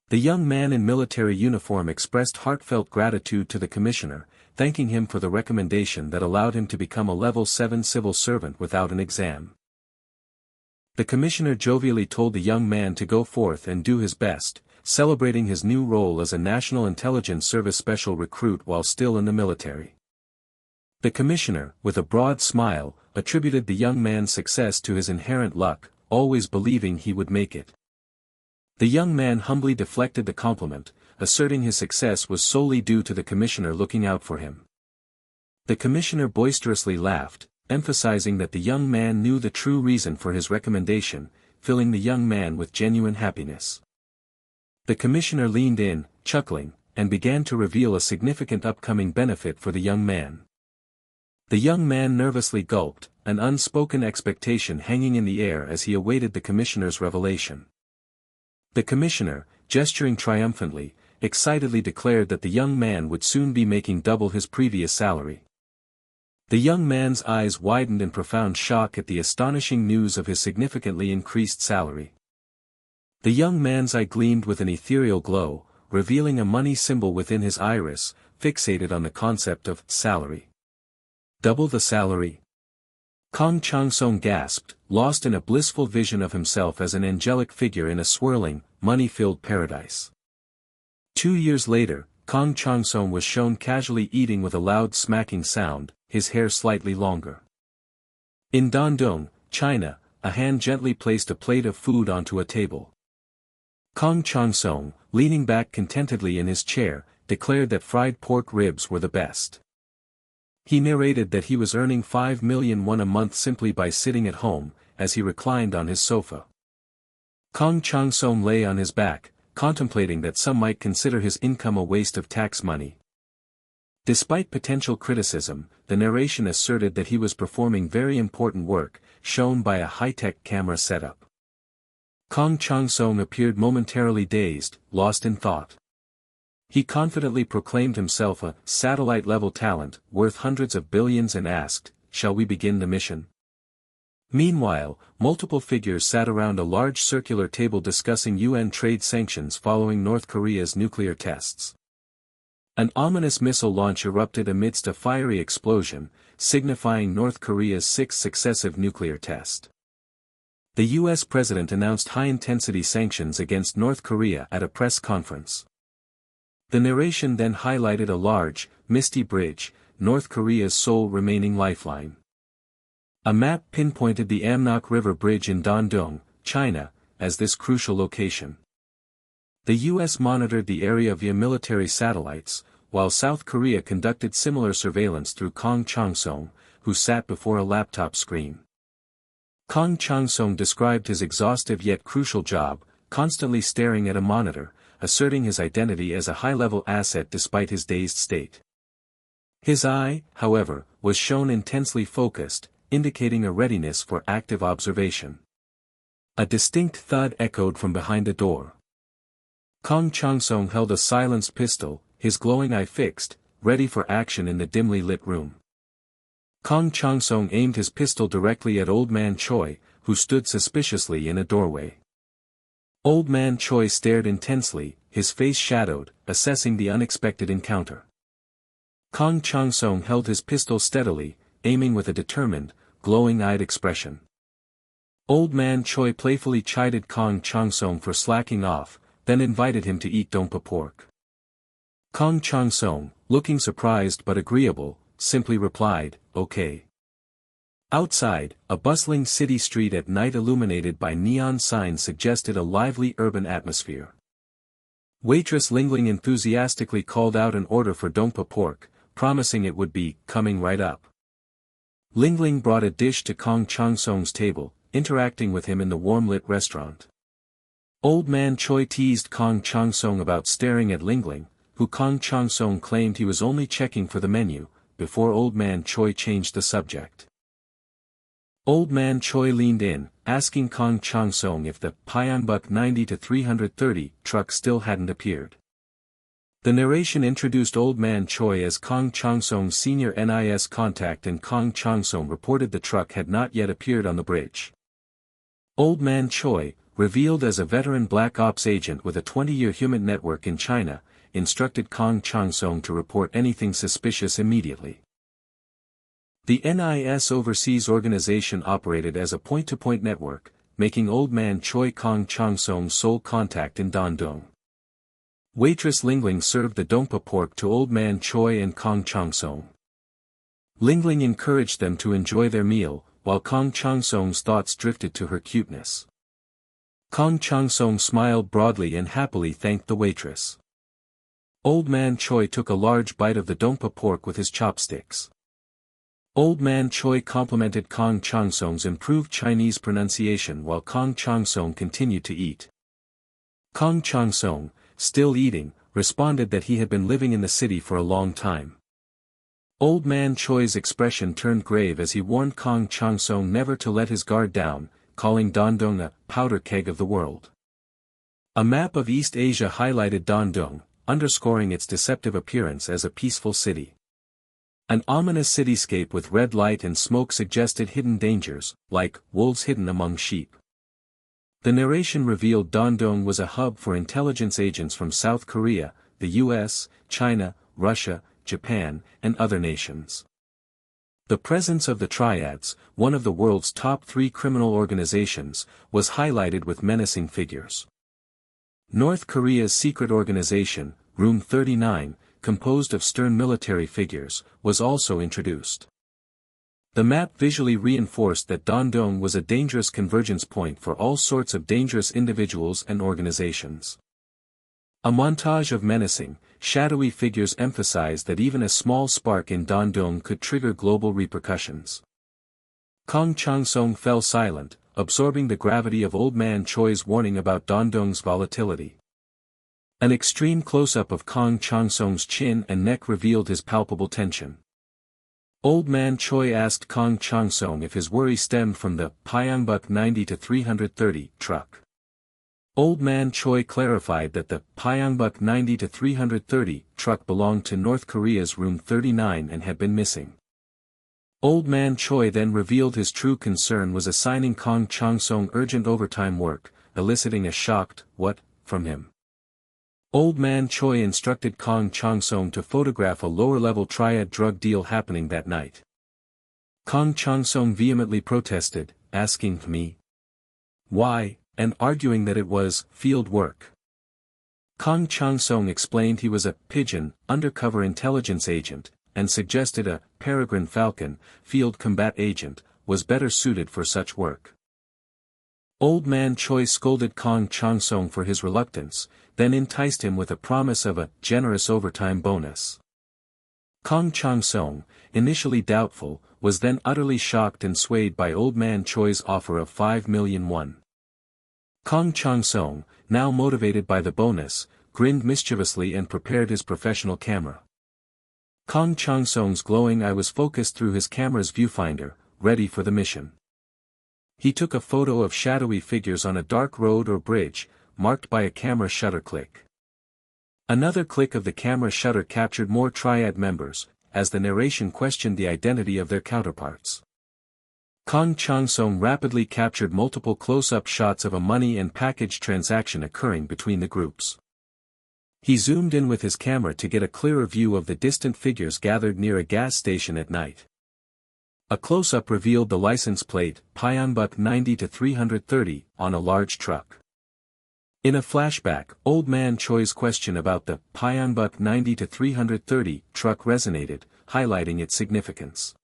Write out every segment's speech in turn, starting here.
The young man in military uniform expressed heartfelt gratitude to the commissioner, thanking him for the recommendation that allowed him to become a level 7 civil servant without an exam. The commissioner jovially told the young man to go forth and do his best, celebrating his new role as a National Intelligence Service special recruit while still in the military. The commissioner, with a broad smile, attributed the young man's success to his inherent luck, always believing he would make it. The young man humbly deflected the compliment, asserting his success was solely due to the commissioner looking out for him. The commissioner boisterously laughed, emphasizing that the young man knew the true reason for his recommendation, filling the young man with genuine happiness. The commissioner leaned in, chuckling, and began to reveal a significant upcoming benefit for the young man. The young man nervously gulped, an unspoken expectation hanging in the air as he awaited the commissioner's revelation. The commissioner, gesturing triumphantly, excitedly declared that the young man would soon be making double his previous salary. The young man's eyes widened in profound shock at the astonishing news of his significantly increased salary. The young man's eye gleamed with an ethereal glow, revealing a money symbol within his iris, fixated on the concept of salary. Double the salary? Kong Chang-song gasped, lost in a blissful vision of himself as an angelic figure in a swirling, money-filled paradise. 2 years later, Kong Chang-song was shown casually eating with a loud smacking sound, his hair slightly longer. In Dandong, China, a hand gently placed a plate of food onto a table. Kong Chang-song, leaning back contentedly in his chair, declared that fried pork ribs were the best. He narrated that he was earning 5 million won a month simply by sitting at home, as he reclined on his sofa. Kong Chang-song lay on his back, contemplating that some might consider his income a waste of tax money. Despite potential criticism, the narration asserted that he was performing very important work, shown by a high-tech camera setup. Kong Chang-song appeared momentarily dazed, lost in thought. He confidently proclaimed himself a satellite-level talent, worth hundreds of billions and asked, "Shall we begin the mission?" Meanwhile, multiple figures sat around a large circular table discussing UN trade sanctions following North Korea's nuclear tests. An ominous missile launch erupted amidst a fiery explosion, signifying North Korea's 6th successive nuclear test. The U.S. president announced high-intensity sanctions against North Korea at a press conference. The narration then highlighted a large, misty bridge, North Korea's sole remaining lifeline. A map pinpointed the Yalu River bridge in Dandong, China, as this crucial location. The U.S. monitored the area via military satellites, while South Korea conducted similar surveillance through Kong Chang-song, who sat before a laptop screen. Kong Chang-song described his exhaustive yet crucial job, constantly staring at a monitor, asserting his identity as a high-level asset despite his dazed state. His eye, however, was shown intensely focused, indicating a readiness for active observation. A distinct thud echoed from behind the door. Kong Chang-song held a silenced pistol, his glowing eye fixed, ready for action in the dimly lit room. Kong Chang-song aimed his pistol directly at Old Man Choi, who stood suspiciously in a doorway. Old Man Choi stared intensely, his face shadowed, assessing the unexpected encounter. Kong Chang-song held his pistol steadily, aiming with a determined, glowing-eyed expression. Old Man Choi playfully chided Kong Chang-song for slacking off, then invited him to eat dongpa pork. Kong Chang-song, looking surprised but agreeable, simply replied, "Okay." Outside, a bustling city street at night illuminated by neon signs suggested a lively urban atmosphere. Waitress Lingling enthusiastically called out an order for dongpa pork, promising it would be coming right up. Lingling brought a dish to Kong Chang-song's table, interacting with him in the warm-lit restaurant. Old Man Choi teased Kong Chang-song about staring at Lingling, who Kong Chang-song claimed he was only checking for the menu, before Old Man Choi changed the subject. Old Man Choi leaned in, asking Kong Chang-song if the Pyeongbuk 90-330 truck still hadn't appeared. The narration introduced Old Man Choi as Kong Chang-song's senior NIS contact, and Kong Chang-song reported the truck had not yet appeared on the bridge. Old Man Choi, revealed as a veteran Black Ops agent with a 20-year human network in China, instructed Kong Chang-sung to report anything suspicious immediately. The NIS overseas organization operated as a point-to-point network, making Old Man Choi Kong Chang-sung's sole contact in Dandong. Waitress Lingling served the dongpa pork to Old Man Choi and Kong Chang-sung. Lingling encouraged them to enjoy their meal, while Kong Chang-sung's thoughts drifted to her cuteness. Kong Chang-sung smiled broadly and happily thanked the waitress. Old Man Choi took a large bite of the dongpa pork with his chopsticks. Old Man Choi complimented Kong Chang-sung's improved Chinese pronunciation while Kong Chang-sung continued to eat. Kong Chang-sung, still eating, responded that he had been living in the city for a long time. Old Man Choi's expression turned grave as he warned Kong Chang-sung never to let his guard down, calling Dandong a powder keg of the world. A map of East Asia highlighted Dandong, underscoring its deceptive appearance as a peaceful city. An ominous cityscape with red light and smoke suggested hidden dangers, like wolves hidden among sheep. The narration revealed Dandong was a hub for intelligence agents from South Korea, the US, China, Russia, Japan, and other nations. The presence of the Triads, one of the world's top 3 criminal organizations, was highlighted with menacing figures. North Korea's secret organization, Room 39, composed of stern military figures, was also introduced. The map visually reinforced that Dandong was a dangerous convergence point for all sorts of dangerous individuals and organizations. A montage of menacing, shadowy figures emphasized that even a small spark in Dandong could trigger global repercussions. Kong Chang-sung fell silent, absorbing the gravity of Old Man Choi's warning about Dandong's volatility. An extreme close-up of Kong Chang-sung's chin and neck revealed his palpable tension. Old Man Choi asked Kong Chang-sung if his worry stemmed from the Pyeongbuk 90-330 truck. Old Man Choi clarified that the Pyeongbuk 90-330 truck belonged to North Korea's Room 39 and had been missing. Old Man Choi then revealed his true concern was assigning Kong Chang-sung urgent overtime work, eliciting a shocked, "What?" from him. Old Man Choi instructed Kong Chang-sung to photograph a lower-level triad drug deal happening that night. Kong Chang-sung vehemently protested, asking me why, and arguing that it was field work. Kong Chang-sung explained he was a pigeon, undercover intelligence agent, and suggested a peregrine falcon, field combat agent, was better suited for such work. Old Man Choi scolded Kong Chang-sung for his reluctance, then enticed him with a promise of a generous overtime bonus. Kong Chang-sung, initially doubtful, was then utterly shocked and swayed by Old Man Choi's offer of 5 million won. Kong Chang-sung, now motivated by the bonus, grinned mischievously and prepared his professional camera. Kong Chang-sung's glowing eye was focused through his camera's viewfinder, ready for the mission. He took a photo of shadowy figures on a dark road or bridge, marked by a camera shutter click. Another click of the camera shutter captured more triad members, as the narration questioned the identity of their counterparts. Kong Chang-sung rapidly captured multiple close-up shots of a money and package transaction occurring between the groups. He zoomed in with his camera to get a clearer view of the distant figures gathered near a gas station at night. A close-up revealed the license plate, Pyeongbuk 90-330, on a large truck. In a flashback, Old Man Choi's question about the Pyeongbuk 90-330 truck resonated, highlighting its significance.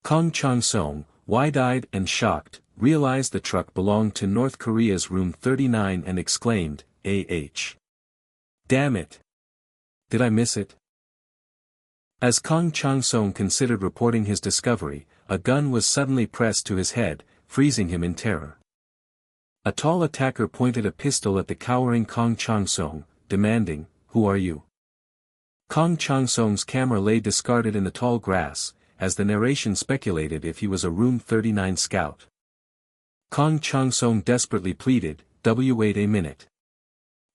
Kong Chang-sung, wide-eyed and shocked, realized the truck belonged to North Korea's Room 39 and exclaimed, "Ah! Damn it! Did I miss it?" As Kong Chang-sung considered reporting his discovery, a gun was suddenly pressed to his head, freezing him in terror. A tall attacker pointed a pistol at the cowering Kong Chang-sung, demanding, "Who are you?" Kong Chang-sung's camera lay discarded in the tall grass, as the narration speculated if he was a Room 39 scout. Kong Chang-sung desperately pleaded, "Wait a minute.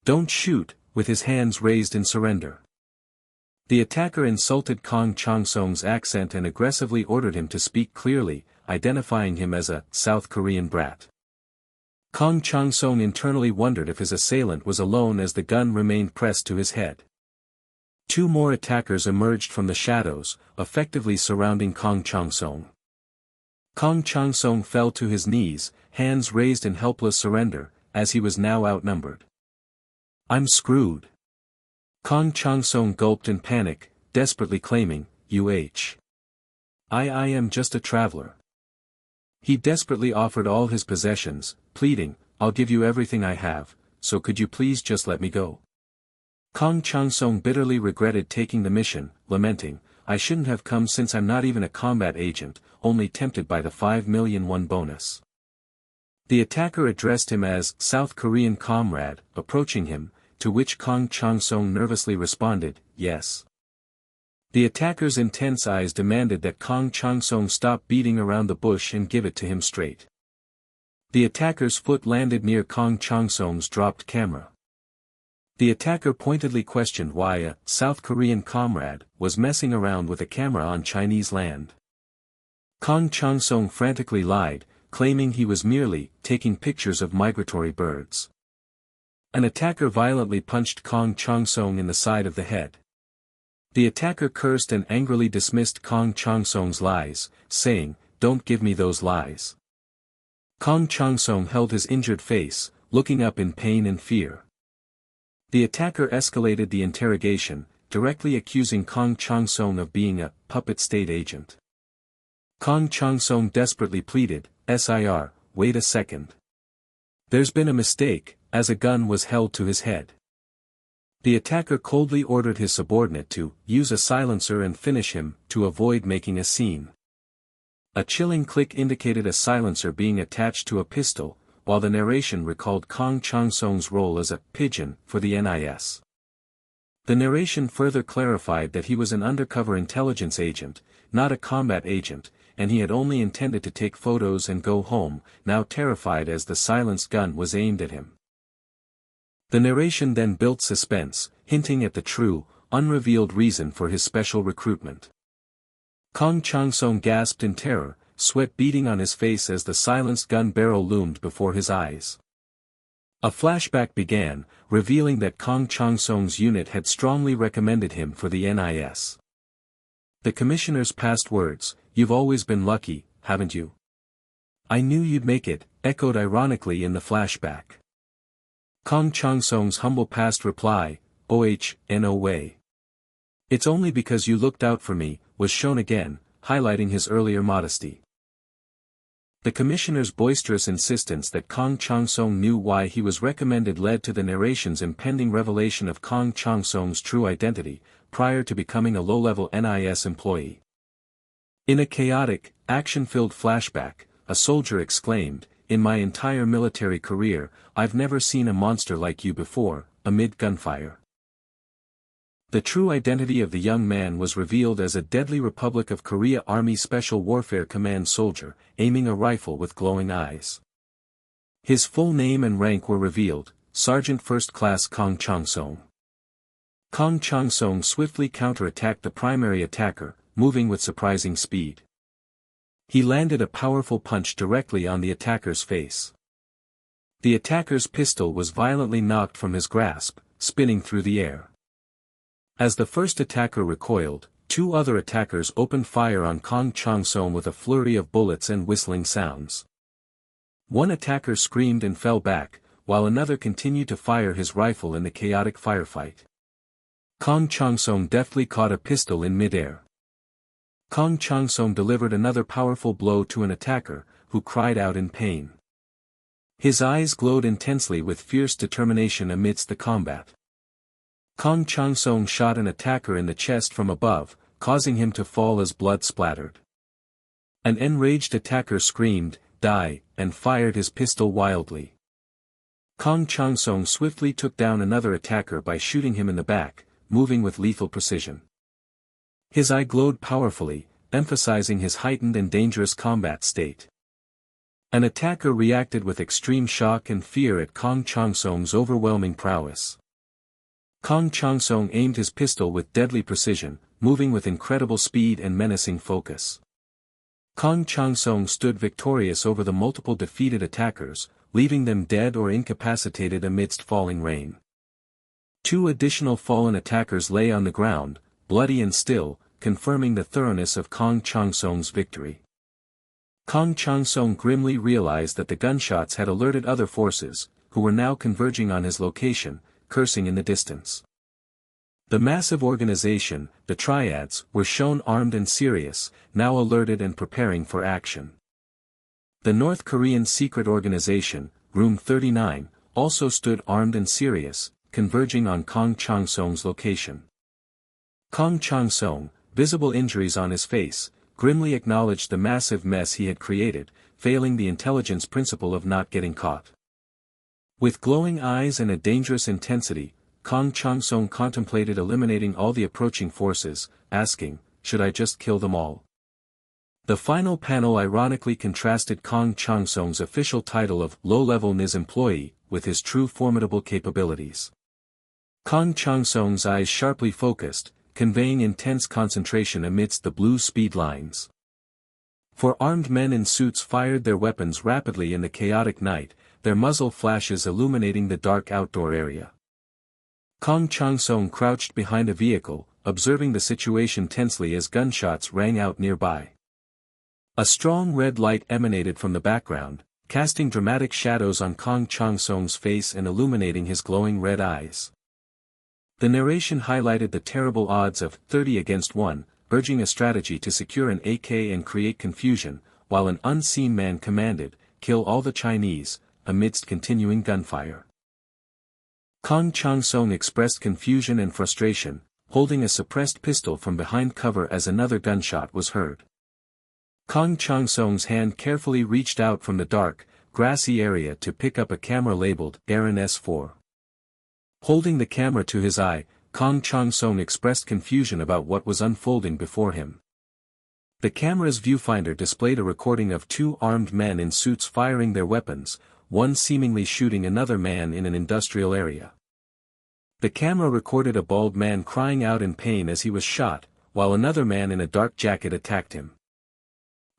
Don't shoot," with his hands raised in surrender. The attacker insulted Kong Chang-sung's accent and aggressively ordered him to speak clearly, identifying him as a South Korean brat. Kong Chang-song internally wondered if his assailant was alone as the gun remained pressed to his head. Two more attackers emerged from the shadows, effectively surrounding Kong Chang-song. Kong Chang-song fell to his knees, hands raised in helpless surrender, as he was now outnumbered. "I'm screwed." Kong Chang-song gulped in panic, desperately claiming, I am just a traveler." He desperately offered all his possessions, pleading, "I'll give you everything I have, so could you please just let me go?" Kong Chang-song bitterly regretted taking the mission, lamenting, "I shouldn't have come since I'm not even a combat agent, only tempted by the 5 million won bonus." The attacker addressed him as South Korean comrade, approaching him, to which Kong Chang-song nervously responded, "Yes." The attacker's intense eyes demanded that Kong Chang-song stop beating around the bush and give it to him straight. The attacker's foot landed near Kong Chang-song's dropped camera. The attacker pointedly questioned why a South Korean comrade was messing around with a camera on Chinese land. Kong Chang-song frantically lied, claiming he was merely taking pictures of migratory birds. An attacker violently punched Kong Chang-song in the side of the head. The attacker cursed and angrily dismissed Kong Chang-song's lies, saying, "Don't give me those lies." Kong Chang-song held his injured face, looking up in pain and fear. The attacker escalated the interrogation, directly accusing Kong Chang-song of being a puppet state agent. Kong Chang-song desperately pleaded, "Sir, wait a second. There's been a mistake," as a gun was held to his head. The attacker coldly ordered his subordinate to use a silencer and finish him, to avoid making a scene. A chilling click indicated a silencer being attached to a pistol, while the narration recalled Kong Chang-song's role as a pigeon for the NIS. The narration further clarified that he was an undercover intelligence agent, not a combat agent, and he had only intended to take photos and go home, now terrified as the silenced gun was aimed at him. The narration then built suspense, hinting at the true, unrevealed reason for his special recruitment. Kong Chang-song gasped in terror, sweat beading on his face as the silenced gun barrel loomed before his eyes. A flashback began, revealing that Kong Chang-song's unit had strongly recommended him for the NIS. The commissioner's past words, "You've always been lucky, haven't you? I knew you'd make it," echoed ironically in the flashback. Kong Chang-song's humble past reply, "No way. It's only because you looked out for me," was shown again, highlighting his earlier modesty. The commissioner's boisterous insistence that Kong Chang-song knew why he was recommended led to the narration's impending revelation of Kong Chang-song's true identity, prior to becoming a low-level NIS employee. In a chaotic, action-filled flashback, a soldier exclaimed, "In my entire military career, I've never seen a monster like you before," amid gunfire. The true identity of the young man was revealed as a deadly Republic of Korea Army Special Warfare Command soldier, aiming a rifle with glowing eyes. His full name and rank were revealed, Sergeant First Class Kong Chang-song. Kong Chang-song swiftly counterattacked the primary attacker, moving with surprising speed. He landed a powerful punch directly on the attacker's face. The attacker's pistol was violently knocked from his grasp, spinning through the air. As the first attacker recoiled, two other attackers opened fire on Kong Chang-song with a flurry of bullets and whistling sounds. One attacker screamed and fell back, while another continued to fire his rifle in the chaotic firefight. Kong Chang-song deftly caught a pistol in midair. Kong Chang-song delivered another powerful blow to an attacker, who cried out in pain. His eyes glowed intensely with fierce determination amidst the combat. Kong Chang-song shot an attacker in the chest from above, causing him to fall as blood splattered. An enraged attacker screamed, "Die," and fired his pistol wildly. Kong Chang-song swiftly took down another attacker by shooting him in the back, moving with lethal precision. His eye glowed powerfully, emphasizing his heightened and dangerous combat state. An attacker reacted with extreme shock and fear at Kong Chang-song's overwhelming prowess. Kong Chang-song aimed his pistol with deadly precision, moving with incredible speed and menacing focus. Kong Chang-song stood victorious over the multiple defeated attackers, leaving them dead or incapacitated amidst falling rain. 2 additional fallen attackers lay on the ground, bloody and still, confirming the thoroughness of Kong Changsong's victory. Kong Changsong grimly realized that the gunshots had alerted other forces, who were now converging on his location, cursing in the distance. The massive organization, the Triads, were shown armed and serious, now alerted and preparing for action. The North Korean secret organization, Room 39, also stood armed and serious, converging on Kong Changsong's location. Kong Changsong, visible injuries on his face, grimly acknowledged the massive mess he had created, failing the intelligence principle of not getting caught. With glowing eyes and a dangerous intensity, Kong Changsong contemplated eliminating all the approaching forces, asking, "Should I just kill them all?" The final panel ironically contrasted Kong Changsong's official title of low-level NIS employee, with his true formidable capabilities. Kong Changsong's eyes sharply focused, conveying intense concentration amidst the blue speed lines. 4 armed men in suits fired their weapons rapidly in the chaotic night, their muzzle flashes illuminating the dark outdoor area. Kong Changsong crouched behind a vehicle, observing the situation tensely as gunshots rang out nearby. A strong red light emanated from the background, casting dramatic shadows on Kong Changsong's face and illuminating his glowing red eyes. The narration highlighted the terrible odds of 30 against 1, urging a strategy to secure an AK and create confusion, while an unseen man commanded, "Kill all the Chinese," amidst continuing gunfire. Kong Changsong expressed confusion and frustration, holding a suppressed pistol from behind cover as another gunshot was heard. Kong Changsong's hand carefully reached out from the dark, grassy area to pick up a camera labeled Aaron S4. Holding the camera to his eye, Kong Changsong expressed confusion about what was unfolding before him. The camera's viewfinder displayed a recording of 2 armed men in suits firing their weapons, one seemingly shooting another man in an industrial area. The camera recorded a bald man crying out in pain as he was shot, while another man in a dark jacket attacked him.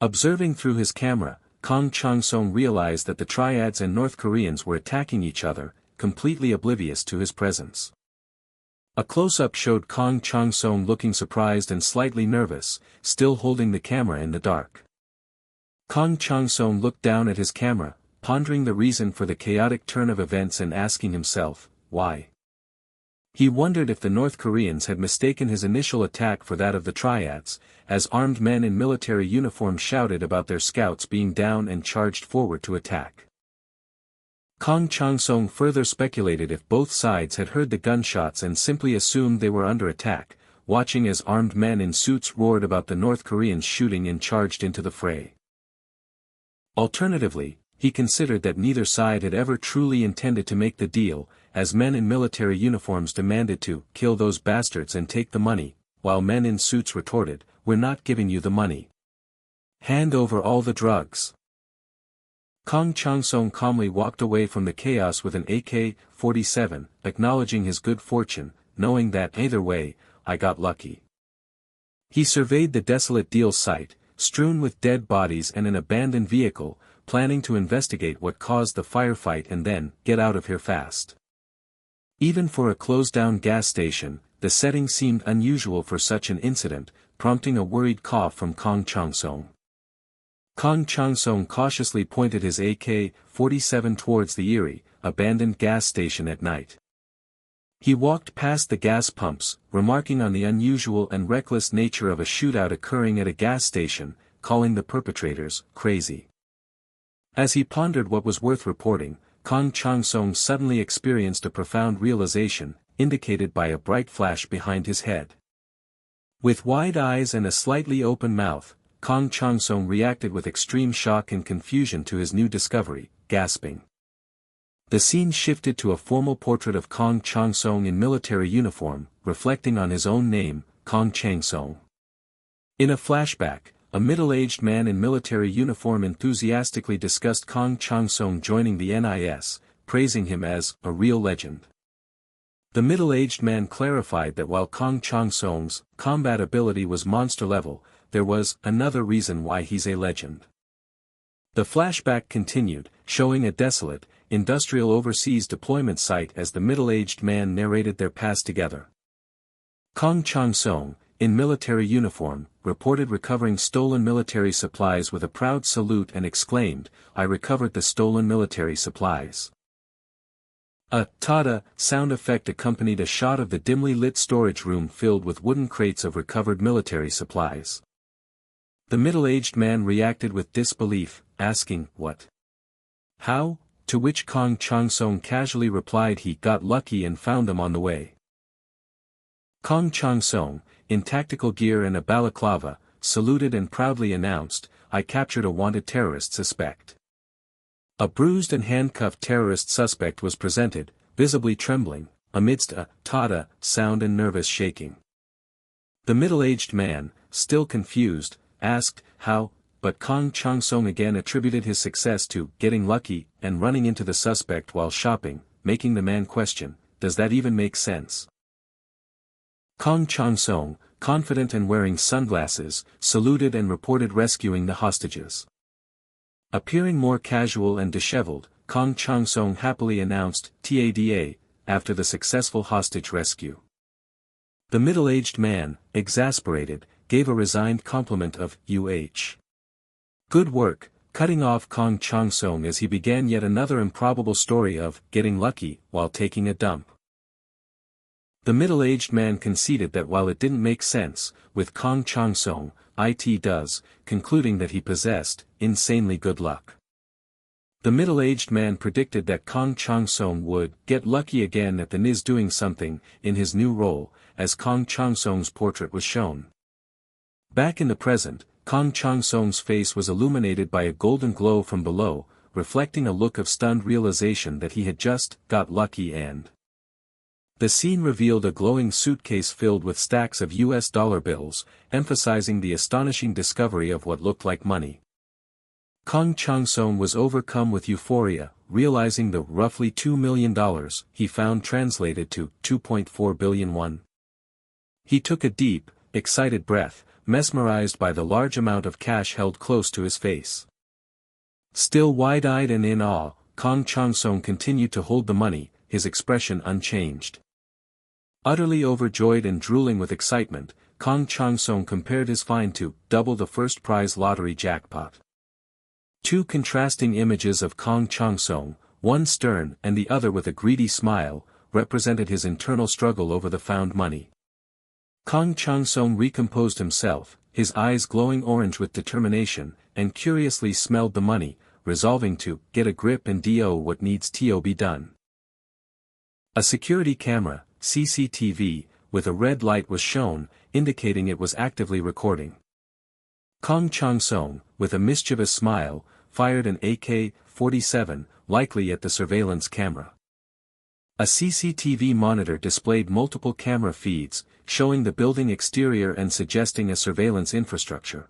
Observing through his camera, Kong Changsong realized that the Triads and North Koreans were attacking each other, completely oblivious to his presence. A close-up showed Kong Changsong looking surprised and slightly nervous, still holding the camera in the dark. Kong Changsong looked down at his camera, pondering the reason for the chaotic turn of events and asking himself, why? He wondered if the North Koreans had mistaken his initial attack for that of the Triads, as armed men in military uniform shouted about their scouts being down and charged forward to attack. Kong Changsong further speculated if both sides had heard the gunshots and simply assumed they were under attack, watching as armed men in suits roared about the North Koreans shooting and charged into the fray. Alternatively, he considered that neither side had ever truly intended to make the deal, as men in military uniforms demanded to kill those bastards and take the money, while men in suits retorted, "We're not giving you the money. Hand over all the drugs." Kong Changsong calmly walked away from the chaos with an AK-47, acknowledging his good fortune, knowing that either way, I got lucky. He surveyed the desolate deal site, strewn with dead bodies and an abandoned vehicle, planning to investigate what caused the firefight and then get out of here fast. Even for a closed-down gas station, the setting seemed unusual for such an incident, prompting a worried cough from Kong Changsong. Kong Changsong cautiously pointed his AK-47 towards the eerie, abandoned gas station at night. He walked past the gas pumps, remarking on the unusual and reckless nature of a shootout occurring at a gas station, calling the perpetrators crazy. As he pondered what was worth reporting, Kong Changsong suddenly experienced a profound realization, indicated by a bright flash behind his head. With wide eyes and a slightly open mouth, Kong Changsong reacted with extreme shock and confusion to his new discovery, gasping. The scene shifted to a formal portrait of Kong Changsong in military uniform, reflecting on his own name, Kong Changsong. In a flashback, a middle-aged man in military uniform enthusiastically discussed Kong Changsong joining the NIS, praising him as a real legend. The middle-aged man clarified that while Kong Changsong's combat ability was monster level, there was another reason why he's a legend. The flashback continued, showing a desolate, industrial overseas deployment site as the middle-aged man narrated their past together. Kong Chang-sung, in military uniform, reported recovering stolen military supplies with a proud salute and exclaimed, "I recovered the stolen military supplies." A "tada" sound effect accompanied a shot of the dimly lit storage room filled with wooden crates of recovered military supplies. The middle-aged man reacted with disbelief, asking, "What? How?" To which Kong Chang-sung casually replied he got lucky and found them on the way. Kong Chang-sung, in tactical gear and a balaclava, saluted and proudly announced, "I captured a wanted terrorist suspect." A bruised and handcuffed terrorist suspect was presented, visibly trembling, amidst a "tada" sound and nervous shaking. The middle-aged man, still confused, asked, "How?" But Kong Chang-sung again attributed his success to "getting lucky" and running into the suspect while shopping, making the man question, "Does that even make sense?" Kong Chang-sung, confident and wearing sunglasses, saluted and reported rescuing the hostages. Appearing more casual and disheveled, Kong Chang-sung happily announced, "Tada," after the successful hostage rescue. The middle-aged man, exasperated, gave a resigned compliment of, "Good work," cutting off Kong Chang-sung as he began yet another improbable story of "getting lucky" while taking a dump. The middle-aged man conceded that while it didn't make sense, with Kong Chang-sung, it does, concluding that he possessed insanely good luck. The middle-aged man predicted that Kong Chang-sung would get lucky again at the NIS doing something in his new role, as Kong Chang-sung's portrait was shown. Back in the present, Kong Chang-sung's face was illuminated by a golden glow from below, reflecting a look of stunned realization that he had just got lucky and the scene revealed a glowing suitcase filled with stacks of US dollar bills, emphasizing the astonishing discovery of what looked like money. Kong Chang-sung was overcome with euphoria, realizing the roughly $2 million he found translated to 2.4 billion won. He took a deep, excited breath, mesmerized by the large amount of cash held close to his face. Still wide-eyed and in awe, Kong Chang-sung continued to hold the money, his expression unchanged. Utterly overjoyed and drooling with excitement, Kong Chang-sung compared his find to double the first prize lottery jackpot. Two contrasting images of Kong Chang-sung, one stern and the other with a greedy smile, represented his internal struggle over the found money. Kong Chang-sung recomposed himself, his eyes glowing orange with determination, and curiously smelled the money, resolving to get a grip and do what needs to be done. A security camera, CCTV, with a red light was shown, indicating it was actively recording. Kong Chang-sung, with a mischievous smile, fired an AK-47, likely at the surveillance camera. A CCTV monitor displayed multiple camera feeds, showing the building exterior and suggesting a surveillance infrastructure.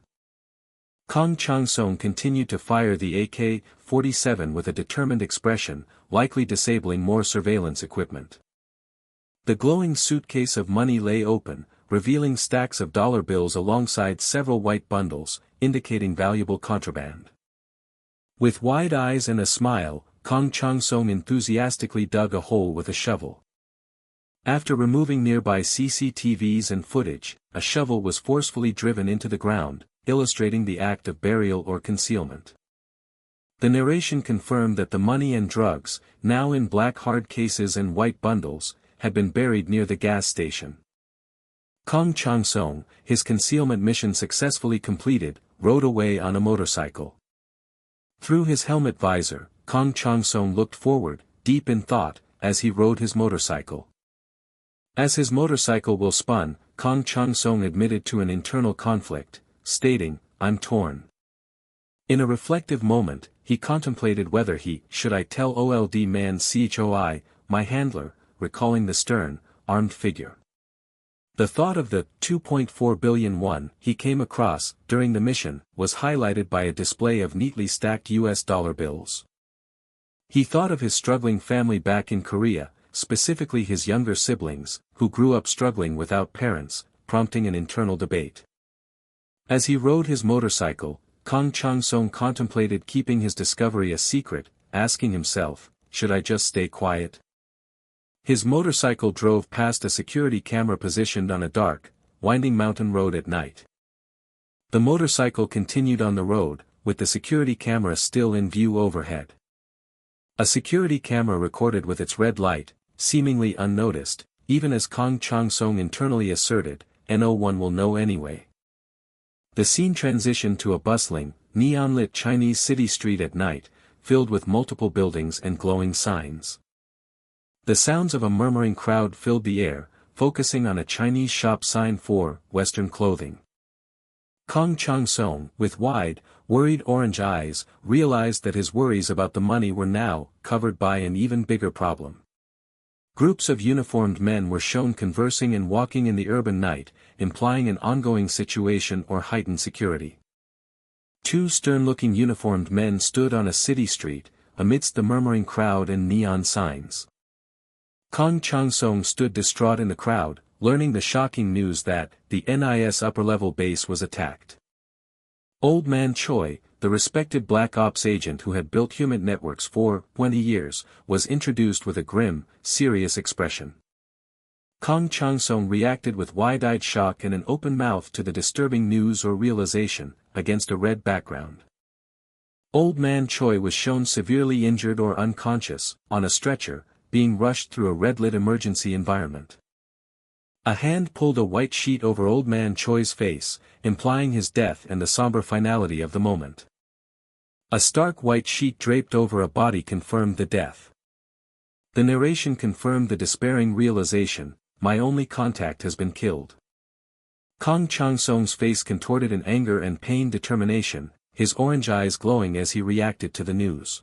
Kong Chang-sung continued to fire the AK-47 with a determined expression, likely disabling more surveillance equipment. The glowing suitcase of money lay open, revealing stacks of dollar bills alongside several white bundles, indicating valuable contraband. With wide eyes and a smile, Kong Chang-sung enthusiastically dug a hole with a shovel. After removing nearby CCTVs and footage, a shovel was forcefully driven into the ground, illustrating the act of burial or concealment. The narration confirmed that the money and drugs, now in black hard cases and white bundles, had been buried near the gas station. Kong Chang-sung, his concealment mission successfully completed, rode away on a motorcycle. Through his helmet visor, Kong Chang-sung looked forward, deep in thought, as he rode his motorcycle. As his motorcycle wheel spun, Kong Chang-sung admitted to an internal conflict, stating, "I'm torn." In a reflective moment, he contemplated whether he should I tell old man Choi, my handler, recalling the stern, armed figure. The thought of the 2.4 billion won he came across during the mission was highlighted by a display of neatly stacked US dollar bills. He thought of his struggling family back in Korea, specifically his younger siblings, who grew up struggling without parents, prompting an internal debate. As he rode his motorcycle, Kong Chang-sung contemplated keeping his discovery a secret, asking himself, should I just stay quiet? His motorcycle drove past a security camera positioned on a dark, winding mountain road at night. The motorcycle continued on the road, with the security camera still in view overhead. A security camera recorded with its red light, seemingly unnoticed, even as Kong Chang-sung internally asserted, "No one will know anyway." The scene transitioned to a bustling, neon-lit Chinese city street at night, filled with multiple buildings and glowing signs. The sounds of a murmuring crowd filled the air, focusing on a Chinese shop sign for Western clothing. Kong Chang-sung, with wide, worried orange eyes, realized that his worries about the money were now covered by an even bigger problem. Groups of uniformed men were shown conversing and walking in the urban night, implying an ongoing situation or heightened security. Two stern-looking uniformed men stood on a city street, amidst the murmuring crowd and neon signs. Kong Chang-sung stood distraught in the crowd, learning the shocking news that the NIS upper-level base was attacked. Old Man Choi, the respected Black Ops agent who had built human networks for 20 years, was introduced with a grim, serious expression. Kong Chang-sung reacted with wide-eyed shock and an open mouth to the disturbing news or realization, against a red background. Old Man Choi was shown severely injured or unconscious, on a stretcher, being rushed through a red-lit emergency environment. A hand pulled a white sheet over Old Man Choi's face, implying his death and the somber finality of the moment. A stark white sheet draped over a body confirmed the death. The narration confirmed the despairing realization, my only contact has been killed. Kong Chang-sung's face contorted in anger and pained determination, his orange eyes glowing as he reacted to the news.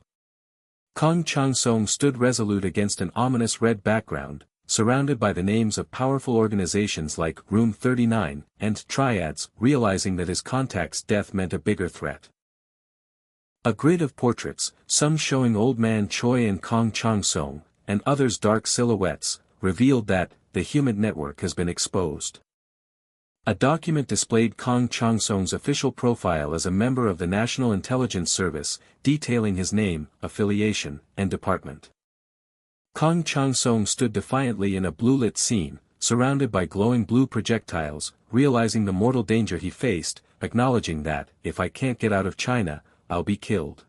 Kong Chang-sung stood resolute against an ominous red background, surrounded by the names of powerful organizations like Room 39 and Triads, realizing that his contact's death meant a bigger threat. A grid of portraits, some showing Old Man Choi and Kong Chang-sung, and others dark silhouettes, revealed that the human network has been exposed. A document displayed Kong Chang-sung's official profile as a member of the National Intelligence Service, detailing his name, affiliation, and department. Kong Chang-sung stood defiantly in a blue-lit scene, surrounded by glowing blue projectiles, realizing the mortal danger he faced, acknowledging that, if I can't get out of China, I'll be killed.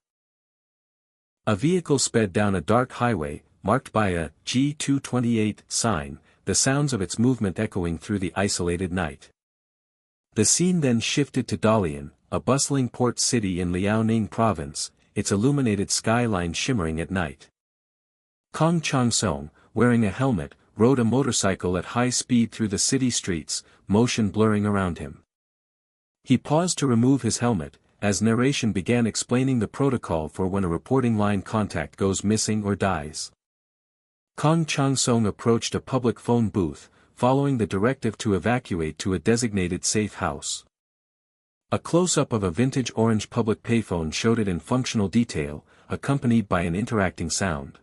A vehicle sped down a dark highway, marked by a G228 sign, the sounds of its movement echoing through the isolated night. The scene then shifted to Dalian, a bustling port city in Liaoning province, its illuminated skyline shimmering at night. Kong Chang-sung, wearing a helmet, rode a motorcycle at high speed through the city streets, motion blurring around him. He paused to remove his helmet, as narration began explaining the protocol for when a reporting line contact goes missing or dies. Kong Chang-sung approached a public phone booth, following the directive to evacuate to a designated safe house. A close-up of a vintage orange public payphone showed it in functional detail, accompanied by an interacting sound.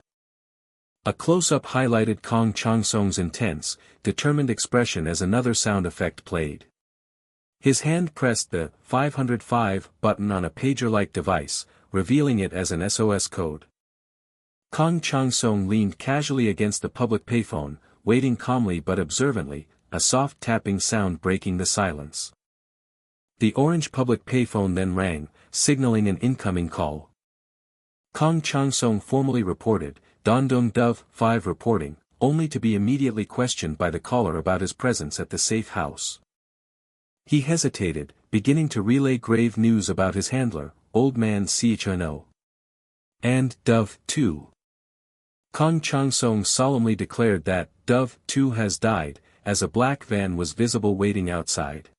A close-up highlighted Kong Chang-sung's intense, determined expression as another sound effect played. His hand pressed the 505 button on a pager-like device, revealing it as an SOS code. Kong Chang-sung leaned casually against the public payphone, waiting calmly but observantly, a soft tapping sound breaking the silence. The orange public payphone then rang, signaling an incoming call. Kong Chang-sung formally reported, Dandong Dove 5 reporting, only to be immediately questioned by the caller about his presence at the safe house. He hesitated, beginning to relay grave news about his handler, Old Man Chno. And Dove 2. Kong Chang-sung solemnly declared that Dove 2 has died, as a black van was visible waiting outside.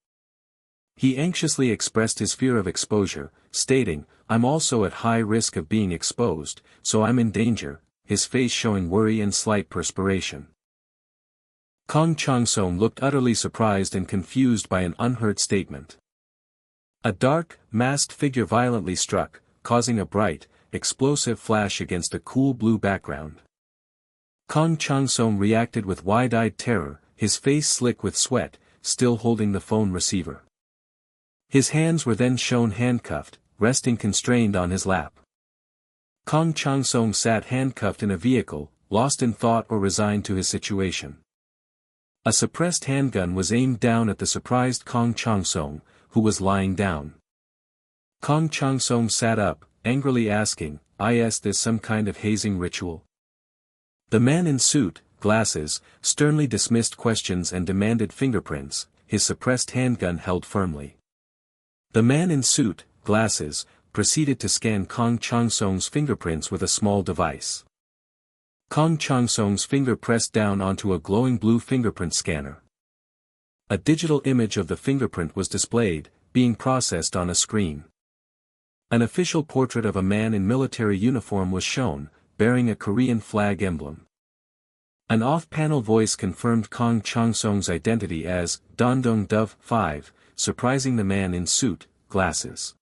He anxiously expressed his fear of exposure, stating, I'm also at high risk of being exposed, so I'm in danger, his face showing worry and slight perspiration. Kong Chang-sung looked utterly surprised and confused by an unheard statement. A dark, masked figure violently struck, causing a bright, explosive flash against a cool blue background. Kong Chang-sung reacted with wide-eyed terror, his face slick with sweat, still holding the phone receiver. His hands were then shown handcuffed, resting constrained on his lap. Kong Chang-song sat handcuffed in a vehicle, lost in thought or resigned to his situation. A suppressed handgun was aimed down at the surprised Kong Chang-song, who was lying down. Kong Chang-song sat up, angrily asking, "Is this some kind of hazing ritual?" The man in suit, glasses, sternly dismissed questions and demanded fingerprints, his suppressed handgun held firmly. The man in suit, glasses, proceeded to scan Kong Chang-song's fingerprints with a small device. Kong Chang-song's finger pressed down onto a glowing blue fingerprint scanner. A digital image of the fingerprint was displayed, being processed on a screen. An official portrait of a man in military uniform was shown, bearing a Korean flag emblem. An off-panel voice confirmed Kong Chang-song's identity as Dandong Dove 5, surprising the man in suit, glasses.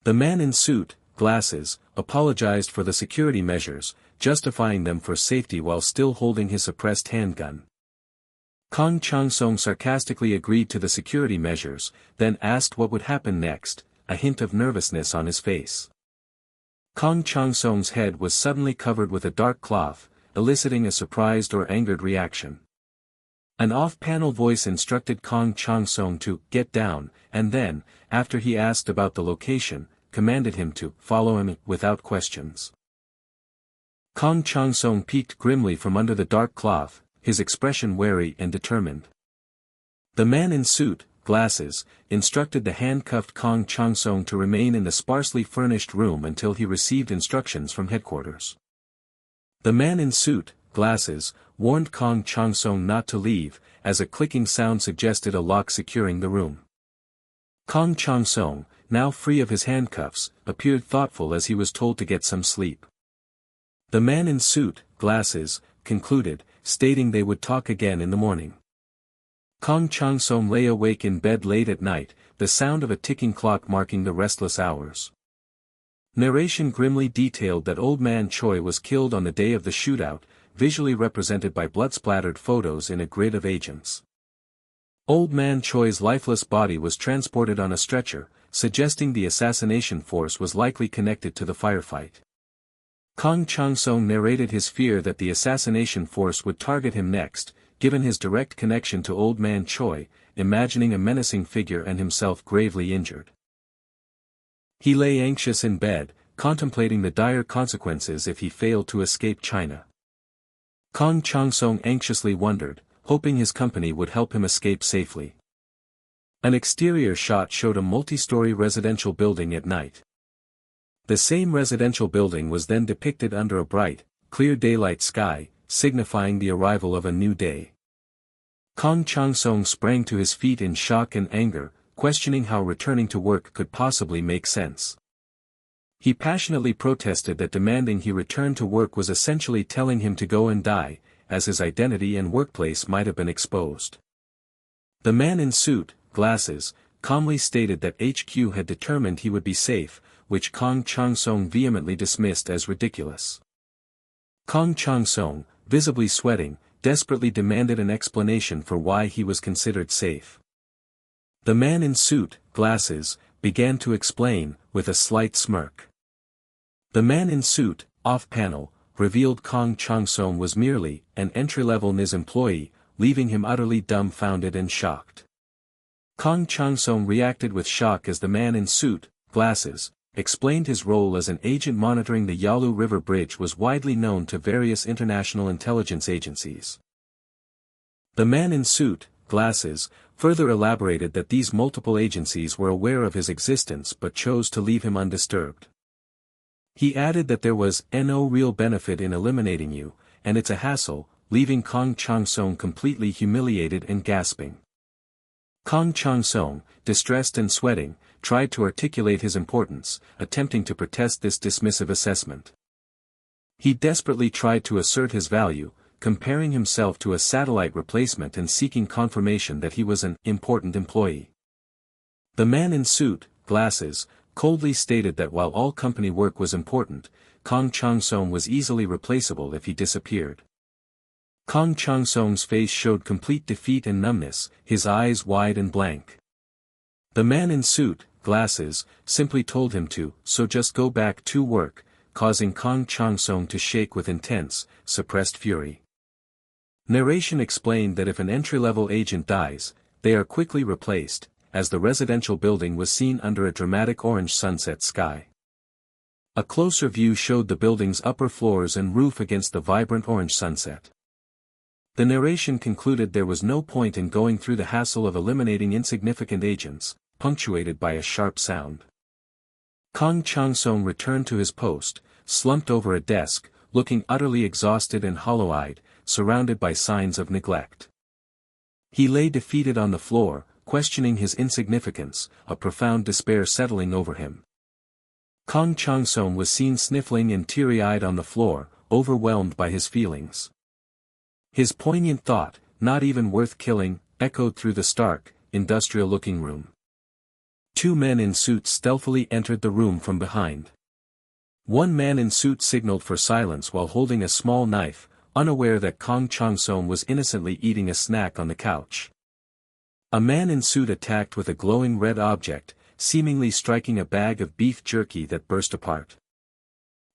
The man in suit, glasses, apologized for the security measures, justifying them for safety while still holding his suppressed handgun. Kong Chang-song sarcastically agreed to the security measures, then asked what would happen next, a hint of nervousness on his face. Kong Chang-song's head was suddenly covered with a dark cloth, eliciting a surprised or angered reaction. An off-panel voice instructed Kong Chang-song to get down, and then, after he asked about the location, commanded him to follow him without questions. Kong Chang-song peeked grimly from under the dark cloth, his expression wary and determined. The man in suit, glasses, instructed the handcuffed Kong Chang-song to remain in the sparsely furnished room until he received instructions from headquarters. The man in suit, glasses, warned Kong Chang-song not to leave, as a clicking sound suggested a lock securing the room. Kong Chang-song, now free of his handcuffs, appeared thoughtful as he was told to get some sleep. The man in suit, glasses, concluded, stating they would talk again in the morning. Kong Chang-song lay awake in bed late at night, the sound of a ticking clock marking the restless hours. Narration grimly detailed that Old Man Choi was killed on the day of the shootout, visually represented by blood-splattered photos in a grid of agents. Old Man Choi's lifeless body was transported on a stretcher, suggesting the assassination force was likely connected to the firefight. Kong Chang-song narrated his fear that the assassination force would target him next, given his direct connection to Old Man Choi, imagining a menacing figure and himself gravely injured. He lay anxious in bed, contemplating the dire consequences if he failed to escape China. Kong Chang-song anxiously wondered, hoping his company would help him escape safely. An exterior shot showed a multi-story residential building at night. The same residential building was then depicted under a bright, clear daylight sky, signifying the arrival of a new day. Kong Chang-song sprang to his feet in shock and anger, questioning how returning to work could possibly make sense. He passionately protested that demanding he return to work was essentially telling him to go and die, as his identity and workplace might have been exposed. The man in suit, glasses, calmly stated that HQ had determined he would be safe, which Kong Chang-song vehemently dismissed as ridiculous. Kong Chang-song, visibly sweating, desperately demanded an explanation for why he was considered safe. The man in suit, glasses, began to explain, with a slight smirk. The man in suit, off-panel, revealed Kong Chang-song was merely an entry-level NIS employee, leaving him utterly dumbfounded and shocked. Kong Chang-song reacted with shock as the man in suit, glasses, explained his role as an agent monitoring the Yalu River bridge was widely known to various international intelligence agencies. The man in suit, glasses, further elaborated that these multiple agencies were aware of his existence but chose to leave him undisturbed. He added that there was no real benefit in eliminating you, and it's a hassle, leaving Kong Chang-song completely humiliated and gasping. Kong Chang-song, distressed and sweating, tried to articulate his importance, attempting to protest this dismissive assessment. He desperately tried to assert his value, comparing himself to a satellite replacement and seeking confirmation that he was an important employee. The man in suit, glasses, coldly stated that while all company work was important, Kong Chang-song was easily replaceable if he disappeared. Kong Chang-song's face showed complete defeat and numbness, his eyes wide and blank. The man in suit, glasses, simply told him to, so just go back to work, causing Kang Changsong to shake with intense, suppressed fury. Narration explained that if an entry-level agent dies, they are quickly replaced, as the residential building was seen under a dramatic orange sunset sky. A closer view showed the building's upper floors and roof against the vibrant orange sunset. The narration concluded there was no point in going through the hassle of eliminating insignificant agents, punctuated by a sharp sound. Kang Changsong returned to his post, slumped over a desk, looking utterly exhausted and hollow-eyed, surrounded by signs of neglect. He lay defeated on the floor, questioning his insignificance, a profound despair settling over him. Kang Changsong was seen sniffling and teary-eyed on the floor, overwhelmed by his feelings. His poignant thought, "Not even worth killing," echoed through the stark, industrial-looking room. Two men in suits stealthily entered the room from behind. One man in suit signaled for silence while holding a small knife, unaware that Kang Changsong was innocently eating a snack on the couch. A man in suit attacked with a glowing red object, seemingly striking a bag of beef jerky that burst apart.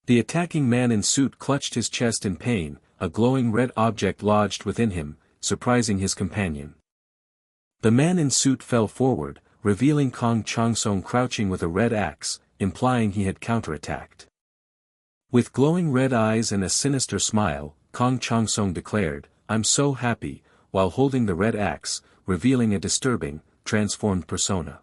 The attacking man in suit clutched his chest in pain, a glowing red object lodged within him, surprising his companion. The man in suit fell forward, revealing Kang Changsong crouching with a red axe, implying he had counterattacked. With glowing red eyes and a sinister smile, Kang Changsong declared, "I'm so happy," while holding the red axe, revealing a disturbing, transformed persona.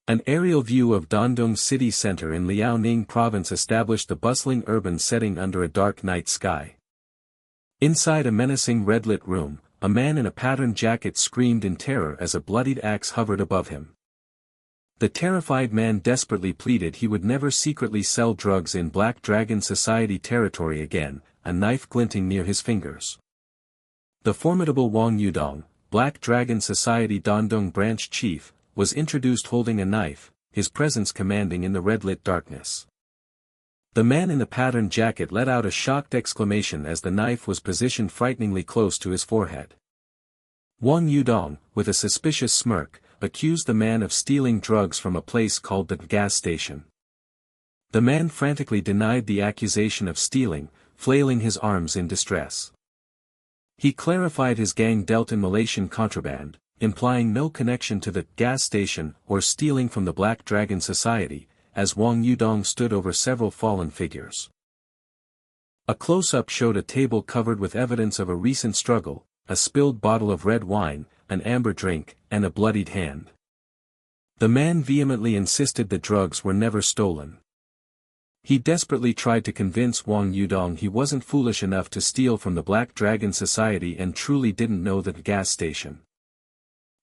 An aerial view of Dandong city center in Liaoning province established the bustling urban setting under a dark night sky. Inside a menacing red-lit room, a man in a patterned jacket screamed in terror as a bloodied axe hovered above him. The terrified man desperately pleaded he would never secretly sell drugs in Black Dragon Society territory again, a knife glinting near his fingers. The formidable Wang Yudong, Black Dragon Society Dandong branch chief, was introduced holding a knife, his presence commanding in the red-lit darkness. The man in the patterned jacket let out a shocked exclamation as the knife was positioned frighteningly close to his forehead. Wang Yudong, with a suspicious smirk, accused the man of stealing drugs from a place called the gas station. The man frantically denied the accusation of stealing, flailing his arms in distress. He clarified his gang dealt in Malaysian contraband, implying no connection to the gas station or stealing from the Black Dragon Society, as Wang Yudong stood over several fallen figures. A close-up showed a table covered with evidence of a recent struggle, a spilled bottle of red wine, an amber drink, and a bloodied hand. The man vehemently insisted the drugs were never stolen. He desperately tried to convince Wang Yudong he wasn't foolish enough to steal from the Black Dragon Society and truly didn't know the gas station.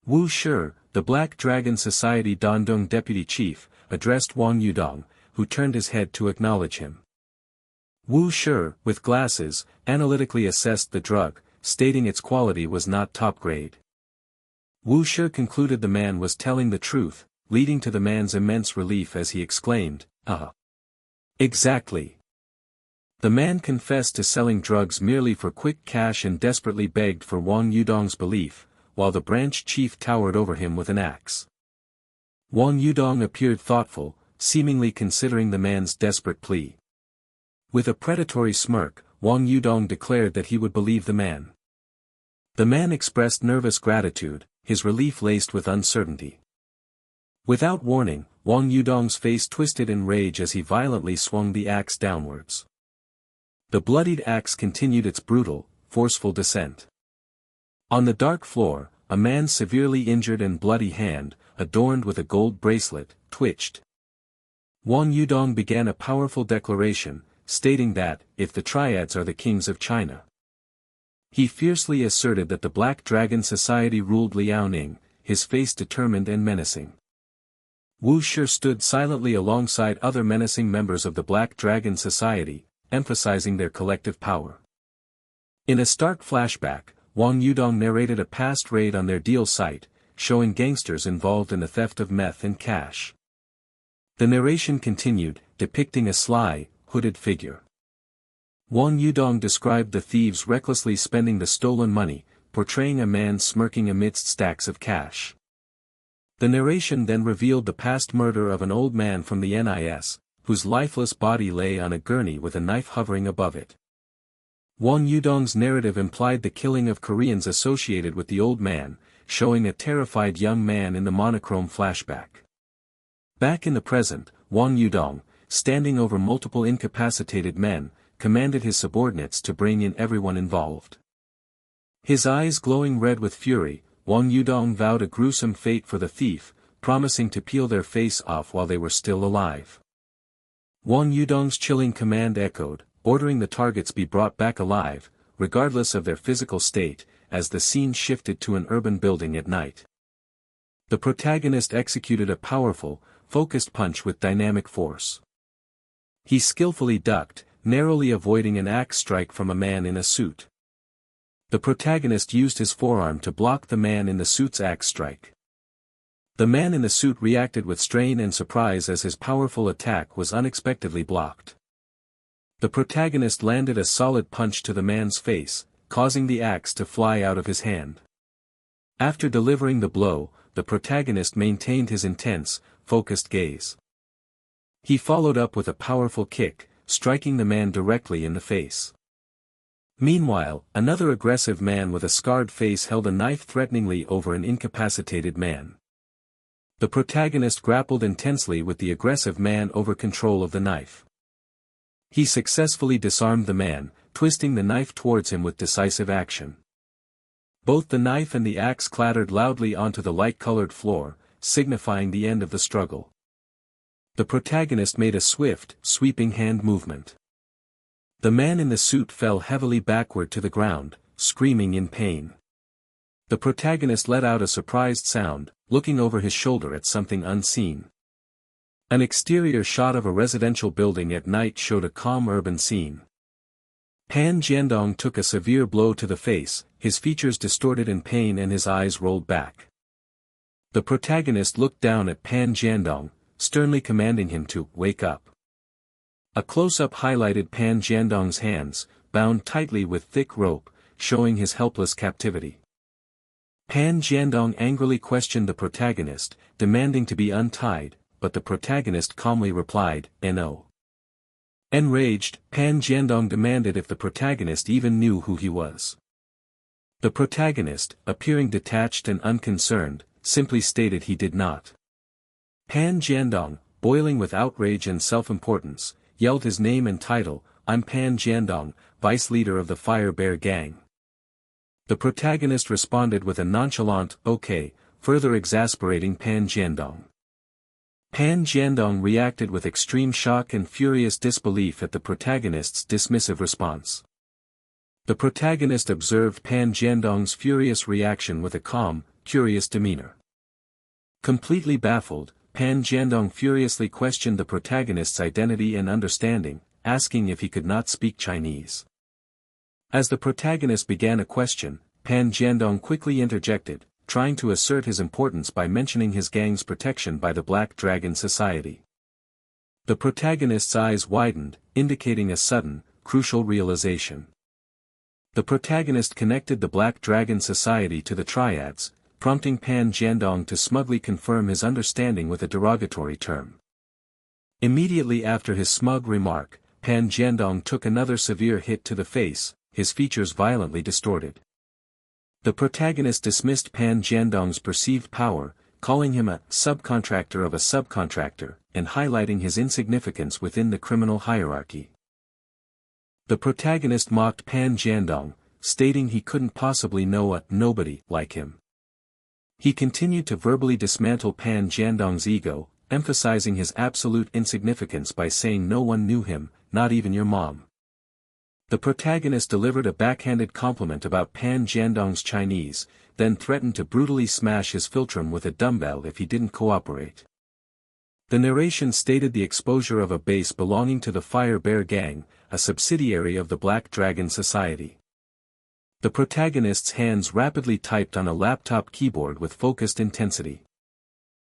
Wu Shi, the Black Dragon Society Dandong deputy chief, addressed Wang Yudong, who turned his head to acknowledge him. Wu Shi, with glasses, analytically assessed the drug, stating its quality was not top grade. Wu Shi concluded the man was telling the truth, leading to the man's immense relief as he exclaimed, Exactly. The man confessed to selling drugs merely for quick cash and desperately begged for Wang Yudong's belief, while the branch chief towered over him with an axe. Wang Yudong appeared thoughtful, seemingly considering the man's desperate plea. With a predatory smirk, Wang Yudong declared that he would believe the man. The man expressed nervous gratitude, his relief laced with uncertainty. Without warning, Wang Yudong's face twisted in rage as he violently swung the axe downwards. The bloodied axe continued its brutal, forceful descent. On the dark floor, a man's severely injured and bloody hand, adorned with a gold bracelet, twitched. Wang Yudong began a powerful declaration, stating that, if the triads are the kings of China. He fiercely asserted that the Black Dragon Society ruled Liaoning, his face determined and menacing. Wu Shi stood silently alongside other menacing members of the Black Dragon Society, emphasizing their collective power. In a stark flashback, Wang Yudong narrated a past raid on their deal site, showing gangsters involved in the theft of meth and cash. The narration continued, depicting a sly, hooded figure. Wang Yudong described the thieves recklessly spending the stolen money, portraying a man smirking amidst stacks of cash. The narration then revealed the past murder of an old man from the NIS, whose lifeless body lay on a gurney with a knife hovering above it. Won Yudong's narrative implied the killing of Koreans associated with the old man, showing a terrified young man in the monochrome flashback. Back in the present, Won Yudong, standing over multiple incapacitated men, commanded his subordinates to bring in everyone involved. His eyes glowing red with fury, Won Yudong vowed a gruesome fate for the thief, promising to peel their face off while they were still alive. Won Yudong's chilling command echoed, ordering the targets be brought back alive, regardless of their physical state, as the scene shifted to an urban building at night. The protagonist executed a powerful, focused punch with dynamic force. He skillfully ducked, narrowly avoiding an axe strike from a man in a suit. The protagonist used his forearm to block the man in the suit's axe strike. The man in the suit reacted with strain and surprise as his powerful attack was unexpectedly blocked. The protagonist landed a solid punch to the man's face, causing the axe to fly out of his hand. After delivering the blow, the protagonist maintained his intense, focused gaze. He followed up with a powerful kick, striking the man directly in the face. Meanwhile, another aggressive man with a scarred face held a knife threateningly over an incapacitated man. The protagonist grappled intensely with the aggressive man over control of the knife. He successfully disarmed the man, twisting the knife towards him with decisive action. Both the knife and the axe clattered loudly onto the light-colored floor, signifying the end of the struggle. The protagonist made a swift, sweeping hand movement. The man in the suit fell heavily backward to the ground, screaming in pain. The protagonist let out a surprised sound, looking over his shoulder at something unseen. An exterior shot of a residential building at night showed a calm urban scene. Pan Jiandong took a severe blow to the face, his features distorted in pain and his eyes rolled back. The protagonist looked down at Pan Jiandong, sternly commanding him to wake up. A close-up highlighted Pan Jiandong's hands, bound tightly with thick rope, showing his helpless captivity. Pan Jiandong angrily questioned the protagonist, demanding to be untied, but the protagonist calmly replied, "No." Enraged, Pan Jiandong demanded if the protagonist even knew who he was. The protagonist, appearing detached and unconcerned, simply stated he did not. Pan Jiandong, boiling with outrage and self-importance, yelled his name and title, "I'm Pan Jiandong, vice leader of the Fire Bear Gang." The protagonist responded with a nonchalant, "Okay," further exasperating Pan Jiandong. Pan Jiandong reacted with extreme shock and furious disbelief at the protagonist's dismissive response. The protagonist observed Pan Jiandong's furious reaction with a calm, curious demeanor. Completely baffled, Pan Jiandong furiously questioned the protagonist's identity and understanding, asking if he could not speak Chinese. As the protagonist began a question, Pan Jiandong quickly interjected, trying to assert his importance by mentioning his gang's protection by the Black Dragon Society. The protagonist's eyes widened, indicating a sudden, crucial realization. The protagonist connected the Black Dragon Society to the Triads, prompting Pan Jiandong to smugly confirm his understanding with a derogatory term. Immediately after his smug remark, Pan Jiandong took another severe hit to the face, his features violently distorted. The protagonist dismissed Pan Jiandong's perceived power, calling him a subcontractor of a subcontractor, and highlighting his insignificance within the criminal hierarchy. The protagonist mocked Pan Jiandong, stating he couldn't possibly know a nobody like him. He continued to verbally dismantle Pan Jiandong's ego, emphasizing his absolute insignificance by saying no one knew him, not even your mom. The protagonist delivered a backhanded compliment about Pan Jiandong's Chinese, then threatened to brutally smash his philtrum with a dumbbell if he didn't cooperate. The narration stated the exposure of a base belonging to the Fire Bear Gang, a subsidiary of the Black Dragon Society. The protagonist's hands rapidly typed on a laptop keyboard with focused intensity.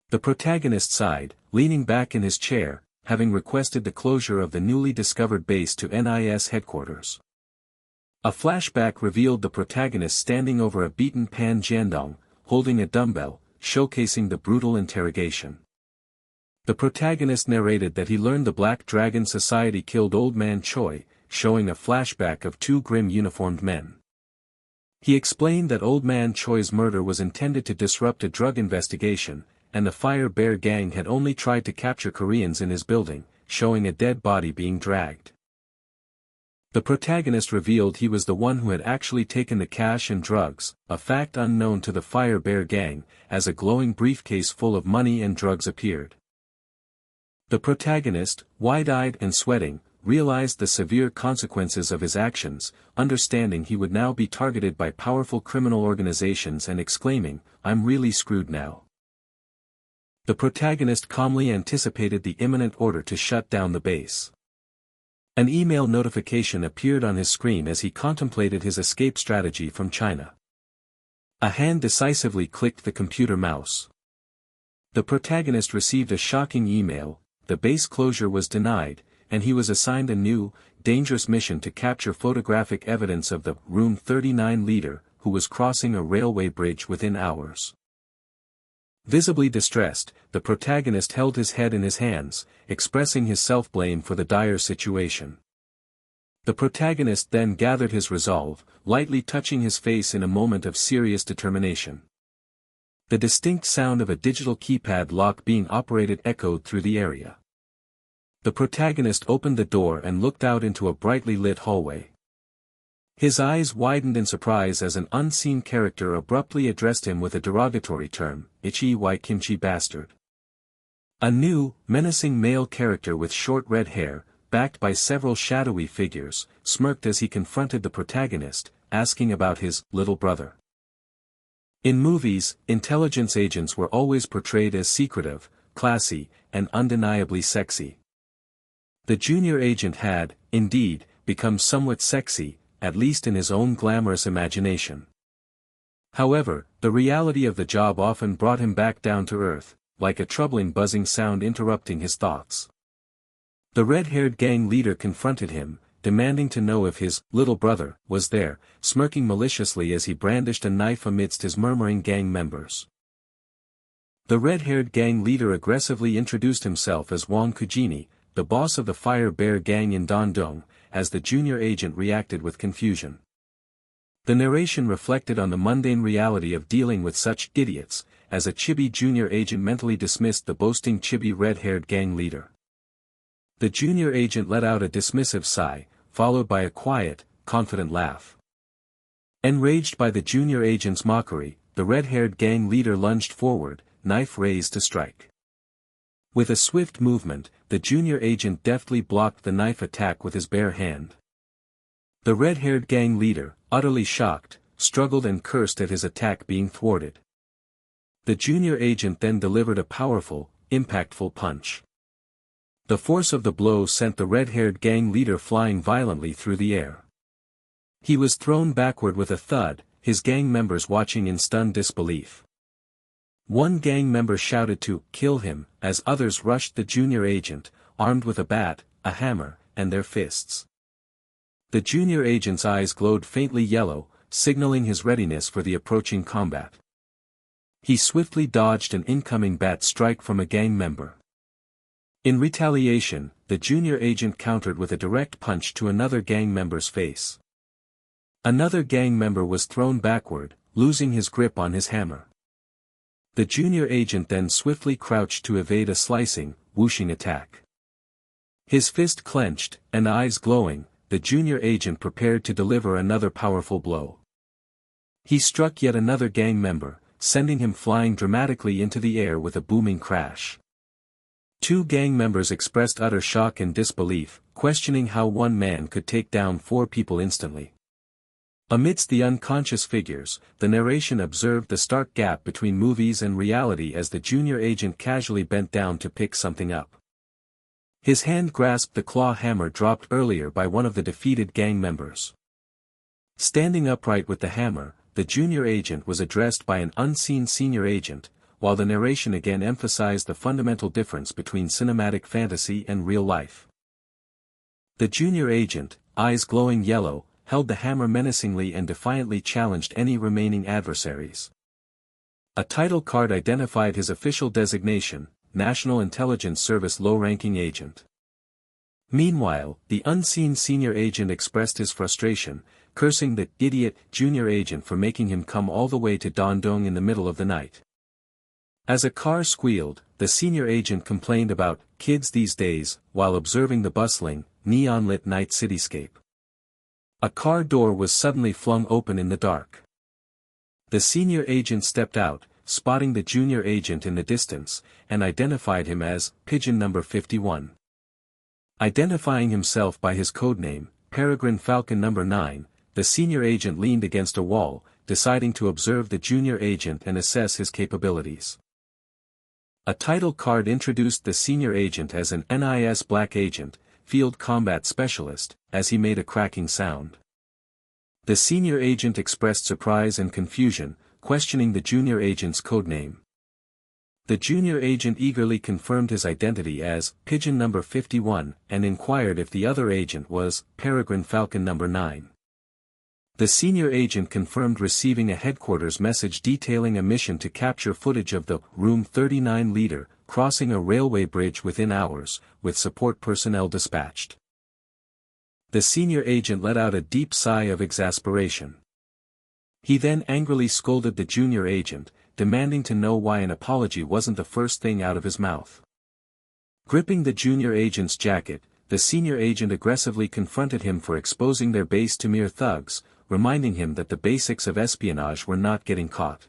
The protagonist sighed, leaning back in his chair, having requested the closure of the newly discovered base to NIS headquarters. A flashback revealed the protagonist standing over a beaten Pan Jiandong, holding a dumbbell, showcasing the brutal interrogation. The protagonist narrated that he learned the Black Dragon Society killed Old Man Choi, showing a flashback of two grim uniformed men. He explained that Old Man Choi's murder was intended to disrupt a drug investigation, and the Fire Bear gang had only tried to capture Koreans in his building, showing a dead body being dragged. The protagonist revealed he was the one who had actually taken the cash and drugs, a fact unknown to the Fire Bear gang, as a glowing briefcase full of money and drugs appeared. The protagonist, wide-eyed and sweating, realized the severe consequences of his actions, understanding he would now be targeted by powerful criminal organizations and exclaiming, "I'm really screwed now." The protagonist calmly anticipated the imminent order to shut down the base. An email notification appeared on his screen as he contemplated his escape strategy from China. A hand decisively clicked the computer mouse. The protagonist received a shocking email: the base closure was denied, and he was assigned a new, dangerous mission to capture photographic evidence of the Room 39 leader, who was crossing a railway bridge within hours. Visibly distressed, the protagonist held his head in his hands, expressing his self-blame for the dire situation. The protagonist then gathered his resolve, lightly touching his face in a moment of serious determination. The distinct sound of a digital keypad lock being operated echoed through the area. The protagonist opened the door and looked out into a brightly lit hallway. His eyes widened in surprise as an unseen character abruptly addressed him with a derogatory term, "Itchy white kimchi bastard." A new, menacing male character with short red hair, backed by several shadowy figures, smirked as he confronted the protagonist, asking about his little brother. In movies, intelligence agents were always portrayed as secretive, classy, and undeniably sexy. The junior agent had, indeed, become somewhat sexy, at least in his own glamorous imagination. However, the reality of the job often brought him back down to earth, like a troubling buzzing sound interrupting his thoughts. The red-haired gang leader confronted him, demanding to know if his little brother was there, smirking maliciously as he brandished a knife amidst his murmuring gang members. The red-haired gang leader aggressively introduced himself as Wang Kujini, the boss of the Fire Bear gang in Dandong, as the junior agent reacted with confusion. The narration reflected on the mundane reality of dealing with such idiots, as a chibi junior agent mentally dismissed the boasting chibi red-haired gang leader. The junior agent let out a dismissive sigh, followed by a quiet, confident laugh. Enraged by the junior agent's mockery, the red-haired gang leader lunged forward, knife raised to strike. With a swift movement, the junior agent deftly blocked the knife attack with his bare hand. The red-haired gang leader, utterly shocked, struggled and cursed at his attack being thwarted. The junior agent then delivered a powerful, impactful punch. The force of the blow sent the red-haired gang leader flying violently through the air. He was thrown backward with a thud, his gang members watching in stunned disbelief. One gang member shouted to kill him, as others rushed the junior agent, armed with a bat, a hammer, and their fists. The junior agent's eyes glowed faintly yellow, signaling his readiness for the approaching combat. He swiftly dodged an incoming bat strike from a gang member. In retaliation, the junior agent countered with a direct punch to another gang member's face. Another gang member was thrown backward, losing his grip on his hammer. The junior agent then swiftly crouched to evade a slicing, whooshing attack. His fist clenched, and eyes glowing, the junior agent prepared to deliver another powerful blow. He struck yet another gang member, sending him flying dramatically into the air with a booming crash. Two gang members expressed utter shock and disbelief, questioning how one man could take down four people instantly. Amidst the unconscious figures, the narration observed the stark gap between movies and reality as the junior agent casually bent down to pick something up. His hand grasped the claw hammer dropped earlier by one of the defeated gang members. Standing upright with the hammer, the junior agent was addressed by an unseen senior agent, while the narration again emphasized the fundamental difference between cinematic fantasy and real life. The junior agent, eyes glowing yellow, held the hammer menacingly and defiantly challenged any remaining adversaries. A title card identified his official designation, National Intelligence Service low-ranking agent. Meanwhile, the unseen senior agent expressed his frustration, cursing the idiot junior agent for making him come all the way to Dandong in the middle of the night. As a car squealed, the senior agent complained about kids these days while observing the bustling, neon-lit night cityscape. A car door was suddenly flung open in the dark. The senior agent stepped out, spotting the junior agent in the distance, and identified him as Pigeon Number 51. Identifying himself by his codename, Peregrine Falcon Number 9, the senior agent leaned against a wall, deciding to observe the junior agent and assess his capabilities. A title card introduced the senior agent as an NIS Black Agent, Field Combat Specialist, as he made a cracking sound. The senior agent expressed surprise and confusion, questioning the junior agent's codename. The junior agent eagerly confirmed his identity as Pigeon Number 51 and inquired if the other agent was Peregrine Falcon Number 9. The senior agent confirmed receiving a headquarters message detailing a mission to capture footage of the Room 39 leader crossing a railway bridge within hours, with support personnel dispatched. The senior agent let out a deep sigh of exasperation. He then angrily scolded the junior agent, demanding to know why an apology wasn't the first thing out of his mouth. Gripping the junior agent's jacket, the senior agent aggressively confronted him for exposing their base to mere thugs, reminding him that the basics of espionage were not getting caught.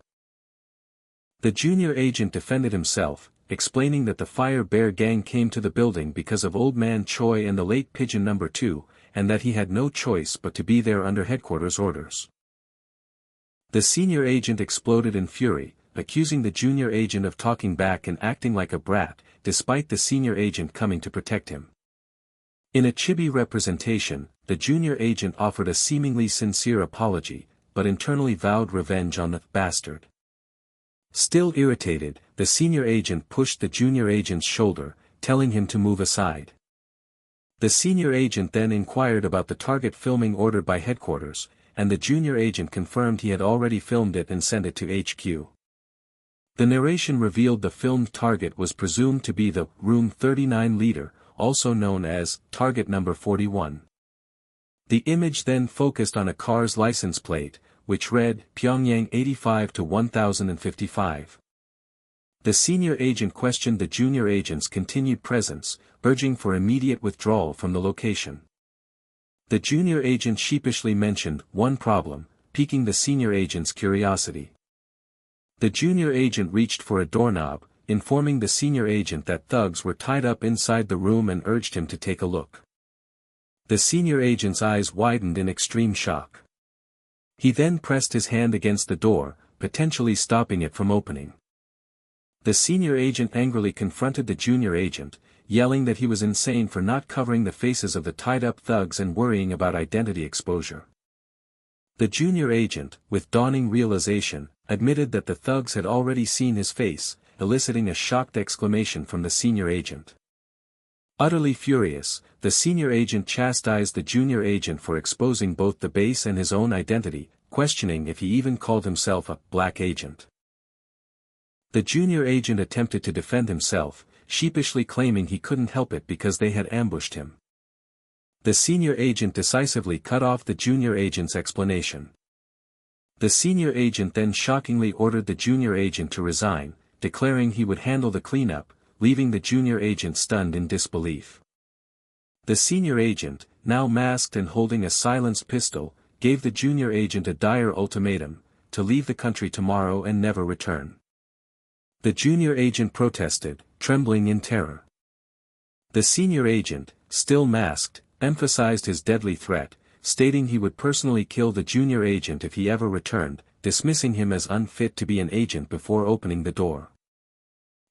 The junior agent defended himself, explaining that the Fire Bear gang came to the building because of Old Man Choi and the late Pigeon Number 2, and that he had no choice but to be there under headquarters orders. The senior agent exploded in fury, accusing the junior agent of talking back and acting like a brat, despite the senior agent coming to protect him. In a chibi representation, the junior agent offered a seemingly sincere apology, but internally vowed revenge on the bastard. Still irritated, the senior agent pushed the junior agent's shoulder, telling him to move aside. The senior agent then inquired about the target filming ordered by headquarters, and the junior agent confirmed he had already filmed it and sent it to HQ. The narration revealed the filmed target was presumed to be the Room 39 leader, also known as Target Number 41. The image then focused on a car's license plate, which read Pyongyang 85 to 1055. The senior agent questioned the junior agent's continued presence, urging for immediate withdrawal from the location. The junior agent sheepishly mentioned one problem, piquing the senior agent's curiosity. The junior agent reached for a doorknob, informing the senior agent that thugs were tied up inside the room and urged him to take a look. The senior agent's eyes widened in extreme shock. He then pressed his hand against the door, potentially stopping it from opening. The senior agent angrily confronted the junior agent, yelling that he was insane for not covering the faces of the tied-up thugs and worrying about identity exposure. The junior agent, with dawning realization, admitted that the thugs had already seen his face, eliciting a shocked exclamation from the senior agent. Utterly furious, the senior agent chastised the junior agent for exposing both the base and his own identity, questioning if he even called himself a black agent. The junior agent attempted to defend himself, sheepishly claiming he couldn't help it because they had ambushed him. The senior agent decisively cut off the junior agent's explanation. The senior agent then shockingly ordered the junior agent to resign, declaring he would handle the cleanup, leaving the junior agent stunned in disbelief. The senior agent, now masked and holding a silenced pistol, gave the junior agent a dire ultimatum, to leave the country tomorrow and never return. The junior agent protested, trembling in terror. The senior agent, still masked, emphasized his deadly threat, stating he would personally kill the junior agent if he ever returned, dismissing him as unfit to be an agent before opening the door.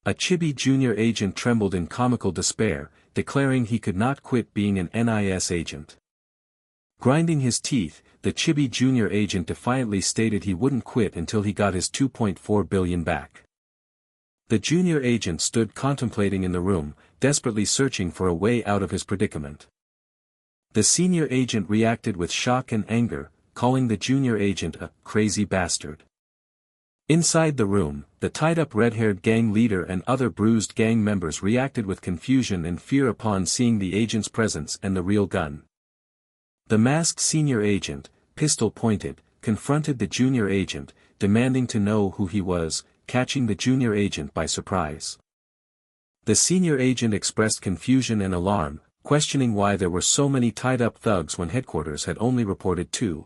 A chibi junior agent trembled in comical despair, declaring he could not quit being an NIS agent. Grinding his teeth, the chibi junior agent defiantly stated he wouldn't quit until he got his 2.4 billion back. The junior agent stood contemplating in the room, desperately searching for a way out of his predicament. The senior agent reacted with shock and anger, calling the junior agent a crazy bastard. Inside the room, the tied-up red-haired gang leader and other bruised gang members reacted with confusion and fear upon seeing the agent's presence and the real gun. The masked senior agent, pistol pointed, confronted the junior agent, demanding to know who he was, catching the junior agent by surprise. The senior agent expressed confusion and alarm, questioning why there were so many tied-up thugs when headquarters had only reported 2.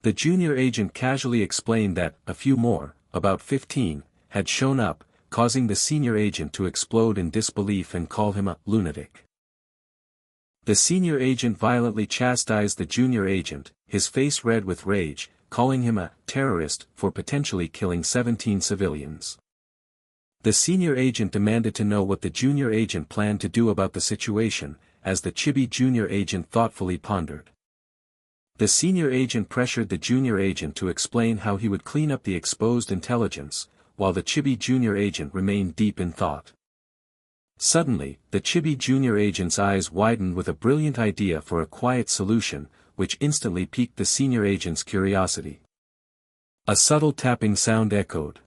The junior agent casually explained that a few more, about 15, had shown up, causing the senior agent to explode in disbelief and call him a lunatic. The senior agent violently chastised the junior agent, his face red with rage, calling him a terrorist for potentially killing 17 civilians. The senior agent demanded to know what the junior agent planned to do about the situation, as the chibi junior agent thoughtfully pondered. The senior agent pressured the junior agent to explain how he would clean up the exposed intelligence, while the chibi junior agent remained deep in thought. Suddenly, the chibi junior agent's eyes widened with a brilliant idea for a quiet solution, which instantly piqued the senior agent's curiosity. A subtle tapping sound echoed.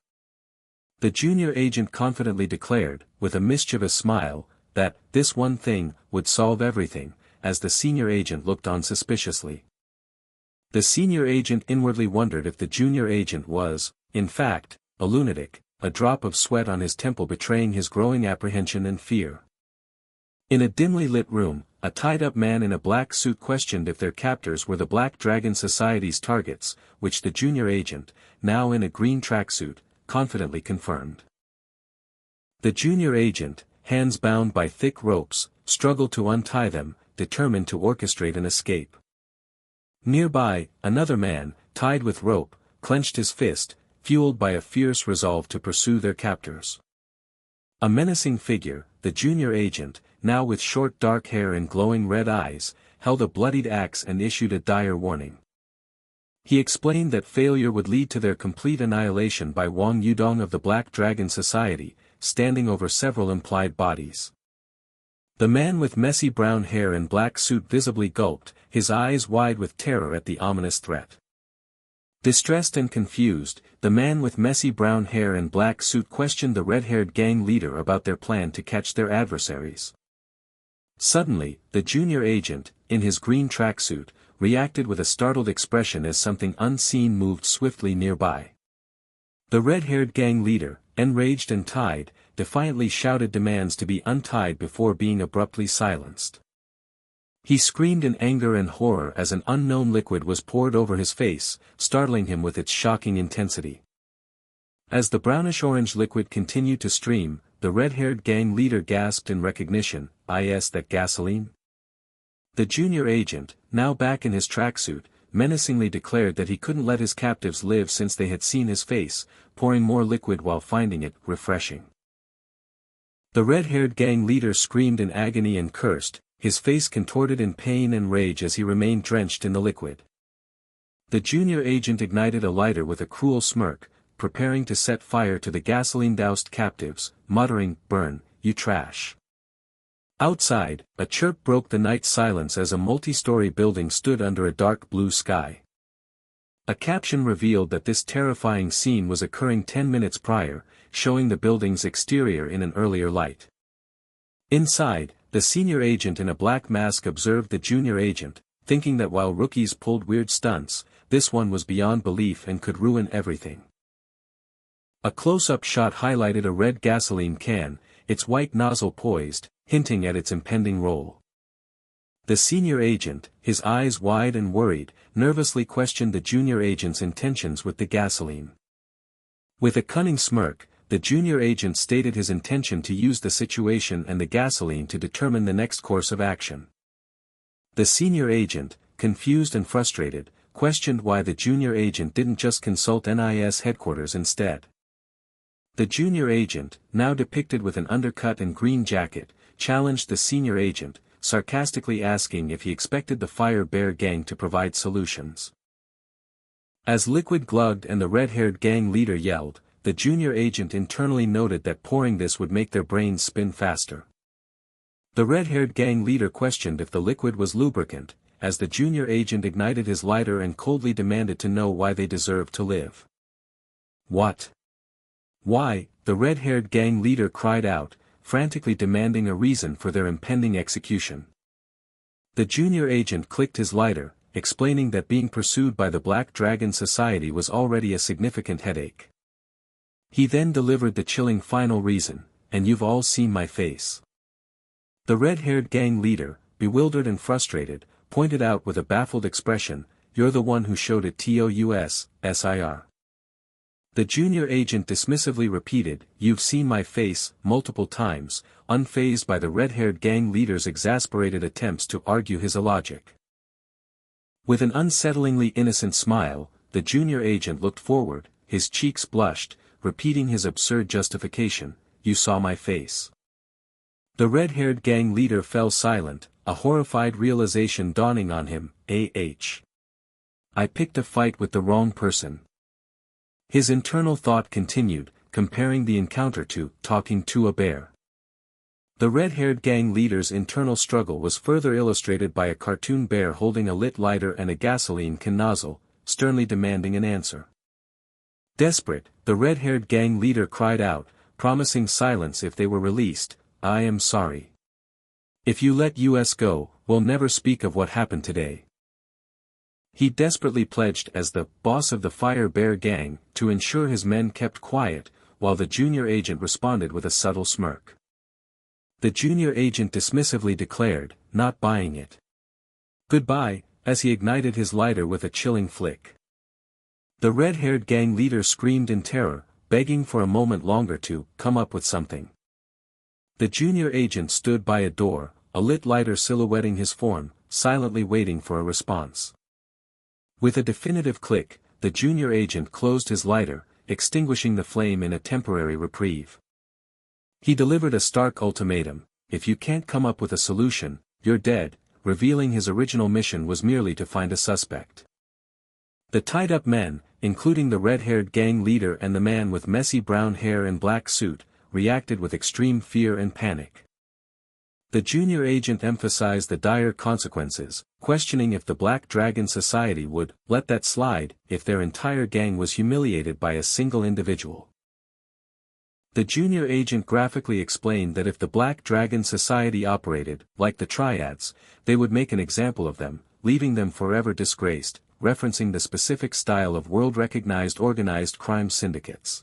The junior agent confidently declared, with a mischievous smile, that this one thing would solve everything, as the senior agent looked on suspiciously. The senior agent inwardly wondered if the junior agent was, in fact, a lunatic, a drop of sweat on his temple betraying his growing apprehension and fear. In a dimly lit room, a tied-up man in a black suit questioned if their captors were the Black Dragon Society's targets, which the junior agent, now in a green tracksuit, confidently confirmed. The junior agent, hands bound by thick ropes, struggled to untie them, determined to orchestrate an escape. Nearby, another man, tied with rope, clenched his fist, fueled by a fierce resolve to pursue their captors. A menacing figure, the junior agent, now with short dark hair and glowing red eyes, held a bloodied axe and issued a dire warning. He explained that failure would lead to their complete annihilation by Wang Yudong of the Black Dragon Society, standing over several implied bodies. The man with messy brown hair and black suit visibly gulped, his eyes wide with terror at the ominous threat. Distressed and confused, the man with messy brown hair and black suit questioned the red-haired gang leader about their plan to catch their adversaries. Suddenly, the junior agent, in his green tracksuit, reacted with a startled expression as something unseen moved swiftly nearby. The red-haired gang leader, enraged and tied, defiantly shouted demands to be untied before being abruptly silenced. He screamed in anger and horror as an unknown liquid was poured over his face, startling him with its shocking intensity. As the brownish-orange liquid continued to stream, the red-haired gang leader gasped in recognition, "Is that gasoline?" The junior agent, now back in his tracksuit, menacingly declared that he couldn't let his captives live since they had seen his face, pouring more liquid while finding it refreshing. The red-haired gang leader screamed in agony and cursed, his face contorted in pain and rage as he remained drenched in the liquid. The junior agent ignited a lighter with a cruel smirk, preparing to set fire to the gasoline-doused captives, muttering, "Burn, you trash." Outside, a chirp broke the night silence as a multi-story building stood under a dark blue sky. A caption revealed that this terrifying scene was occurring 10 minutes prior, showing the building's exterior in an earlier light. Inside, the senior agent in a black mask observed the junior agent, thinking that while rookies pulled weird stunts, this one was beyond belief and could ruin everything. A close-up shot highlighted a red gasoline can, its white nozzle poised, hinting at its impending roll. The senior agent, his eyes wide and worried, nervously questioned the junior agent's intentions with the gasoline. With a cunning smirk, the junior agent stated his intention to use the situation and the gasoline to determine the next course of action. The senior agent, confused and frustrated, questioned why the junior agent didn't just consult NIS headquarters instead. The junior agent, now depicted with an undercut and green jacket, challenged the senior agent, sarcastically asking if he expected the Fire Bear gang to provide solutions. As liquid glugged and the red-haired gang leader yelled, the junior agent internally noted that pouring this would make their brains spin faster. The red-haired gang leader questioned if the liquid was lubricant, as the junior agent ignited his lighter and coldly demanded to know why they deserved to live. What? Why? The red-haired gang leader cried out, frantically demanding a reason for their impending execution. The junior agent clicked his lighter, explaining that being pursued by the Black Dragon Society was already a significant headache. He then delivered the chilling final reason, and you've all seen my face. The red-haired gang leader, bewildered and frustrated, pointed out with a baffled expression, you're the one who showed it to us, sir. The junior agent dismissively repeated, you've seen my face, multiple times, unfazed by the red-haired gang leader's exasperated attempts to argue his illogic. With an unsettlingly innocent smile, the junior agent looked forward, his cheeks blushed, repeating his absurd justification, you saw my face. The red-haired gang leader fell silent, a horrified realization dawning on him, I picked a fight with the wrong person. His internal thought continued, comparing the encounter to talking to a bear. The red-haired gang leader's internal struggle was further illustrated by a cartoon bear holding a lit lighter and a gasoline can nozzle, sternly demanding an answer. Desperate, the red-haired gang leader cried out, promising silence if they were released, I am sorry. If you let us go, we'll never speak of what happened today. He desperately pledged as the boss of the Fire Bear gang, to ensure his men kept quiet, while the junior agent responded with a subtle smirk. The junior agent dismissively declared, not buying it. Goodbye, as he ignited his lighter with a chilling flick. The red-haired gang leader screamed in terror, begging for a moment longer to come up with something. The junior agent stood by a door, a lit lighter silhouetting his form, silently waiting for a response. With a definitive click, the junior agent closed his lighter, extinguishing the flame in a temporary reprieve. He delivered a stark ultimatum, if you can't come up with a solution, you're dead, revealing his original mission was merely to find a suspect. The tied-up men, including the red-haired gang leader and the man with messy brown hair and black suit, reacted with extreme fear and panic. The junior agent emphasized the dire consequences, questioning if the Black Dragon Society would let that slide if their entire gang was humiliated by a single individual. The junior agent graphically explained that if the Black Dragon Society operated like the Triads, they would make an example of them, leaving them forever disgraced, referencing the specific style of world-recognized organized crime syndicates.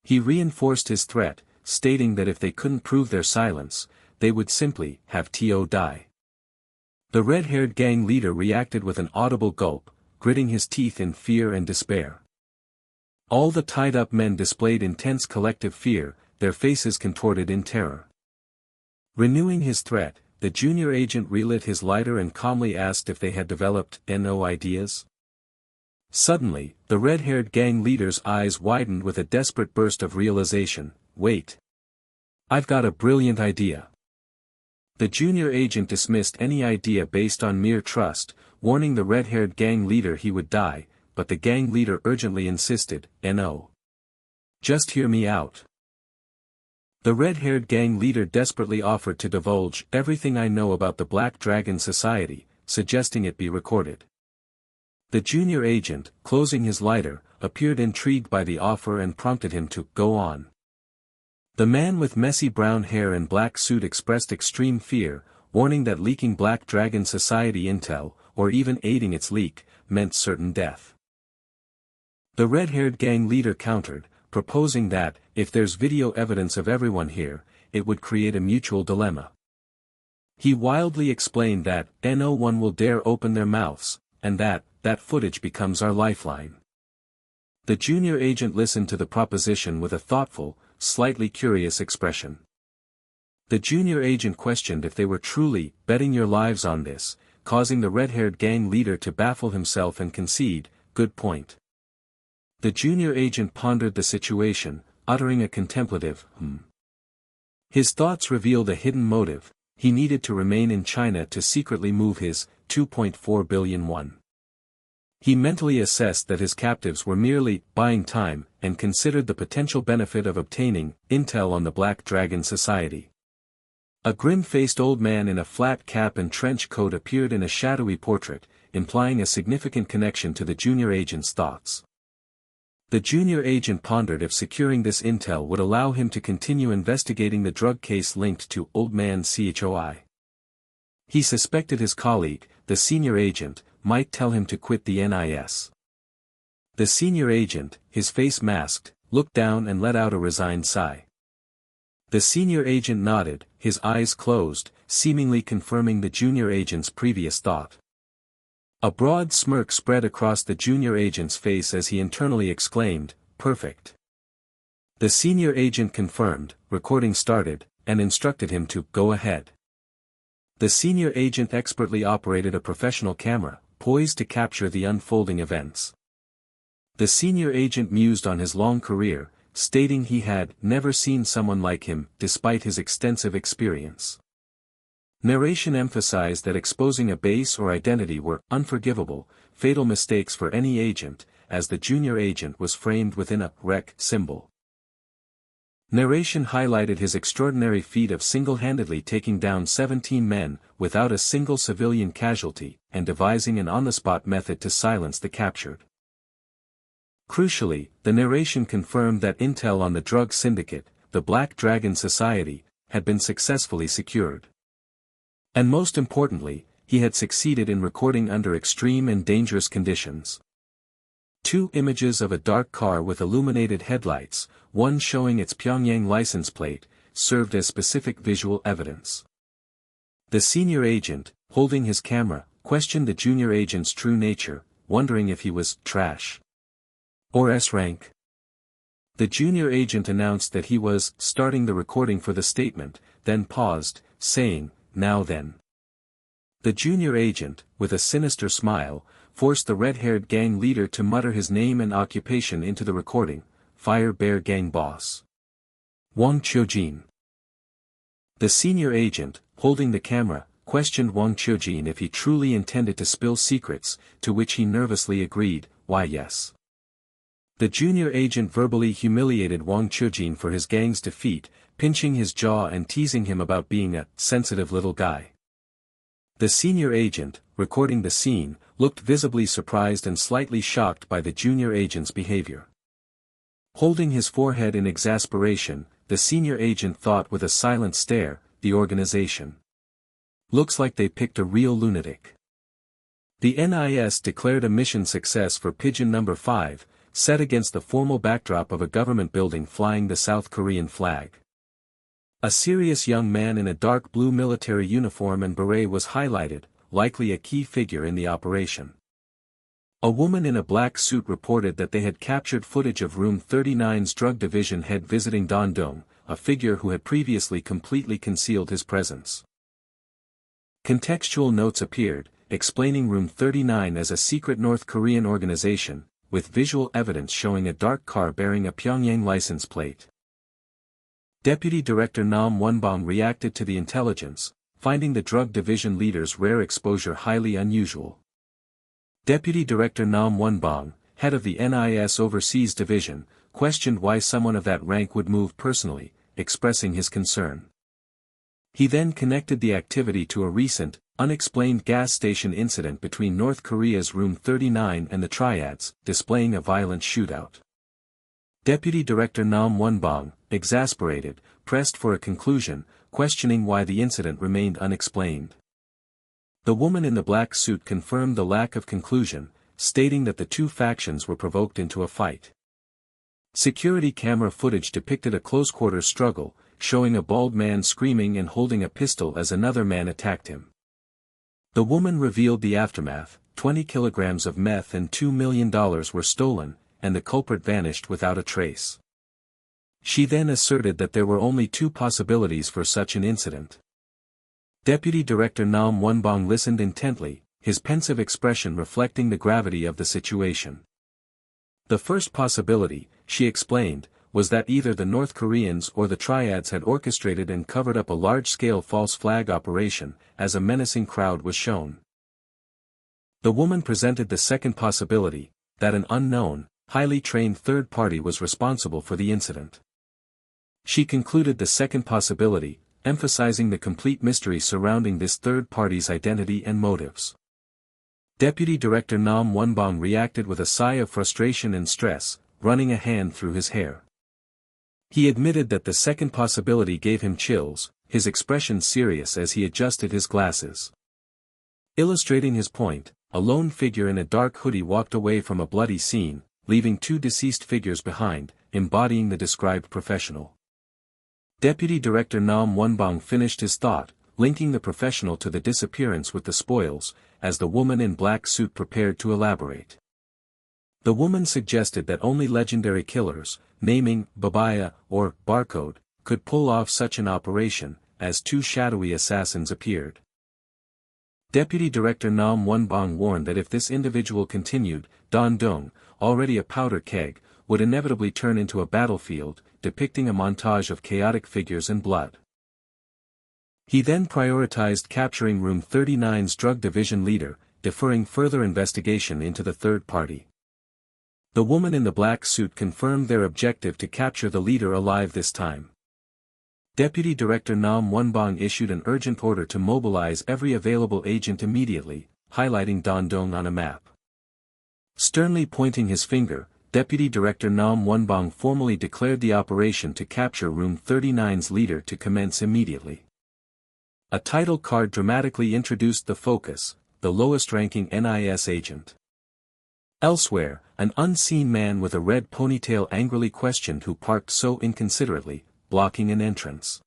He reinforced his threat, stating that if they couldn't prove their silence, they would simply have to die. The red-haired gang leader reacted with an audible gulp, gritting his teeth in fear and despair. All the tied-up men displayed intense collective fear, their faces contorted in terror. Renewing his threat, the junior agent relit his lighter and calmly asked if they had developed no ideas. Suddenly, the red-haired gang leader's eyes widened with a desperate burst of realization, wait. I've got a brilliant idea. The junior agent dismissed any idea based on mere trust, warning the red-haired gang leader he would die, but the gang leader urgently insisted, no. Just hear me out. The red-haired gang leader desperately offered to divulge everything I know about the Black Dragon Society, suggesting it be recorded. The junior agent, closing his lighter, appeared intrigued by the offer and prompted him to go on. The man with messy brown hair and black suit expressed extreme fear, warning that leaking Black Dragon Society intel, or even aiding its leak, meant certain death. The red-haired gang leader countered, proposing that, if there's video evidence of everyone here, it would create a mutual dilemma. He wildly explained that, no one will dare open their mouths, and that footage becomes our lifeline. The junior agent listened to the proposition with a thoughtful, slightly curious expression. The junior agent questioned if they were truly betting your lives on this, causing the red-haired gang leader to baffle himself and concede, good point. The junior agent pondered the situation, uttering a contemplative, His thoughts revealed a hidden motive: he needed to remain in China to secretly move his 2.4 billion won. He mentally assessed that his captives were merely buying time, and considered the potential benefit of obtaining intel on the Black Dragon Society. A grim-faced old man in a flat cap and trench coat appeared in a shadowy portrait, implying a significant connection to the junior agent's thoughts. The junior agent pondered if securing this intel would allow him to continue investigating the drug case linked to Old Man Choi. He suspected his colleague, the senior agent, might tell him to quit the NIS. The senior agent, his face masked, looked down and let out a resigned sigh. The senior agent nodded, his eyes closed, seemingly confirming the junior agent's previous thought. A broad smirk spread across the junior agent's face as he internally exclaimed, "Perfect." The senior agent confirmed, recording started, and instructed him to go ahead. The senior agent expertly operated a professional camera, poised to capture the unfolding events. The senior agent mused on his long career, stating he had never seen someone like him, despite his extensive experience. Narration emphasized that exposing a base or identity were unforgivable, fatal mistakes for any agent, as the junior agent was framed within a wreck symbol. Narration highlighted his extraordinary feat of single-handedly taking down 17 men, without a single civilian casualty, and devising an on-the-spot method to silence the captured. Crucially, the narration confirmed that intel on the drug syndicate, the Black Dragon Society, had been successfully secured. And most importantly, he had succeeded in recording under extreme and dangerous conditions. 2 images of a dark car with illuminated headlights, one showing its Pyongyang license plate, served as specific visual evidence. The senior agent, holding his camera, questioned the junior agent's true nature, wondering if he was trash or S-rank. The junior agent announced that he was starting the recording for the statement, then paused, saying, "Now then." The junior agent, with a sinister smile, forced the red-haired gang leader to mutter his name and occupation into the recording, Fire Bear Gang Boss. Wang Chiujin. The senior agent, holding the camera, questioned Wang Chiujin if he truly intended to spill secrets, to which he nervously agreed, "Why yes." The junior agent verbally humiliated Wang Chiujin for his gang's defeat, pinching his jaw and teasing him about being a sensitive little guy. The senior agent, recording the scene, looked visibly surprised and slightly shocked by the junior agent's behavior. Holding his forehead in exasperation, the senior agent thought with a silent stare, the organization looks like they picked a real lunatic. The NIS declared a mission success for Pigeon number 5, set against the formal backdrop of a government building flying the South Korean flag. A serious young man in a dark blue military uniform and beret was highlighted, likely a key figure in the operation. A woman in a black suit reported that they had captured footage of Room 39's drug division head visiting Dandong, a figure who had previously completely concealed his presence. Contextual notes appeared, explaining Room 39 as a secret North Korean organization, with visual evidence showing a dark car bearing a Pyongyang license plate. Deputy Director Nam Wonbong reacted to the intelligence, finding the drug division leader's rare exposure highly unusual. Deputy Director Nam Wonbong, head of the NIS Overseas Division, questioned why someone of that rank would move personally, expressing his concern. He then connected the activity to a recent, unexplained gas station incident between North Korea's Room 39 and the Triads, displaying a violent shootout. Deputy Director Nam Wonbong, exasperated, pressed for a conclusion, questioning why the incident remained unexplained. The woman in the black suit confirmed the lack of conclusion, stating that the two factions were provoked into a fight. Security camera footage depicted a close-quarters struggle, showing a bald man screaming and holding a pistol as another man attacked him. The woman revealed the aftermath: 20 kilograms of meth and $2 million were stolen, and the culprit vanished without a trace. She then asserted that there were only 2 possibilities for such an incident. Deputy Director Nam Wonbong listened intently, his pensive expression reflecting the gravity of the situation. The first possibility, she explained, was that either the North Koreans or the Triads had orchestrated and covered up a large-scale false flag operation, as a menacing crowd was shown. The woman presented the second possibility, that an unknown, highly trained third party was responsible for the incident. She concluded the second possibility, emphasizing the complete mystery surrounding this third party's identity and motives. Deputy Director Nam Wonbong reacted with a sigh of frustration and stress, running a hand through his hair. He admitted that the second possibility gave him chills, his expression serious as he adjusted his glasses. Illustrating his point, a lone figure in a dark hoodie walked away from a bloody scene, leaving two deceased figures behind, embodying the described professional. Deputy Director Nam Wonbong finished his thought, linking the professional to the disappearance with the spoils, as the woman in black suit prepared to elaborate. The woman suggested that only legendary killers, naming Babaya or Barcode, could pull off such an operation, as two shadowy assassins appeared. Deputy Director Nam Wonbong warned that if this individual continued, Dandong, already a powder keg, would inevitably turn into a battlefield, depicting a montage of chaotic figures and blood. He then prioritized capturing Room 39's drug division leader, deferring further investigation into the third party. The woman in the black suit confirmed their objective to capture the leader alive this time. Deputy Director Nam Wonbong issued an urgent order to mobilize every available agent immediately, highlighting Dandong on a map. Sternly pointing his finger, Deputy Director Nam Wonbong formally declared the operation to capture Room 39's leader to commence immediately. A title card dramatically introduced the focus, the lowest-ranking NIS agent. Elsewhere, an unseen man with a red ponytail angrily questioned who parked so inconsiderately, blocking an entrance.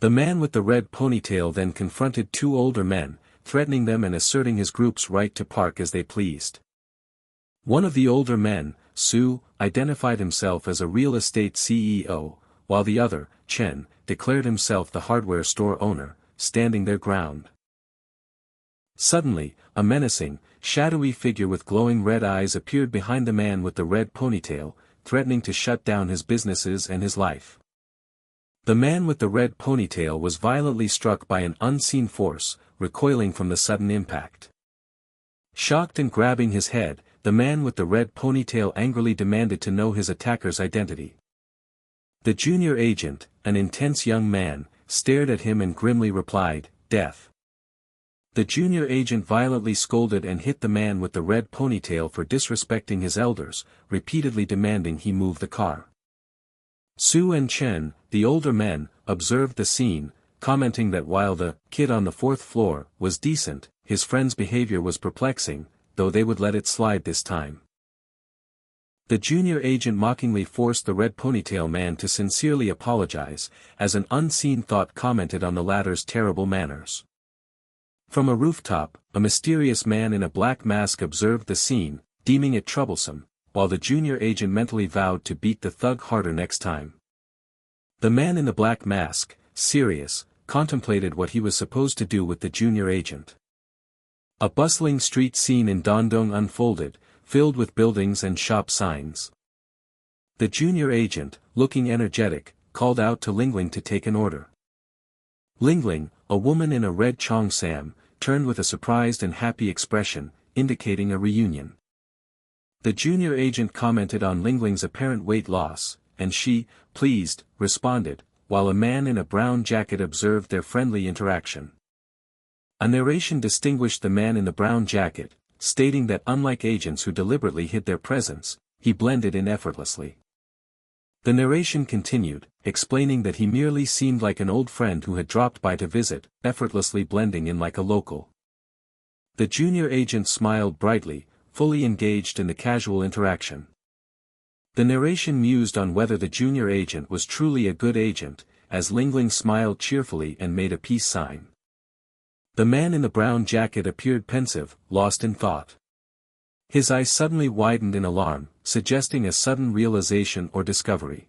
The man with the red ponytail then confronted two older men, threatening them and asserting his group's right to park as they pleased. One of the older men, Su, identified himself as a real estate CEO, while the other, Chen, declared himself the hardware store owner, standing their ground. Suddenly, a menacing, shadowy figure with glowing red eyes appeared behind the man with the red ponytail, threatening to shut down his businesses and his life. The man with the red ponytail was violently struck by an unseen force, recoiling from the sudden impact. Shocked and grabbing his head, the man with the red ponytail angrily demanded to know his attacker's identity. The junior agent, an intense young man, stared at him and grimly replied, "Death." The junior agent violently scolded and hit the man with the red ponytail for disrespecting his elders, repeatedly demanding he move the car. Su and Chen, the older men, observed the scene, commenting that while the kid on the fourth floor was decent, his friend's behavior was perplexing, though they would let it slide this time. The junior agent mockingly forced the red ponytail man to sincerely apologize, as an unseen thought commented on the latter's terrible manners. From a rooftop, a mysterious man in a black mask observed the scene, deeming it troublesome, while the junior agent mentally vowed to beat the thug harder next time. The man in the black mask, serious, contemplated what he was supposed to do with the junior agent. A bustling street scene in Dandong unfolded, filled with buildings and shop signs. The junior agent, looking energetic, called out to Lingling to take an order. Lingling, a woman in a red cheongsam, turned with a surprised and happy expression, indicating a reunion. The junior agent commented on Lingling's apparent weight loss, and she, pleased, responded, while a man in a brown jacket observed their friendly interaction. A narration distinguished the man in the brown jacket, stating that unlike agents who deliberately hid their presence, he blended in effortlessly. The narration continued, explaining that he merely seemed like an old friend who had dropped by to visit, effortlessly blending in like a local. The junior agent smiled brightly, fully engaged in the casual interaction. The narration mused on whether the junior agent was truly a good agent, as Lingling smiled cheerfully and made a peace sign. The man in the brown jacket appeared pensive, lost in thought. His eyes suddenly widened in alarm, suggesting a sudden realization or discovery.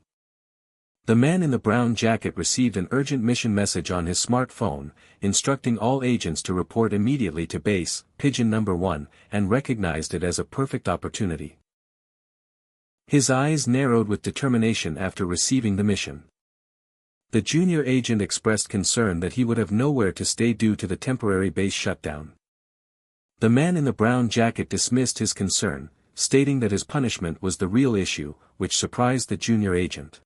The man in the brown jacket received an urgent mission message on his smartphone, instructing all agents to report immediately to base, Pigeon number 1, and recognized it as a perfect opportunity. His eyes narrowed with determination after receiving the mission. The junior agent expressed concern that he would have nowhere to stay due to the temporary base shutdown. The man in the brown jacket dismissed his concern, stating that his punishment was the real issue, which surprised the junior agent.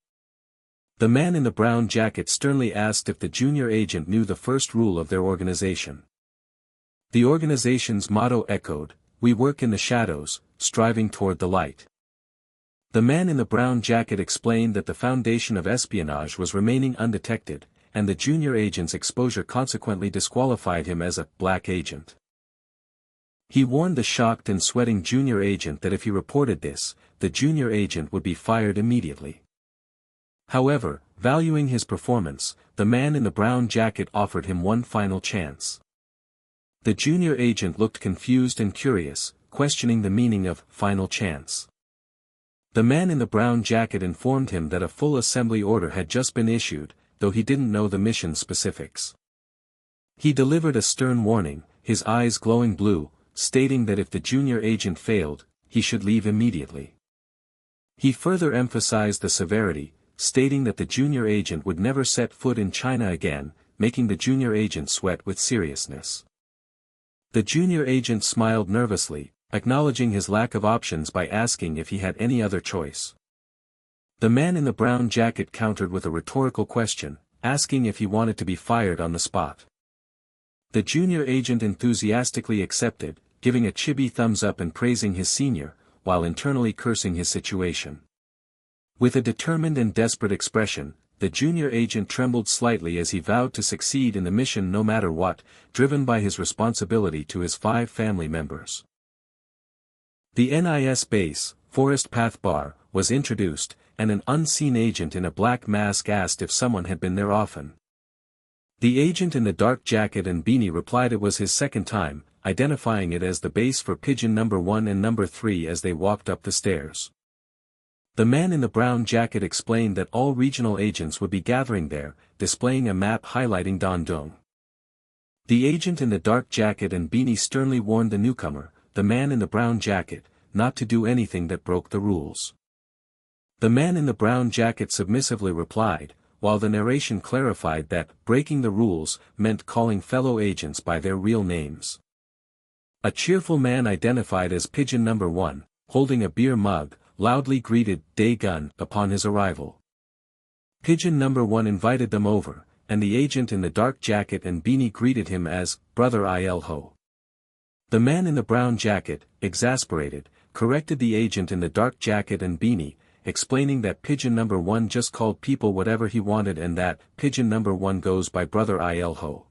The man in the brown jacket sternly asked if the junior agent knew the first rule of their organization. The organization's motto echoed, "We work in the shadows, striving toward the light." The man in the brown jacket explained that the foundation of espionage was remaining undetected, and the junior agent's exposure consequently disqualified him as a black agent. He warned the shocked and sweating junior agent that if he reported this, the junior agent would be fired immediately. However, valuing his performance, the man in the brown jacket offered him one final chance. The junior agent looked confused and curious, questioning the meaning of final chance. The man in the brown jacket informed him that a full assembly order had just been issued, though he didn't know the mission specifics. He delivered a stern warning, his eyes glowing blue, stating that if the junior agent failed, he should leave immediately. He further emphasized the severity, stating that the junior agent would never set foot in China again, making the junior agent sweat with seriousness. The junior agent smiled nervously, acknowledging his lack of options by asking if he had any other choice. The man in the brown jacket countered with a rhetorical question, asking if he wanted to be fired on the spot. The junior agent enthusiastically accepted, giving a chibi thumbs up and praising his senior, while internally cursing his situation. With a determined and desperate expression, the junior agent trembled slightly as he vowed to succeed in the mission no matter what, driven by his responsibility to his 5 family members. The NIS base, Forest Path Bar, was introduced, and an unseen agent in a black mask asked if someone had been there often. The agent in the dark jacket and beanie replied it was his second time, identifying it as the base for pigeon number 1 and number 3 as they walked up the stairs. The man in the brown jacket explained that all regional agents would be gathering there, displaying a map highlighting Dandong. The agent in the dark jacket and beanie sternly warned the newcomer, the man in the brown jacket, not to do anything that broke the rules. The man in the brown jacket submissively replied, while the narration clarified that breaking the rules meant calling fellow agents by their real names. A cheerful man identified as pigeon number 1, holding a beer mug, loudly greeted Day Gun upon his arrival. Pigeon number 1 invited them over, and the agent in the dark jacket and beanie greeted him as Brother Il Ho. The man in the brown jacket, exasperated, corrected the agent in the dark jacket and beanie, explaining that pigeon number 1 just called people whatever he wanted and that pigeon number 1 goes by Brother Il Ho.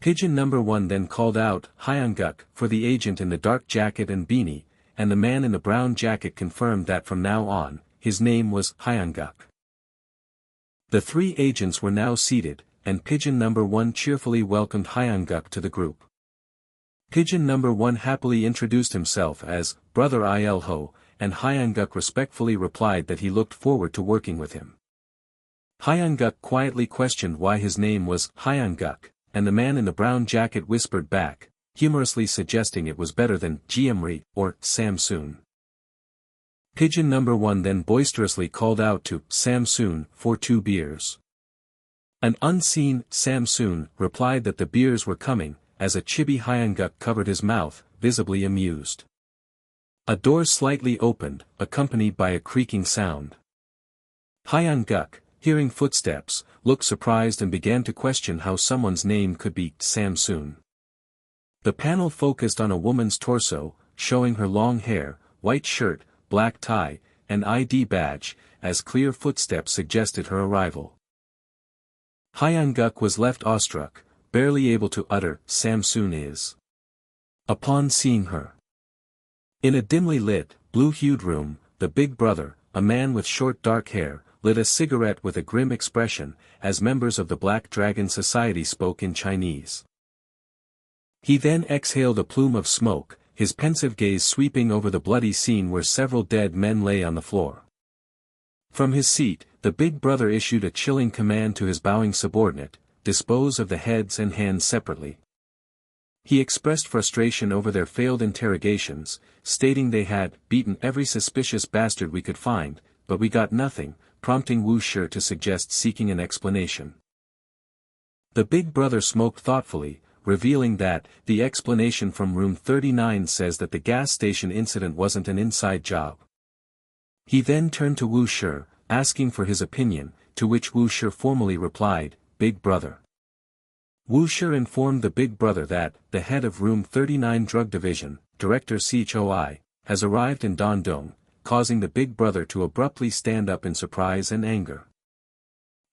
Pigeon number 1 then called out Hyanguk for the agent in the dark jacket and beanie, and the man in the brown jacket confirmed that from now on, his name was Hyanguk. The 3 agents were now seated, and pigeon number 1 cheerfully welcomed Hyanguk to the group. Pigeon number 1 happily introduced himself as Brother Il Ho, and Hyanguk respectfully replied that he looked forward to working with him. Hyanguk quietly questioned why his name was Hyanguk, and the man in the brown jacket whispered back, humorously suggesting it was better than Jiamri or Samsoon. Pigeon number 1 then boisterously called out to Samsoon for 2 beers. An unseen Samsoon replied that the beers were coming, as a chibi Hyanguk covered his mouth, visibly amused. A door slightly opened, accompanied by a creaking sound. Hyanguk, hearing footsteps, looked surprised and began to question how someone's name could be Samsoon. The panel focused on a woman's torso, showing her long hair, white shirt, black tie, and ID badge, as clear footsteps suggested her arrival. Hyanguk was left awestruck, barely able to utter Samsoon is. Upon seeing her. In a dimly lit, blue-hued room, the big brother, a man with short dark hair, lit a cigarette with a grim expression, as members of the Black Dragon Society spoke in Chinese. He then exhaled a plume of smoke, his pensive gaze sweeping over the bloody scene where several dead men lay on the floor. From his seat, the big brother issued a chilling command to his bowing subordinate, dispose of the heads and hands separately. He expressed frustration over their failed interrogations, stating they had beaten every suspicious bastard we could find, but we got nothing, prompting Wu Shi to suggest seeking an explanation. The big brother smoked thoughtfully, revealing that the explanation from room 39 says that the gas station incident wasn't an inside job. He then turned to Wu Shi, asking for his opinion, to which Wu Shi formally replied, "Big brother." Wu Shi informed the big brother that the head of room 39 drug division, Director Choi, has arrived in Dandong, causing the big brother to abruptly stand up in surprise and anger.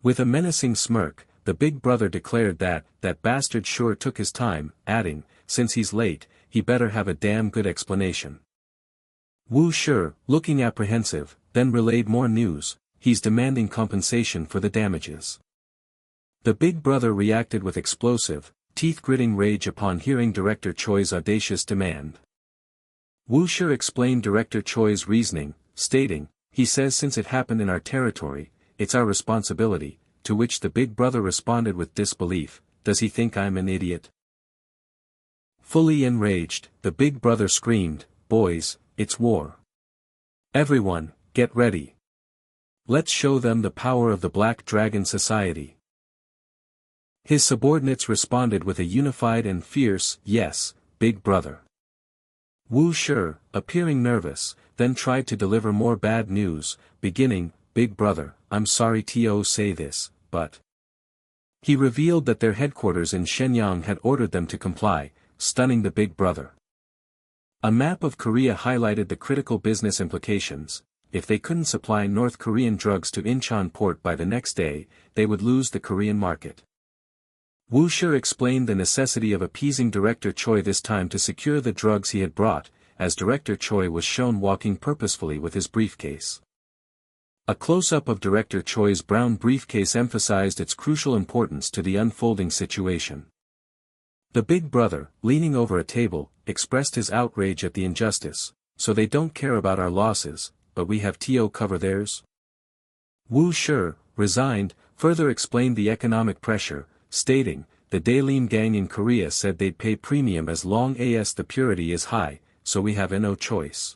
With a menacing smirk, the big brother declared that bastard sure took his time, adding, since he's late, he better have a damn good explanation. Wu Shi, looking apprehensive, then relayed more news, he's demanding compensation for the damages. The big brother reacted with explosive, teeth-gritting rage upon hearing Director Choi's audacious demand. Wu Shi explained Director Choi's reasoning, stating, he says since it happened in our territory, it's our responsibility, to which the big brother responded with disbelief, does he think I'm an idiot? Fully enraged, the big brother screamed, boys, it's war. Everyone, get ready. Let's show them the power of the Black Dragon Society. His subordinates responded with a unified and fierce, yes, big brother. Wu Shi, appearing nervous, then tried to deliver more bad news, beginning, big brother, I'm sorry to say this, but... He revealed that their headquarters in Shenyang had ordered them to comply, stunning the big brother. A map of Korea highlighted the critical business implications. If they couldn't supply North Korean drugs to Incheon port by the next day, they would lose the Korean market. Wu Shi explained the necessity of appeasing Director Choi this time to secure the drugs he had brought, as Director Choi was shown walking purposefully with his briefcase. A close-up of Director Choi's brown briefcase emphasized its crucial importance to the unfolding situation. The big brother, leaning over a table, expressed his outrage at the injustice, so they don't care about our losses, but we have to cover theirs? Wu Shi, resigned, further explained the economic pressure, stating, the Daelim gang in Korea said they'd pay premium as long as the purity is high, so we have no choice.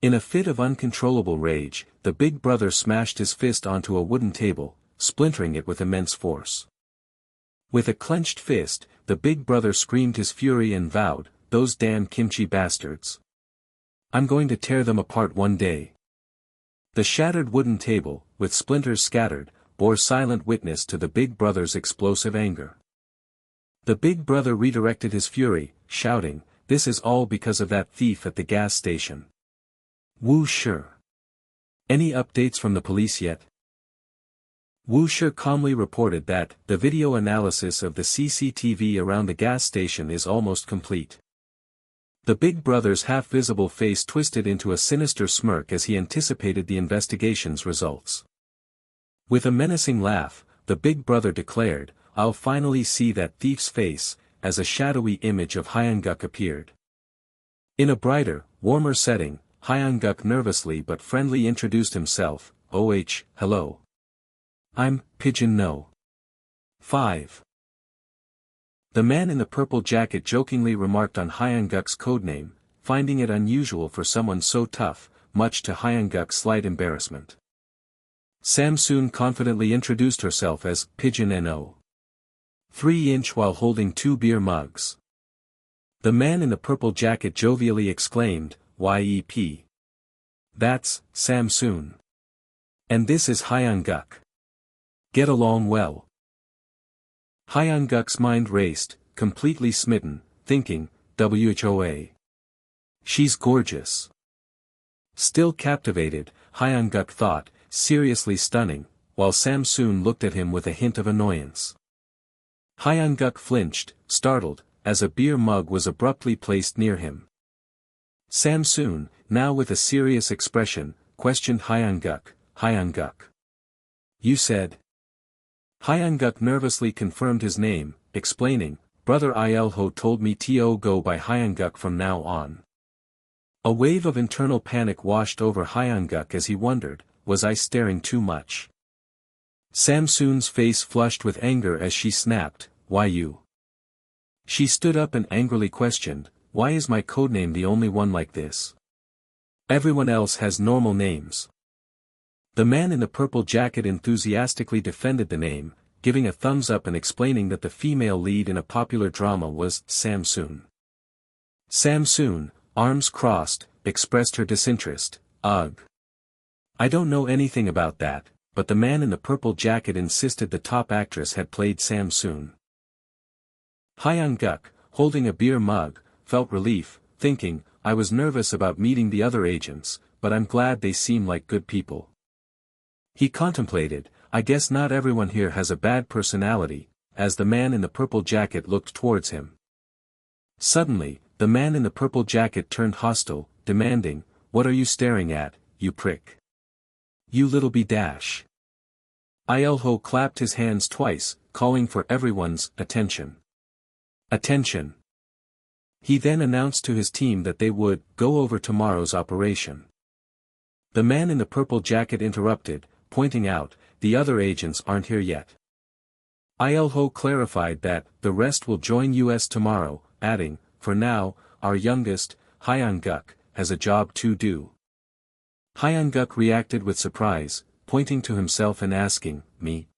In a fit of uncontrollable rage, the big brother smashed his fist onto a wooden table, splintering it with immense force. With a clenched fist, the big brother screamed his fury and vowed, those damn kimchi bastards. I'm going to tear them apart one day. The shattered wooden table, with splinters scattered, bore silent witness to the big brother's explosive anger. The big brother redirected his fury, shouting, this is all because of that thief at the gas station. Wu Shi. Any updates from the police yet? Wu Shi calmly reported that, the video analysis of the CCTV around the gas station is almost complete. The big brother's half-visible face twisted into a sinister smirk as he anticipated the investigation's results. With a menacing laugh, the big brother declared, I'll finally see that thief's face, as a shadowy image of Hyanguk appeared. In a brighter, warmer setting, Hyanguk nervously but friendly introduced himself, hello. I'm, Pigeon No. 5. The man in the purple jacket jokingly remarked on Hyanguk's codename, finding it unusual for someone so tough, much to Hyanguk's slight embarrassment. Samsoon confidently introduced herself as Pigeon No. 3" while holding 2 beer mugs. The man in the purple jacket jovially exclaimed, "Yep. That's Samsoon. And this is Hyanguk. Get along well." Hyanguk's mind raced, completely smitten, thinking, "Whoa. She's gorgeous." Still captivated, Hyanguk thought, seriously stunning, while Samsoon looked at him with a hint of annoyance. Hyanguk flinched, startled, as a beer mug was abruptly placed near him. Samsoon, now with a serious expression, questioned Hyanguk, "Hyanguk. You said?" Hyanguk nervously confirmed his name, explaining, "Brother Ilho told me to go by Hyanguk from now on." A wave of internal panic washed over Hyanguk as he wondered, was I staring too much? Samsoon's face flushed with anger as she snapped, "Why you?" She stood up and angrily questioned, "Why is my codename the only one like this? Everyone else has normal names." The man in the purple jacket enthusiastically defended the name, giving a thumbs up and explaining that the female lead in a popular drama was Samsoon. Samsoon, arms crossed, expressed her disinterest, "Ugh. I don't know anything about that," but the man in the purple jacket insisted the top actress had played Samsoon. Hyanguk, holding a beer mug, felt relief, thinking, "I was nervous about meeting the other agents, but I'm glad they seem like good people. He contemplated, I guess not everyone here has a bad personality, as the man in the purple jacket looked towards him. Suddenly, the man in the purple jacket turned hostile, demanding, what are you staring at, you prick? You little b-dash. Ilho clapped his hands twice, calling for everyone's attention. Attention. He then announced to his team that they would go over tomorrow's operation. The man in the purple jacket interrupted, pointing out, the other agents aren't here yet. Ilho clarified that the rest will join us tomorrow, adding, for now, our youngest, Hyanguk, has a job to do. Hyanguk reacted with surprise, pointing to himself and asking, me?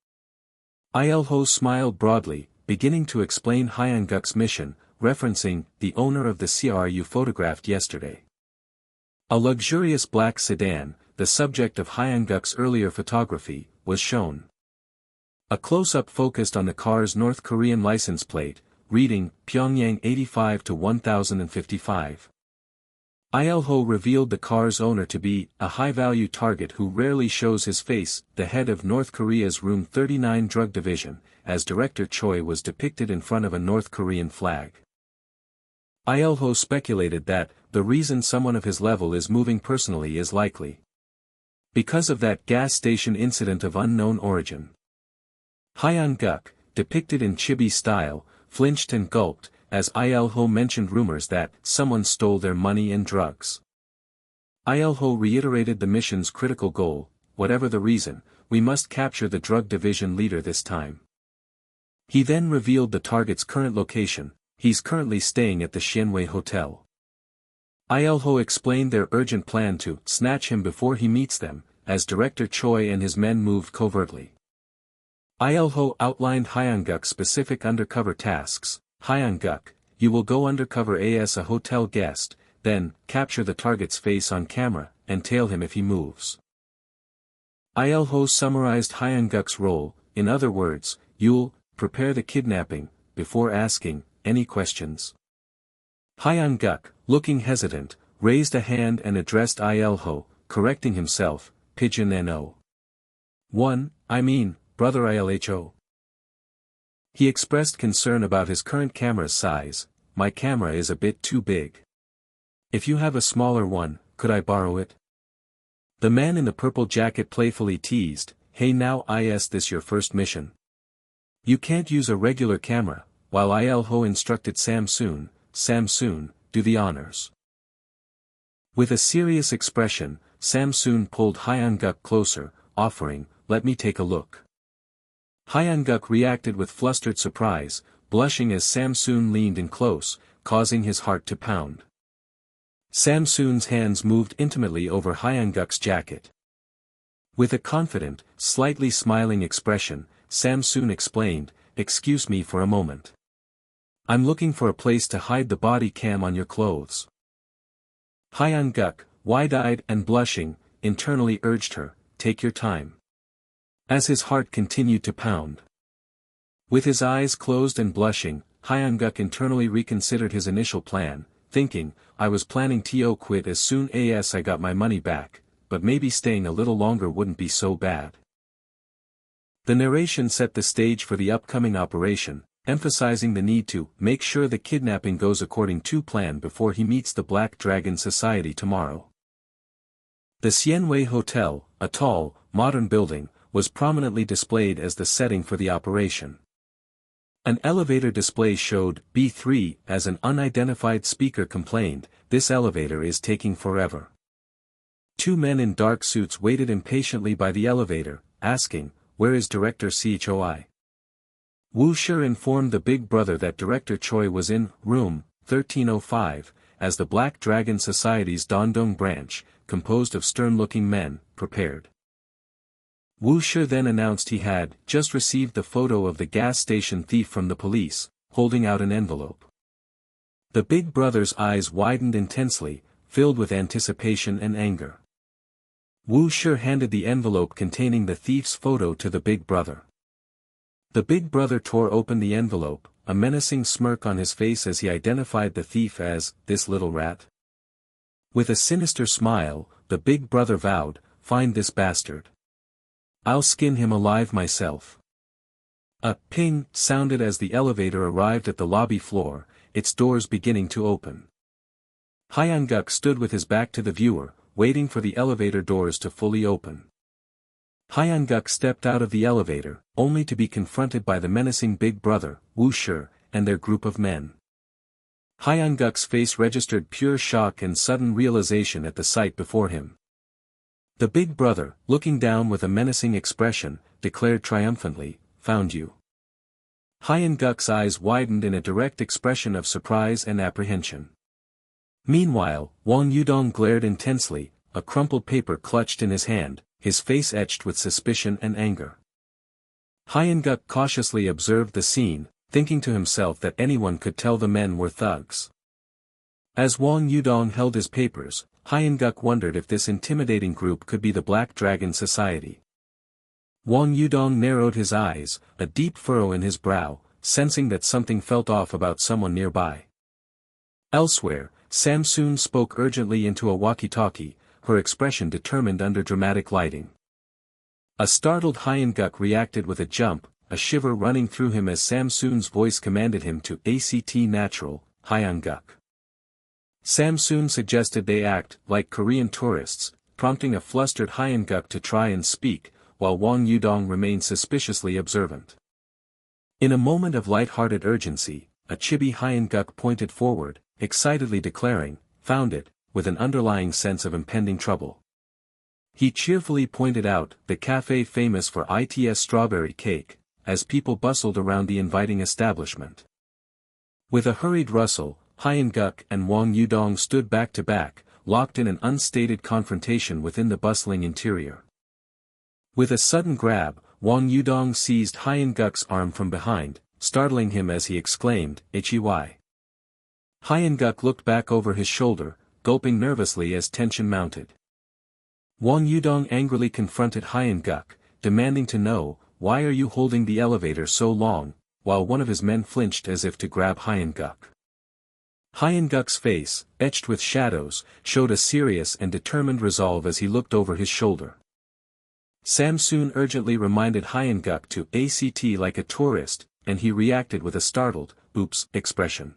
Ilho smiled broadly, beginning to explain Hyanguk's mission, referencing the owner of the CRU photographed yesterday. A luxurious black sedan, the subject of Hyanguk's earlier photography, was shown. A close-up focused on the car's North Korean license plate, reading, Pyongyang 85 to 1055. Ilho revealed the car's owner to be a high-value target who rarely shows his face, the head of North Korea's Room 39 drug division, as Director Choi was depicted in front of a North Korean flag. Ilho speculated that, the reason someone of his level is moving personally is likely because of that gas station incident of unknown origin. Hyanguk, depicted in chibi style, flinched and gulped, as Ilho mentioned rumors that someone stole their money and drugs. Ilho reiterated the mission's critical goal, whatever the reason, we must capture the drug division leader this time. He then revealed the target's current location, he's currently staying at the Xianwei Hotel. Ilho explained their urgent plan to snatch him before he meets them, as Director Choi and his men moved covertly. Ilho outlined Hyanguk's specific undercover tasks. Hyanguk, you will go undercover as a hotel guest, then, capture the target's face on camera, and tail him if he moves. Ilho summarized Hyanguk's role, in other words, you'll prepare the kidnapping, before asking any questions. Hyanguk, looking hesitant, raised a hand and addressed Ilho, correcting himself, Pigeon No. 1, I mean, Brother Ilho. He expressed concern about his current camera's size, my camera is a bit too big. If you have a smaller one, could I borrow it? The man in the purple jacket playfully teased, hey now is this your first mission? You can't use a regular camera, while Ilho instructed Samsoon, do the honors. With a serious expression, Samsoon pulled Hyanguk closer, offering, let me take a look. Hyanguk reacted with flustered surprise, blushing as Samsoon leaned in close, causing his heart to pound. Samsoon's hands moved intimately over Hyanguk's jacket. With a confident, slightly smiling expression, Samsoon explained, excuse me for a moment. I'm looking for a place to hide the body cam on your clothes. Hyanguk, wide-eyed and blushing, internally urged her, take your time. As his heart continued to pound. With his eyes closed and blushing, Hyanguk internally reconsidered his initial plan, thinking, I was planning to quit as soon as I got my money back, but maybe staying a little longer wouldn't be so bad. The narration set the stage for the upcoming operation, emphasizing the need to make sure the kidnapping goes according to plan before he meets the Black Dragon Society tomorrow. The Xianwei Hotel, a tall, modern building, was prominently displayed as the setting for the operation. An elevator display showed B3 as an unidentified speaker complained, this elevator is taking forever. Two men in dark suits waited impatiently by the elevator, asking, where is Director Choi? Wu Shi informed the big brother that Director Choi was in room 1305, as the Black Dragon Society's Dandong branch, composed of stern-looking men, prepared. Wu Shi then announced he had just received the photo of the gas station thief from the police, holding out an envelope. The big brother's eyes widened intensely, filled with anticipation and anger. Wu Shi handed the envelope containing the thief's photo to the big brother. The big brother tore open the envelope, a menacing smirk on his face as he identified the thief as, this little rat. With a sinister smile, the big brother vowed, "Find this bastard. I'll skin him alive myself." A ping sounded as the elevator arrived at the lobby floor, its doors beginning to open. Hyanguk stood with his back to the viewer, waiting for the elevator doors to fully open. Hyanguk stepped out of the elevator, only to be confronted by the menacing big brother, Wu Shi, and their group of men. Hyanguk's face registered pure shock and sudden realization at the sight before him. The big brother, looking down with a menacing expression, declared triumphantly, "Found you." Hyanguk's eyes widened in a direct expression of surprise and apprehension. Meanwhile, Wang Yudong glared intensely, a crumpled paper clutched in his hand, his face etched with suspicion and anger. Hyanguk cautiously observed the scene, thinking to himself that anyone could tell the men were thugs. As Wang Yudong held his papers, Hyanguk wondered if this intimidating group could be the Black Dragon Society. Wang Yudong narrowed his eyes, a deep furrow in his brow, sensing that something felt off about someone nearby. Elsewhere, Samsoon spoke urgently into a walkie-talkie, her expression determined under dramatic lighting. A startled Hyanguk reacted with a jump, a shiver running through him as Samsoon's voice commanded him to act natural, Hyanguk. Samsoon suggested they act like Korean tourists, prompting a flustered Hyanguk to try and speak, while Wang Yudong remained suspiciously observant. In a moment of light-hearted urgency, a chibi Hyanguk pointed forward, excitedly declaring, "Found it," with an underlying sense of impending trouble. He cheerfully pointed out the cafe famous for its strawberry cake, as people bustled around the inviting establishment. With a hurried rustle, Hyanguk and Wang Yudong stood back to back, locked in an unstated confrontation within the bustling interior. With a sudden grab, Wang Yudong seized Hyanguk's arm from behind, startling him as he exclaimed, "Hy." Hyanguk looked back over his shoulder, gulping nervously as tension mounted. Wang Yudong angrily confronted Hyanguk, demanding to know, "Why are you holding the elevator so long?" while one of his men flinched as if to grab Hyanguk. Hyanguk's face, etched with shadows, showed a serious and determined resolve as he looked over his shoulder. Samsoon urgently reminded Hyanguk to act like a tourist, and he reacted with a startled, "Oops" expression.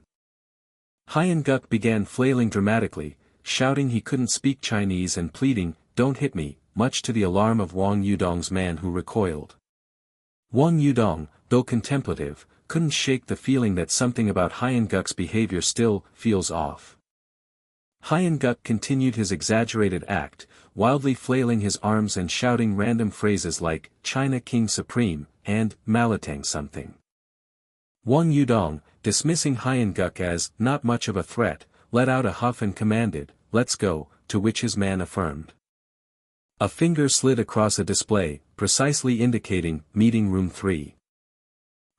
Hyanguk began flailing dramatically, shouting he couldn't speak Chinese and pleading, "Don't hit me," much to the alarm of Wang Yudong's man who recoiled. Wang Yudong, though contemplative, couldn't shake the feeling that something about Hyanguk's behavior still feels off. Hyanguk continued his exaggerated act, wildly flailing his arms and shouting random phrases like, "China King Supreme," and, "Malatang something." Wang Yudong, dismissing Hyanguk as not much of a threat, let out a huff and commanded, "Let's go," to which his man affirmed. A finger slid across a display, precisely indicating, "Meeting Room 3.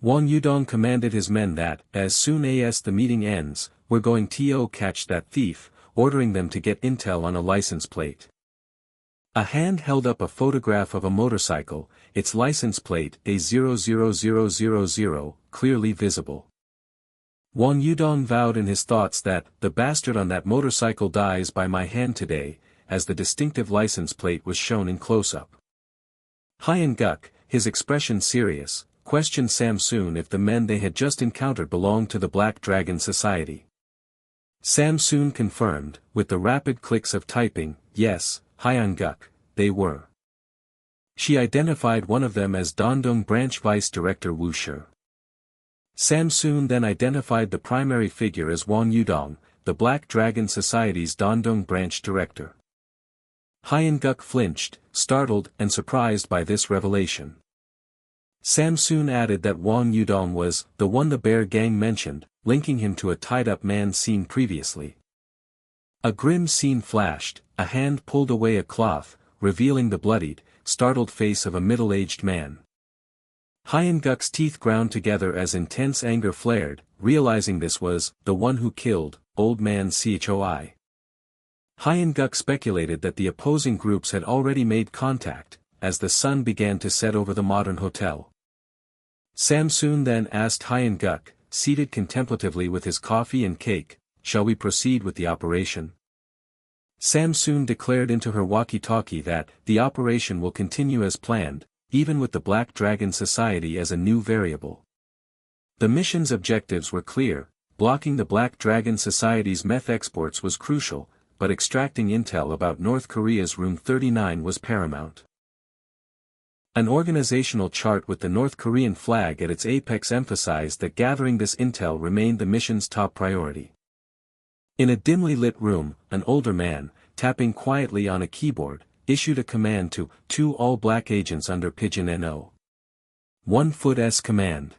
Wang Yudong commanded his men that, as soon as the meeting ends, we're going to catch that thief, ordering them to get intel on a license plate. A hand held up a photograph of a motorcycle, its license plate A00000, clearly visible. Wang Yudong vowed in his thoughts that, "The bastard on that motorcycle dies by my hand today," as the distinctive license plate was shown in close-up. Hyanguk, his expression serious, questioned Samsoon if the men they had just encountered belonged to the Black Dragon Society. Samsoon confirmed, with the rapid clicks of typing, "Yes, Hyanguk, they were." She identified one of them as Dandong Branch Vice Director Wu Shi. Samsoon then identified the primary figure as Wang Yudong, the Black Dragon Society's Dandong Branch Director. Hyanguk flinched, startled and surprised by this revelation. Samsoon added that Wang Yudong was the one the Bear Gang mentioned, linking him to a tied-up man seen previously. A grim scene flashed, a hand pulled away a cloth, revealing the bloodied, startled face of a middle-aged man. Hyanguk's teeth ground together as intense anger flared, realizing this was the one who killed Old Man Choi. Hyanguk speculated that the opposing groups had already made contact, as the sun began to set over the modern hotel. Samsoon then asked Hyanguk, seated contemplatively with his coffee and cake, "Shall we proceed with the operation?" Samsoon declared into her walkie-talkie that the operation will continue as planned, even with the Black Dragon Society as a new variable. The mission's objectives were clear: blocking the Black Dragon Society's meth exports was crucial, but extracting intel about North Korea's Room 39 was paramount. An organizational chart with the North Korean flag at its apex emphasized that gathering this intel remained the mission's top priority. In a dimly lit room, an older man, tapping quietly on a keyboard, issued a command to 2 all-black agents under Pigeon No. 1 Foot's command.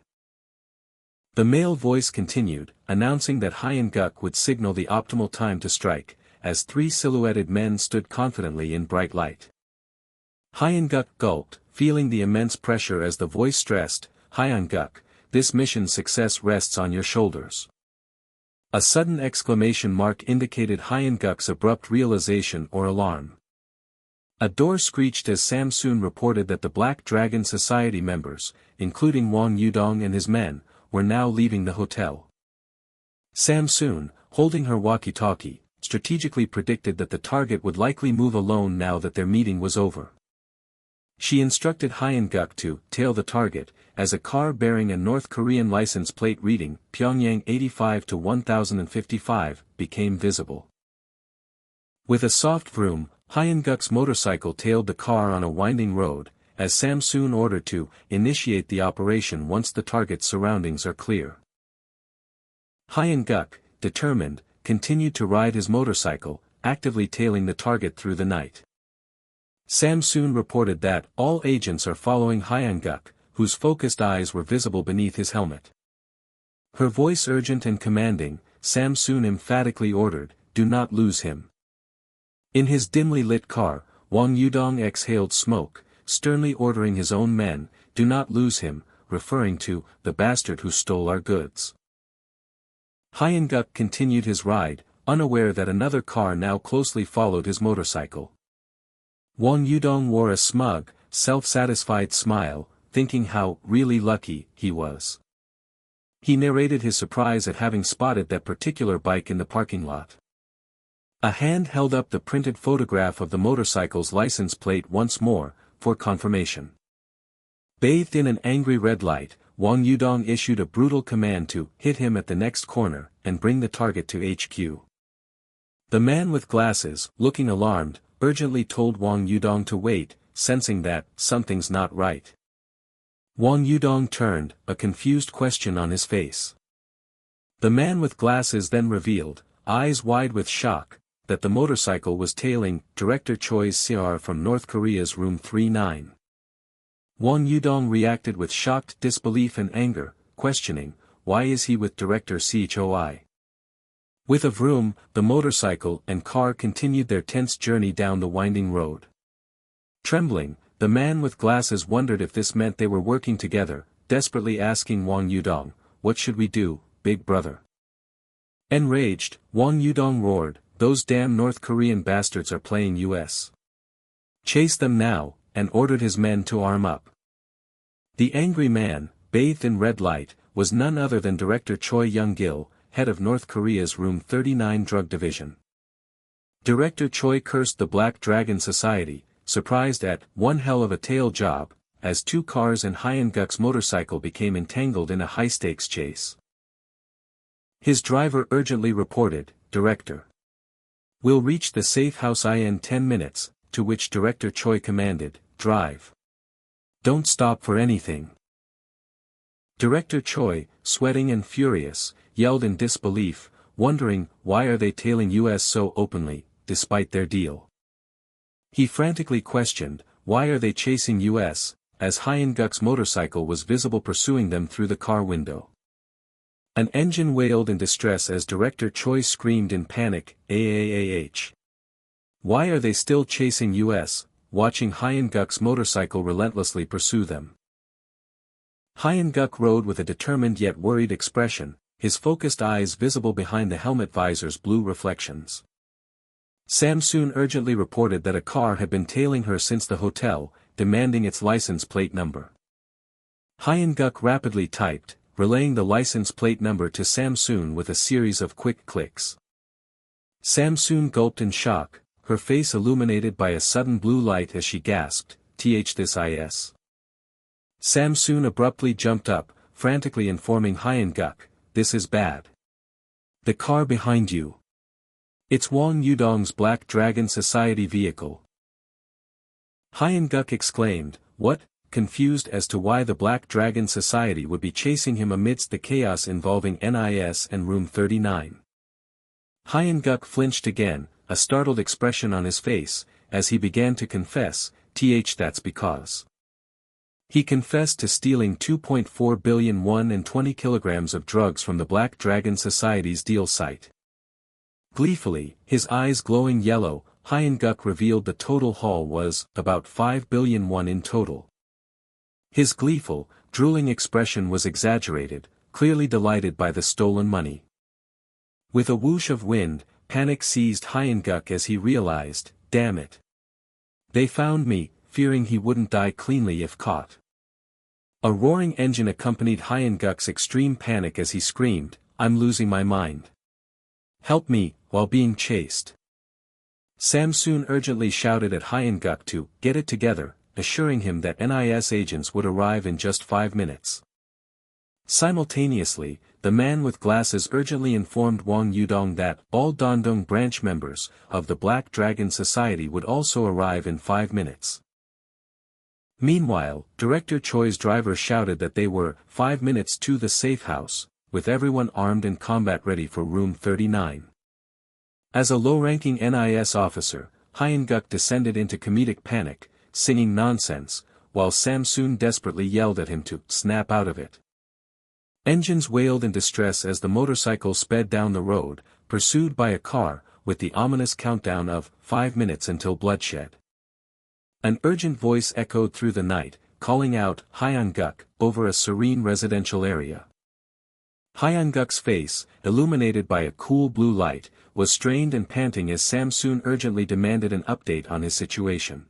The male voice continued, announcing that Hyun-guk would signal the optimal time to strike, as 3 silhouetted men stood confidently in bright light. Hyun-guk gulped, feeling the immense pressure as the voice stressed, "Hyun-guk, this mission's success rests on your shoulders." A sudden exclamation mark indicated Hyun-guk's abrupt realization or alarm. A door screeched as Samsoon reported that the Black Dragon Society members, including Wang Yudong and his men, were now leaving the hotel. Samsoon, holding her walkie-talkie, strategically predicted that the target would likely move alone now that their meeting was over. She instructed Hyun-guk to tail the target, as a car bearing a North Korean license plate reading Pyongyang 85 to 1055 became visible. With a soft vroom, Hyun-guk's motorcycle tailed the car on a winding road, as Samsoon ordered to initiate the operation once the target's surroundings are clear. Hyun-guk, determined, continued to ride his motorcycle, actively tailing the target through the night. Samsoon reported that all agents are following Hyun-guk, whose focused eyes were visible beneath his helmet. Her voice urgent and commanding, Samsoon emphatically ordered, "Do not lose him." In his dimly lit car, Wang Yudong exhaled smoke, sternly ordering his own men, "Do not lose him," referring to the bastard who stole our goods. Hyun-guk continued his ride, unaware that another car now closely followed his motorcycle. Wang Yudong wore a smug, self-satisfied smile, thinking how really lucky he was. He narrated his surprise at having spotted that particular bike in the parking lot. A hand held up the printed photograph of the motorcycle's license plate once more, for confirmation. Bathed in an angry red light, Wang Yudong issued a brutal command to hit him at the next corner, and bring the target to HQ. The man with glasses, looking alarmed, urgently told Wang Yudong to wait, sensing that something's not right. Wang Yudong turned, a confused question on his face. The man with glasses then revealed, eyes wide with shock, that the motorcycle was tailing Director Choi's CR from North Korea's Room 39. Wang Yudong reacted with shocked disbelief and anger, questioning, why is he with Director Choi? With a vroom, the motorcycle and car continued their tense journey down the winding road. Trembling, the man with glasses wondered if this meant they were working together, desperately asking Wang Yudong, "What should we do, big brother?" Enraged, Wang Yudong roared, "Those damn North Korean bastards are playing US. Chase them now," and ordered his men to arm up. The angry man, bathed in red light, was none other than Director Choi Young-gil, head of North Korea's Room 39 drug division. Director Choi cursed the Black Dragon Society, surprised at "one hell of a tail job," as 2 cars and Hyun-guk's motorcycle became entangled in a high-stakes chase. His driver urgently reported, "Director. We'll reach the safe house in 10 minutes, to which Director Choi commanded, "Drive. Don't stop for anything." Director Choi, sweating and furious, yelled in disbelief, wondering why are they tailing US so openly, despite their deal. He frantically questioned, why are they chasing US, as Hyun-guk's motorcycle was visible pursuing them through the car window. An engine wailed in distress as Director Choi screamed in panic, "AAAH. Why are they still chasing US, watching Hyun-guk's motorcycle relentlessly pursue them?" Hyun-guk rode with a determined yet worried expression, his focused eyes visible behind the helmet visor's blue reflections. Samsoon urgently reported that a car had been tailing her since the hotel, demanding its license plate number. Hyun-guk rapidly typed, relaying the license plate number to Samsoon with a series of quick clicks. Samsoon gulped in shock, her face illuminated by a sudden blue light as she gasped, this is. Samsoon abruptly jumped up, frantically informing Hyun-guk, this is bad. The car behind you. It's Won Yudong's Black Dragon Society vehicle. Hyun-guk exclaimed, what, confused as to why the Black Dragon Society would be chasing him amidst the chaos involving NIS and Room 39. Hyun-guk flinched again, a startled expression on his face, as he began to confess, that's because. He confessed to stealing 2.4 billion won and 20 kilograms of drugs from the Black Dragon Society's deal site. Gleefully, his eyes glowing yellow, Hyun-guk revealed the total haul was about 5 billion won in total. His gleeful, drooling expression was exaggerated, clearly delighted by the stolen money. With a whoosh of wind, panic seized Hyun-guk as he realized, damn it. They found me, fearing he wouldn't die cleanly if caught. A roaring engine accompanied Hyun-guk's extreme panic as he screamed, I'm losing my mind. Help me, while being chased. Samsoon urgently shouted at Hyun-guk to get it together, assuring him that NIS agents would arrive in just 5 minutes. Simultaneously, the man with glasses urgently informed Won Yudong that all Dandong branch members of the Black Dragon Society would also arrive in 5 minutes. Meanwhile, Director Choi's driver shouted that they were 5 minutes to the safe house, with everyone armed and combat ready for Room 39. As a low-ranking NIS officer, Hyun-guk descended into comedic panic, singing nonsense, while Samsoon desperately yelled at him to snap out of it. Engines wailed in distress as the motorcycle sped down the road, pursued by a car, with the ominous countdown of 5 minutes until bloodshed. An urgent voice echoed through the night, calling out Hyun-guk over a serene residential area. Hyun-guk's face, illuminated by a cool blue light, was strained and panting as Samsoon urgently demanded an update on his situation.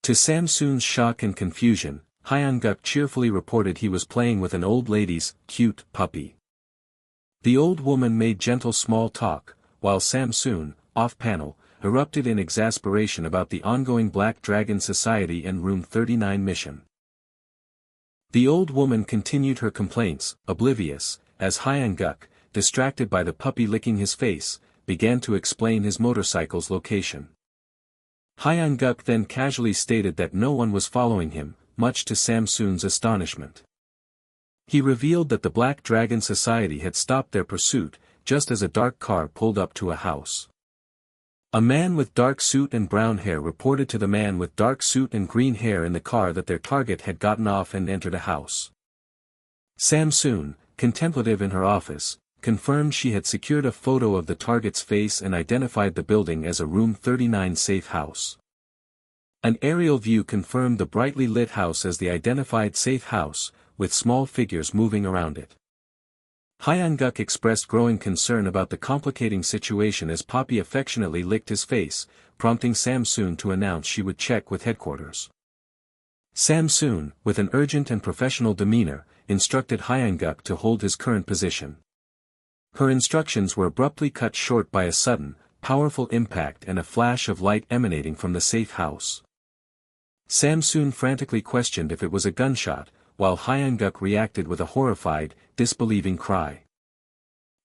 To Samsoon's shock and confusion, Hyun-guk cheerfully reported he was playing with an old lady's cute puppy. The old woman made gentle small talk, while Samsoon, off-panel, erupted in exasperation about the ongoing Black Dragon Society and Room 39 mission. The old woman continued her complaints, oblivious, as Hyun-guk, distracted by the puppy licking his face, began to explain his motorcycle's location. Hyun-guk then casually stated that no one was following him, much to Samsoon's astonishment. He revealed that the Black Dragon Society had stopped their pursuit, just as a dark car pulled up to a house. A man with dark suit and brown hair reported to the man with dark suit and green hair in the car that their target had gotten off and entered a house. Samsoon, contemplative in her office, confirmed she had secured a photo of the target's face and identified the building as a Room 39 safe house. An aerial view confirmed the brightly lit house as the identified safe house, with small figures moving around it. Hyun-guk expressed growing concern about the complicating situation as Poppy affectionately licked his face, prompting Samsoon to announce she would check with headquarters. Samsoon, with an urgent and professional demeanor, instructed Hyun-guk to hold his current position. Her instructions were abruptly cut short by a sudden, powerful impact and a flash of light emanating from the safe house. Samsoon frantically questioned if it was a gunshot, while Hyun-guk reacted with a horrified, disbelieving cry.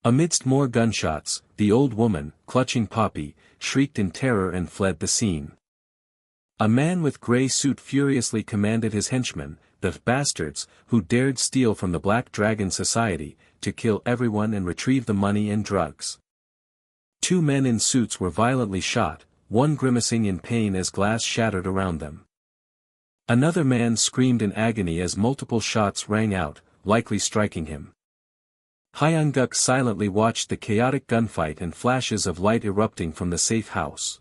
Amidst more gunshots, the old woman, clutching Poppy, shrieked in terror and fled the scene. A man with grey suit furiously commanded his henchmen, the bastards, who dared steal from the Black Dragon Society, to kill everyone and retrieve the money and drugs. 2 men in suits were violently shot, one grimacing in pain as glass shattered around them. Another man screamed in agony as multiple shots rang out, likely striking him. Hyun-guk silently watched the chaotic gunfight and flashes of light erupting from the safe house.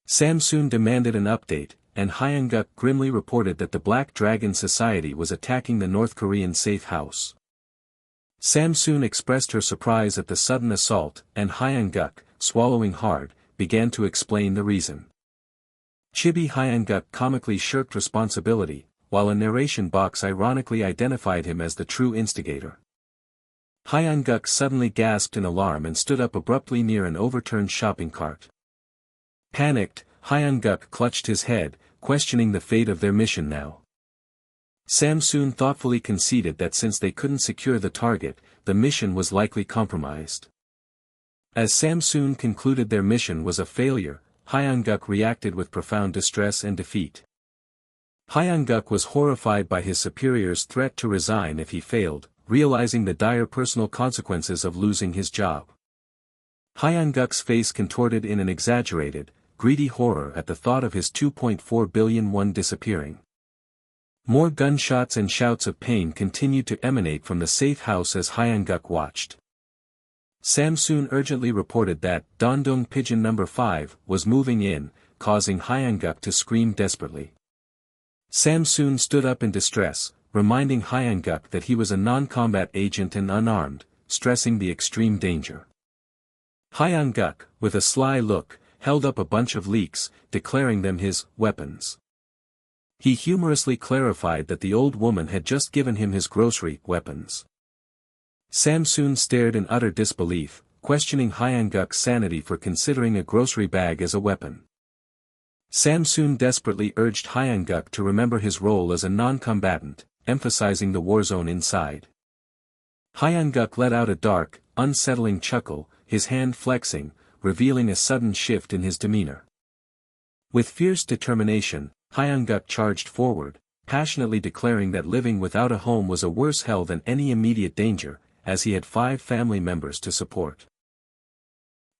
Samsoon demanded an update, and Hyun-guk grimly reported that the Black Dragon Society was attacking the North Korean safe house. Samsoon expressed her surprise at the sudden assault, and Hyun-guk, swallowing hard, began to explain the reason. Chibi Hyun-guk comically shirked responsibility, while a narration box ironically identified him as the true instigator. Hyun-guk suddenly gasped in alarm and stood up abruptly near an overturned shopping cart. Panicked, Hyanguk clutched his head, questioning the fate of their mission now. Samsoon thoughtfully conceded that since they couldn't secure the target, the mission was likely compromised. As Samsoon concluded their mission was a failure, Hyanguk reacted with profound distress and defeat. Hyanguk was horrified by his superior's threat to resign if he failed, realizing the dire personal consequences of losing his job. Hyanguk's face contorted in an exaggerated, greedy horror at the thought of his 2.4 billion won disappearing. More gunshots and shouts of pain continued to emanate from the safe house as Hyanguk watched. Samsoon urgently reported that Dandong pigeon number 5 was moving in, causing Hyanguk to scream desperately. Samsoon stood up in distress, reminding Hyanguk that he was a non-combat agent and unarmed, stressing the extreme danger. Hyanguk, with a sly look, held up a bunch of leeks, declaring them his weapons. He humorously clarified that the old woman had just given him his grocery weapons. Samsoon stared in utter disbelief, questioning Hyanguk's sanity for considering a grocery bag as a weapon. Samsoon desperately urged Hyanguk to remember his role as a non-combatant, emphasizing the war zone inside. Hyanguk let out a dark, unsettling chuckle, his hand flexing, revealing a sudden shift in his demeanor. With fierce determination, Hyanguk charged forward, passionately declaring that living without a home was a worse hell than any immediate danger, as he had 5 family members to support.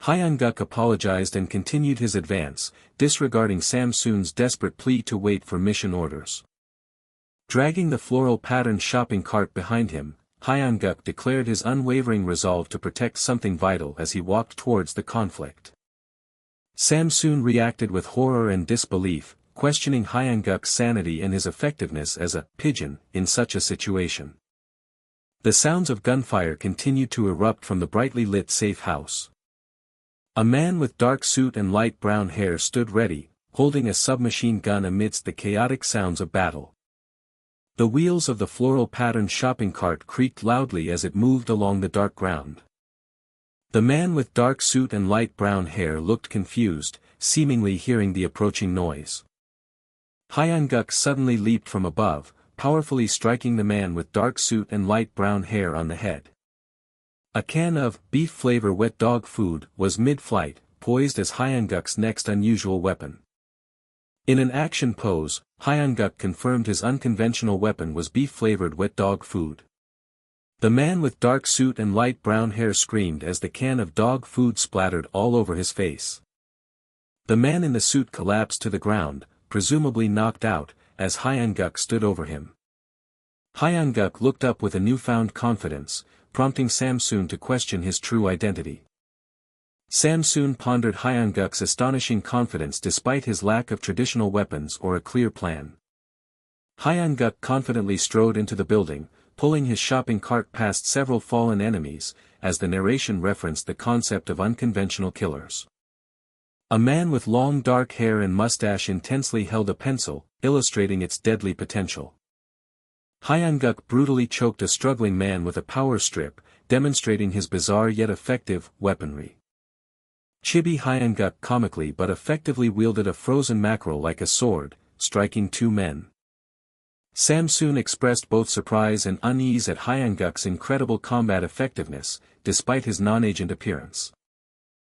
Hyanguk apologized and continued his advance, disregarding Samsoon's desperate plea to wait for mission orders. Dragging the floral-patterned shopping cart behind him, Hyanguk declared his unwavering resolve to protect something vital as he walked towards the conflict. Samsoon reacted with horror and disbelief, questioning Hyanguk's sanity and his effectiveness as a pigeon in such a situation. The sounds of gunfire continued to erupt from the brightly lit safe house. A man with dark suit and light brown hair stood ready, holding a submachine gun amidst the chaotic sounds of battle. The wheels of the floral-patterned shopping cart creaked loudly as it moved along the dark ground. The man with dark suit and light brown hair looked confused, seemingly hearing the approaching noise. Hyanguk suddenly leaped from above, powerfully striking the man with dark suit and light brown hair on the head. A can of beef flavor wet dog food was mid-flight, poised as Hyanguk's next unusual weapon. In an action pose, Hyanguk confirmed his unconventional weapon was beef-flavored wet dog food. The man with dark suit and light brown hair screamed as the can of dog food splattered all over his face. The man in the suit collapsed to the ground, presumably knocked out, as Hyanguk stood over him. Hyanguk looked up with a newfound confidence, prompting Samsoon to question his true identity. Samsoon pondered Hyanguk's astonishing confidence despite his lack of traditional weapons or a clear plan. Hyanguk confidently strode into the building, pulling his shopping cart past several fallen enemies, as the narration referenced the concept of unconventional killers. A man with long dark hair and mustache intensely held a pencil, illustrating its deadly potential. Hyanguk brutally choked a struggling man with a power strip, demonstrating his bizarre yet effective weaponry. Chibi Hyanguk comically but effectively wielded a frozen mackerel like a sword, striking 2 men. Samsoon expressed both surprise and unease at Hyanguk's incredible combat effectiveness, despite his non-agent appearance.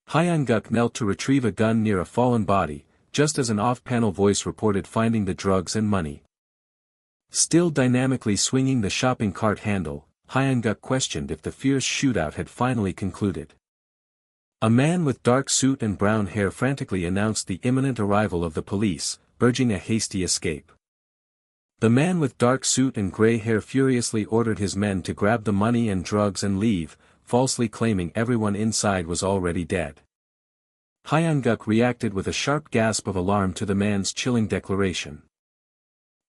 Hyanguk knelt to retrieve a gun near a fallen body, just as an off-panel voice reported finding the drugs and money. Still dynamically swinging the shopping cart handle, Hyanguk questioned if the fierce shootout had finally concluded. A man with dark suit and brown hair frantically announced the imminent arrival of the police, urging a hasty escape. The man with dark suit and gray hair furiously ordered his men to grab the money and drugs and leave, falsely claiming everyone inside was already dead. Hyanguk reacted with a sharp gasp of alarm to the man's chilling declaration.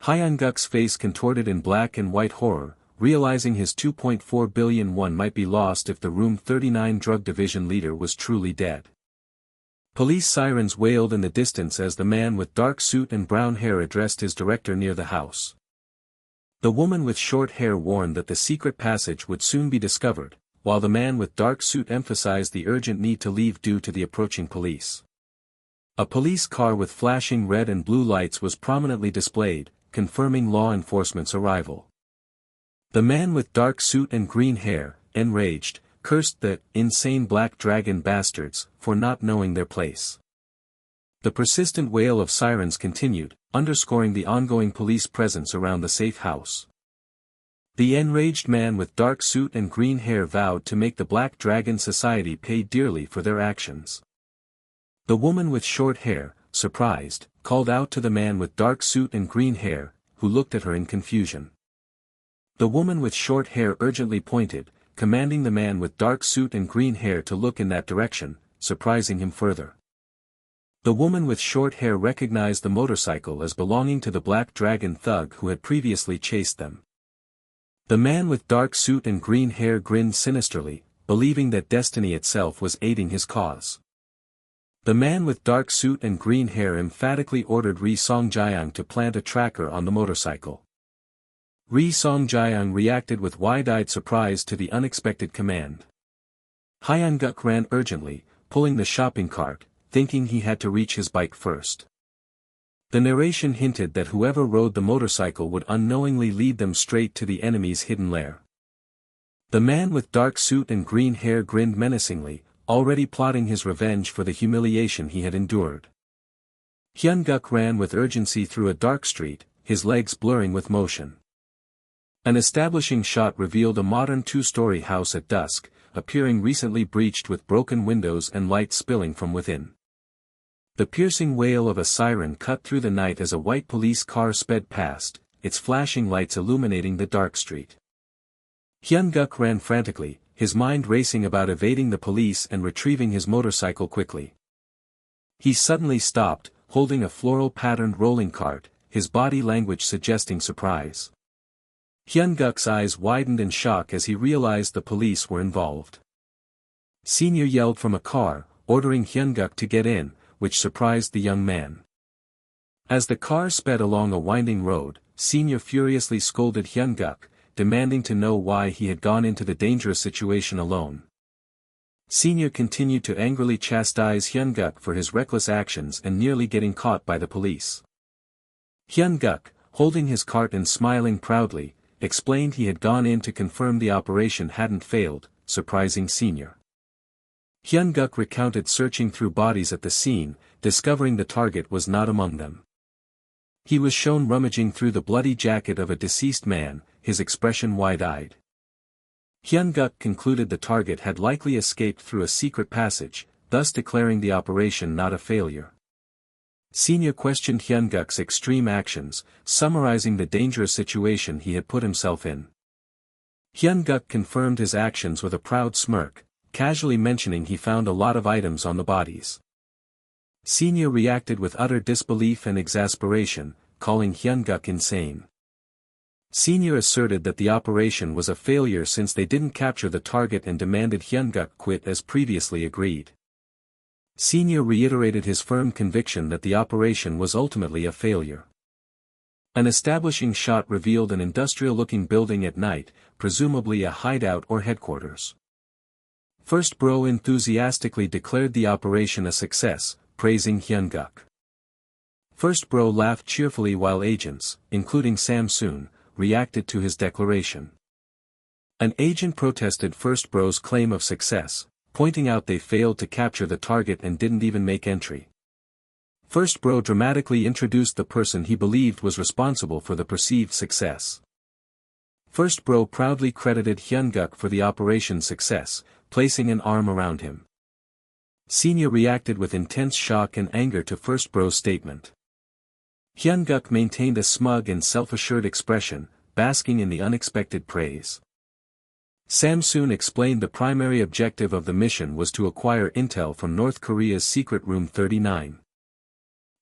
Hyanguk's face contorted in black and white horror, realizing his 2.4 billion won might be lost if the Room 39 drug division leader was truly dead. Police sirens wailed in the distance as the man with dark suit and brown hair addressed his director near the house. The woman with short hair warned that the secret passage would soon be discovered, while the man with dark suit emphasized the urgent need to leave due to the approaching police. A police car with flashing red and blue lights was prominently displayed, confirming law enforcement's arrival. The man with dark suit and green hair, enraged, cursed the insane black dragon bastards for not knowing their place. The persistent wail of sirens continued, underscoring the ongoing police presence around the safe house. The enraged man with dark suit and green hair vowed to make the Black Dragon Society pay dearly for their actions. The woman with short hair, surprised, called out to the man with dark suit and green hair, who looked at her in confusion. The woman with short hair urgently pointed, commanding the man with dark suit and green hair to look in that direction, surprising him further. The woman with short hair recognized the motorcycle as belonging to the Black Dragon thug who had previously chased them. The man with dark suit and green hair grinned sinisterly, believing that destiny itself was aiding his cause. The man with dark suit and green hair emphatically ordered Ri Songjiang to plant a tracker on the motorcycle. Ri Songjiang reacted with wide-eyed surprise to the unexpected command. Hyanguk ran urgently, pulling the shopping cart, thinking he had to reach his bike first. The narration hinted that whoever rode the motorcycle would unknowingly lead them straight to the enemy's hidden lair. The man with dark suit and green hair grinned menacingly, already plotting his revenge for the humiliation he had endured. Hyunguk ran with urgency through a dark street, his legs blurring with motion. An establishing shot revealed a modern two-story house at dusk, appearing recently breached with broken windows and light spilling from within. The piercing wail of a siren cut through the night as a white police car sped past, its flashing lights illuminating the dark street. Hyunguk ran frantically, his mind racing about evading the police and retrieving his motorcycle quickly. He suddenly stopped, holding a floral-patterned rolling cart, his body language suggesting surprise. Hyunguk's eyes widened in shock as he realized the police were involved. Senior yelled from a car, ordering Hyunguk to get in, which surprised the young man. As the car sped along a winding road, Senior furiously scolded Hyunguk, demanding to know why he had gone into the dangerous situation alone. Senior continued to angrily chastise Hyunguk for his reckless actions and nearly getting caught by the police. Hyunguk, holding his cart and smiling proudly, explained he had gone in to confirm the operation hadn't failed, surprising Senior. Hyunguk recounted searching through bodies at the scene, discovering the target was not among them. He was shown rummaging through the bloody jacket of a deceased man, his expression wide-eyed. Hyunguk concluded the target had likely escaped through a secret passage, thus declaring the operation not a failure. Senior questioned Hyunguk's extreme actions, summarizing the dangerous situation he had put himself in. Hyunguk confirmed his actions with a proud smirk, casually mentioning he found a lot of items on the bodies. Senior reacted with utter disbelief and exasperation, calling Hyunguk insane. Senior asserted that the operation was a failure since they didn't capture the target and demanded Hyunguk quit as previously agreed. Senior reiterated his firm conviction that the operation was ultimately a failure. An establishing shot revealed an industrial-looking building at night, presumably a hideout or headquarters. First Bro enthusiastically declared the operation a success, praising Hyunguk. First Bro laughed cheerfully while agents, including Samsoon, reacted to his declaration. An agent protested First Bro's claim of success, pointing out they failed to capture the target and didn't even make entry. First Bro dramatically introduced the person he believed was responsible for the perceived success. First Bro proudly credited Hyunguk for the operation's success, placing an arm around him. Senior reacted with intense shock and anger to First Bro's statement. Hyunguk maintained a smug and self-assured expression, basking in the unexpected praise. Samsoon explained the primary objective of the mission was to acquire intel from North Korea's secret Room 39.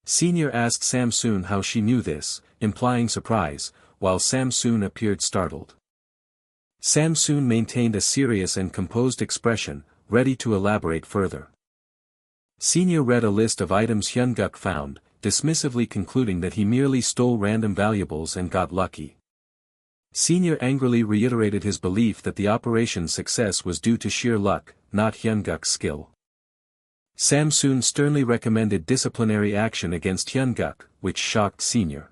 Senior asked Samsoon how she knew this, implying surprise, while Samsoon appeared startled. Samsoon maintained a serious and composed expression, ready to elaborate further. Senior read a list of items Hyunguk found, dismissively concluding that he merely stole random valuables and got lucky. Senior angrily reiterated his belief that the operation's success was due to sheer luck, not Hyunguk's skill. Samsoon sternly recommended disciplinary action against Hyun-guk, which shocked Senior.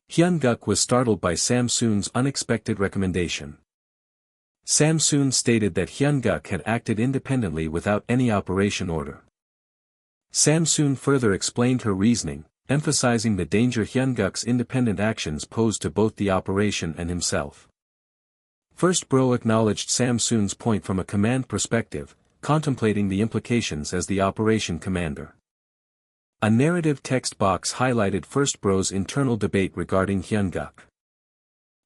Hyun-guk was startled by Samsoon's unexpected recommendation. Samsoon stated that Hyun-guk had acted independently without any operation order. Samsoon further explained her reasoning, emphasizing the danger Hyun-guk's independent actions posed to both the operation and himself. First Bro acknowledged Samsoon's point from a command perspective, contemplating the implications as the operation commander. A narrative text box highlighted First Bro's internal debate regarding Hyun-guk.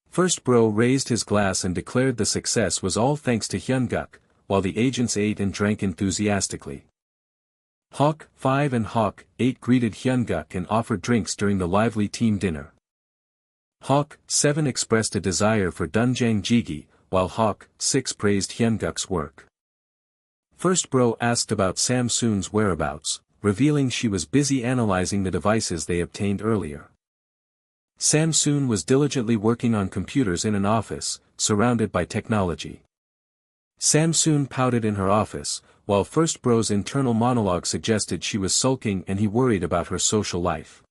First Bro raised his glass and declared the success was all thanks to Hyun-guk, while the agents ate and drank enthusiastically. Hawk 5 and Hawk 8 greeted Hyun-guk and offered drinks during the lively team dinner. Hawk 7 expressed a desire for Dandong jjigae, while Hawk 6 praised Hyun-guk's work. First Bro asked about Samsoon's whereabouts, revealing she was busy analyzing the devices they obtained earlier. Samsoon was diligently working on computers in an office, surrounded by technology. Samsoon pouted in her office, while First Bro's internal monologue suggested she was sulking and he worried about her social life.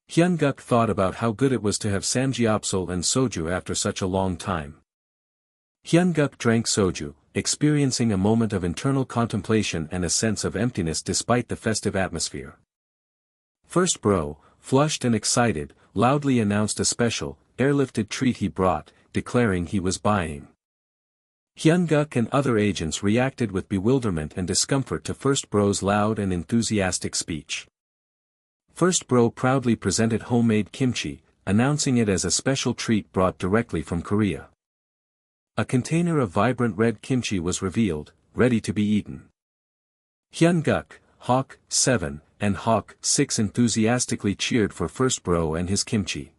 Hyun-guk thought about how good it was to have samgyeopsal and soju after such a long time. Hyun-guk drank soju, experiencing a moment of internal contemplation and a sense of emptiness despite the festive atmosphere. First Bro, flushed and excited, loudly announced a special, airlifted treat he brought, declaring he was buying. Hyun-guk and other agents reacted with bewilderment and discomfort to First Bro's loud and enthusiastic speech. First Bro proudly presented homemade kimchi, announcing it as a special treat brought directly from Korea. A container of vibrant red kimchi was revealed, ready to be eaten. Hyun-guk, Hawk 7, and Hawk 6 enthusiastically cheered for First Bro and his kimchi.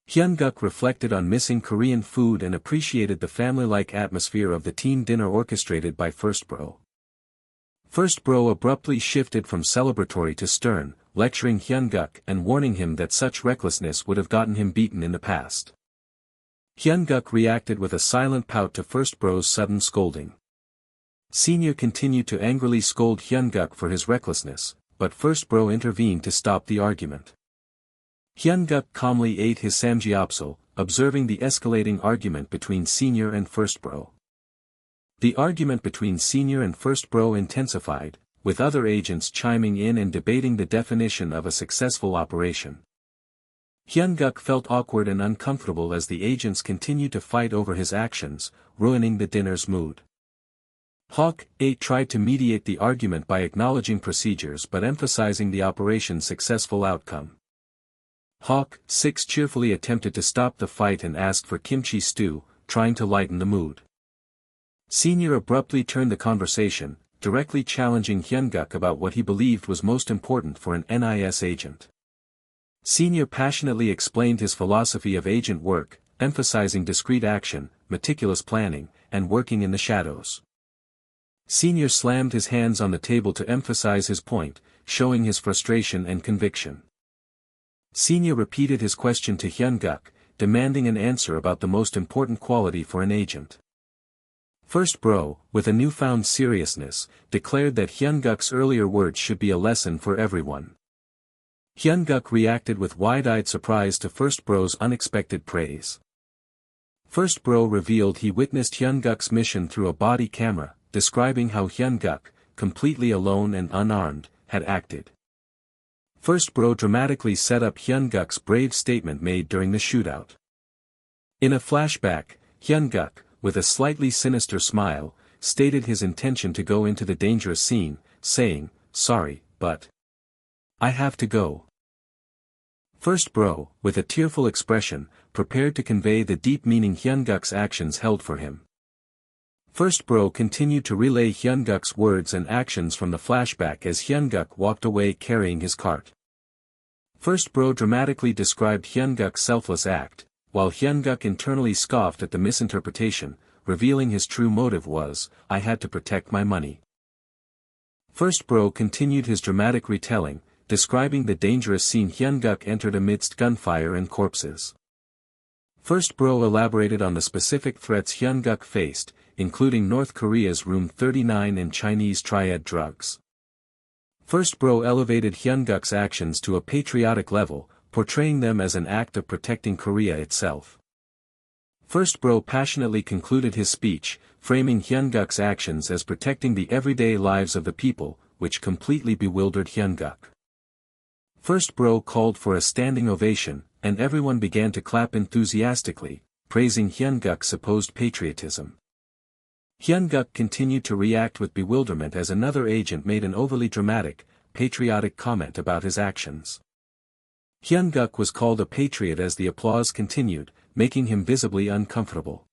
Hyun-guk reflected on missing Korean food and appreciated the family-like atmosphere of the team dinner orchestrated by First Bro. First Bro abruptly shifted from celebratory to stern, lecturing Hyun-guk and warning him that such recklessness would have gotten him beaten in the past. Hyun-guk reacted with a silent pout to First Bro's sudden scolding. Senior continued to angrily scold Hyun-guk for his recklessness, but First Bro intervened to stop the argument. Hyun-guk calmly ate his samgyeopsal, observing the escalating argument between Senior and First Bro. The argument between Senior and First Bro intensified, with other agents chiming in and debating the definition of a successful operation. Hyun-guk felt awkward and uncomfortable as the agents continued to fight over his actions, ruining the dinner's mood. Hawk 8 tried to mediate the argument by acknowledging procedures but emphasizing the operation's successful outcome. Hawk 6 cheerfully attempted to stop the fight and asked for kimchi stew, trying to lighten the mood. Senior abruptly turned the conversation, directly challenging Hyun-guk about what he believed was most important for an NIS agent. Senior passionately explained his philosophy of agent work, emphasizing discreet action, meticulous planning, and working in the shadows. Senior slammed his hands on the table to emphasize his point, showing his frustration and conviction. Senior repeated his question to Hyun-guk, demanding an answer about the most important quality for an agent. First Bro, with a newfound seriousness, declared that Hyun-guk's earlier words should be a lesson for everyone. Hyun-guk reacted with wide-eyed surprise to First Bro's unexpected praise. First Bro revealed he witnessed Hyun-guk's mission through a body camera, describing how Hyun-guk, completely alone and unarmed, had acted. First Bro dramatically set up Hyun-guk's brave statement made during the shootout. In a flashback, Hyun-guk, with a slightly sinister smile, stated his intention to go into the dangerous scene, saying, "Sorry, but I have to go." First Bro, with a tearful expression, prepared to convey the deep meaning Hyun-guk's actions held for him. First Bro continued to relay Hyun-guk's words and actions from the flashback as Hyun-guk walked away carrying his cart. First Bro dramatically described Hyun-guk's selfless act, while Hyun-guk internally scoffed at the misinterpretation, revealing his true motive was, "I had to protect my money." First Bro continued his dramatic retelling, describing the dangerous scene Hyun-guk entered amidst gunfire and corpses. First Bro elaborated on the specific threats Hyun-guk faced, including North Korea's Room 39 and Chinese Triad drugs. First Bro elevated Hyunguk's actions to a patriotic level, portraying them as an act of protecting Korea itself. First Bro passionately concluded his speech, framing Hyunguk's actions as protecting the everyday lives of the people, which completely bewildered Hyunguk. First Bro called for a standing ovation, and everyone began to clap enthusiastically, praising Hyunguk's supposed patriotism. Hyunguk continued to react with bewilderment as another agent made an overly dramatic, patriotic comment about his actions. Hyunguk was called a patriot as the applause continued, making him visibly uncomfortable.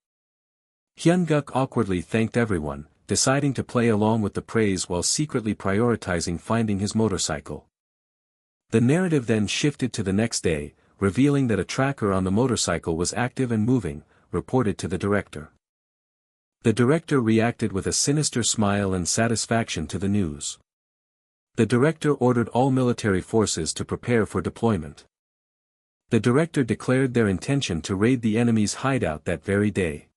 Hyunguk awkwardly thanked everyone, deciding to play along with the praise while secretly prioritizing finding his motorcycle. The narrative then shifted to the next day, revealing that a tracker on the motorcycle was active and moving, reported to the director. The director reacted with a sinister smile and satisfaction to the news. The director ordered all military forces to prepare for deployment. The director declared their intention to raid the enemy's hideout that very day.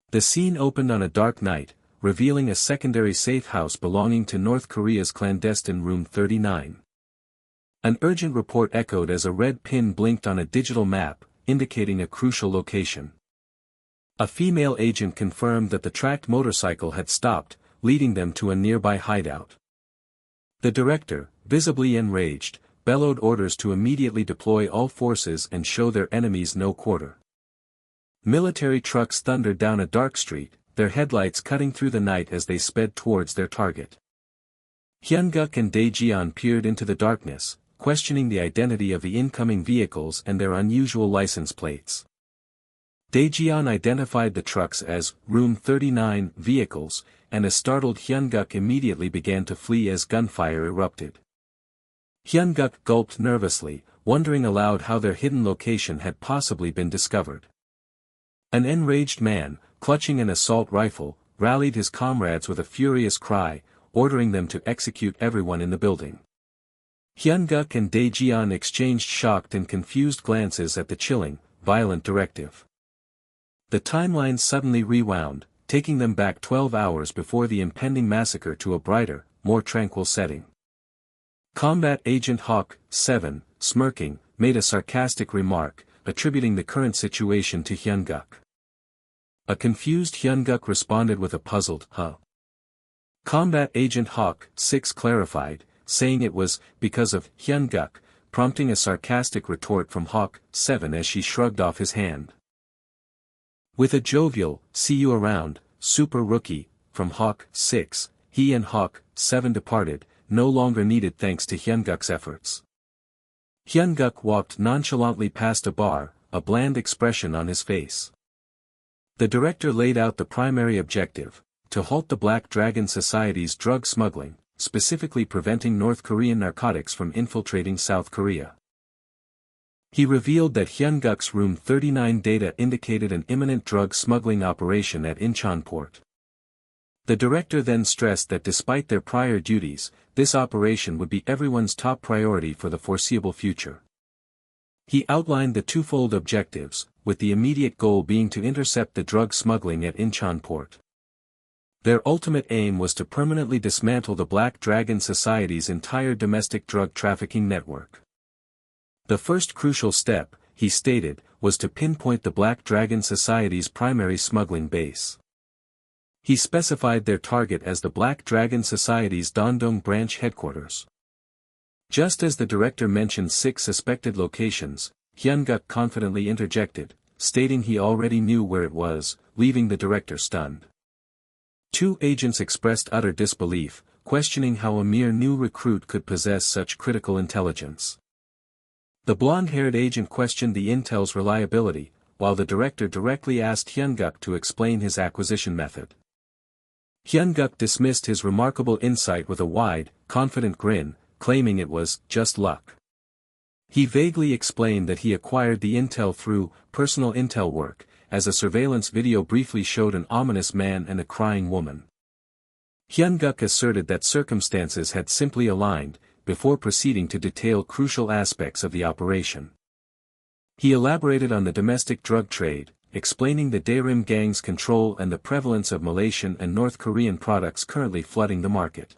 The scene opened on a dark night, revealing a secondary safe house belonging to North Korea's clandestine Room 39. An urgent report echoed as a red pin blinked on a digital map, indicating a crucial location. A female agent confirmed that the tracked motorcycle had stopped, leading them to a nearby hideout. The director, visibly enraged, bellowed orders to immediately deploy all forces and show their enemies no quarter. Military trucks thundered down a dark street, their headlights cutting through the night as they sped towards their target. Hyunguk and Daejeon peered into the darkness, questioning the identity of the incoming vehicles and their unusual license plates. Daejeon identified the trucks as Room 39 vehicles, and a startled Hyunguk immediately began to flee as gunfire erupted. Hyunguk gulped nervously, wondering aloud how their hidden location had possibly been discovered. An enraged man, clutching an assault rifle, rallied his comrades with a furious cry, ordering them to execute everyone in the building. Hyunguk and Daejeon exchanged shocked and confused glances at the chilling, violent directive. The timeline suddenly rewound, taking them back 12 hours before the impending massacre to a brighter, more tranquil setting. Combat Agent Hawk, 7, smirking, made a sarcastic remark, attributing the current situation to Hyunguk. A confused Hyunguk responded with a puzzled, huh? Combat Agent Hawk, 6 clarified, saying it was because of Hyunguk, prompting a sarcastic retort from Hawk, 7 as she shrugged off his hand. With a jovial, see you around, Super Rookie, from Hawk 6, he and Hawk 7 departed, no longer needed thanks to Hyunguk's efforts. Hyunguk walked nonchalantly past a bar, a bland expression on his face. The director laid out the primary objective, to halt the Black Dragon Society's drug smuggling, specifically preventing North Korean narcotics from infiltrating South Korea. He revealed that Hyunguk's Room 39 data indicated an imminent drug smuggling operation at Incheon port. The director then stressed that despite their prior duties, this operation would be everyone's top priority for the foreseeable future. He outlined the twofold objectives, with the immediate goal being to intercept the drug smuggling at Incheon port. Their ultimate aim was to permanently dismantle the Black Dragon Society's entire domestic drug trafficking network. The first crucial step, he stated, was to pinpoint the Black Dragon Society's primary smuggling base. He specified their target as the Black Dragon Society's Dandong branch headquarters. Just as the director mentioned 6 suspected locations, Hyunguk confidently interjected, stating he already knew where it was, leaving the director stunned. 2 agents expressed utter disbelief, questioning how a mere new recruit could possess such critical intelligence. The blonde-haired agent questioned the intel's reliability, while the director directly asked Hyunguk to explain his acquisition method. Hyunguk dismissed his remarkable insight with a wide, confident grin, claiming it was just luck. He vaguely explained that he acquired the intel through personal intel work, as a surveillance video briefly showed an ominous man and a crying woman. Hyunguk asserted that circumstances had simply aligned, before proceeding to detail crucial aspects of the operation. He elaborated on the domestic drug trade, explaining the Daerim gang's control and the prevalence of Malaysian and North Korean products currently flooding the market.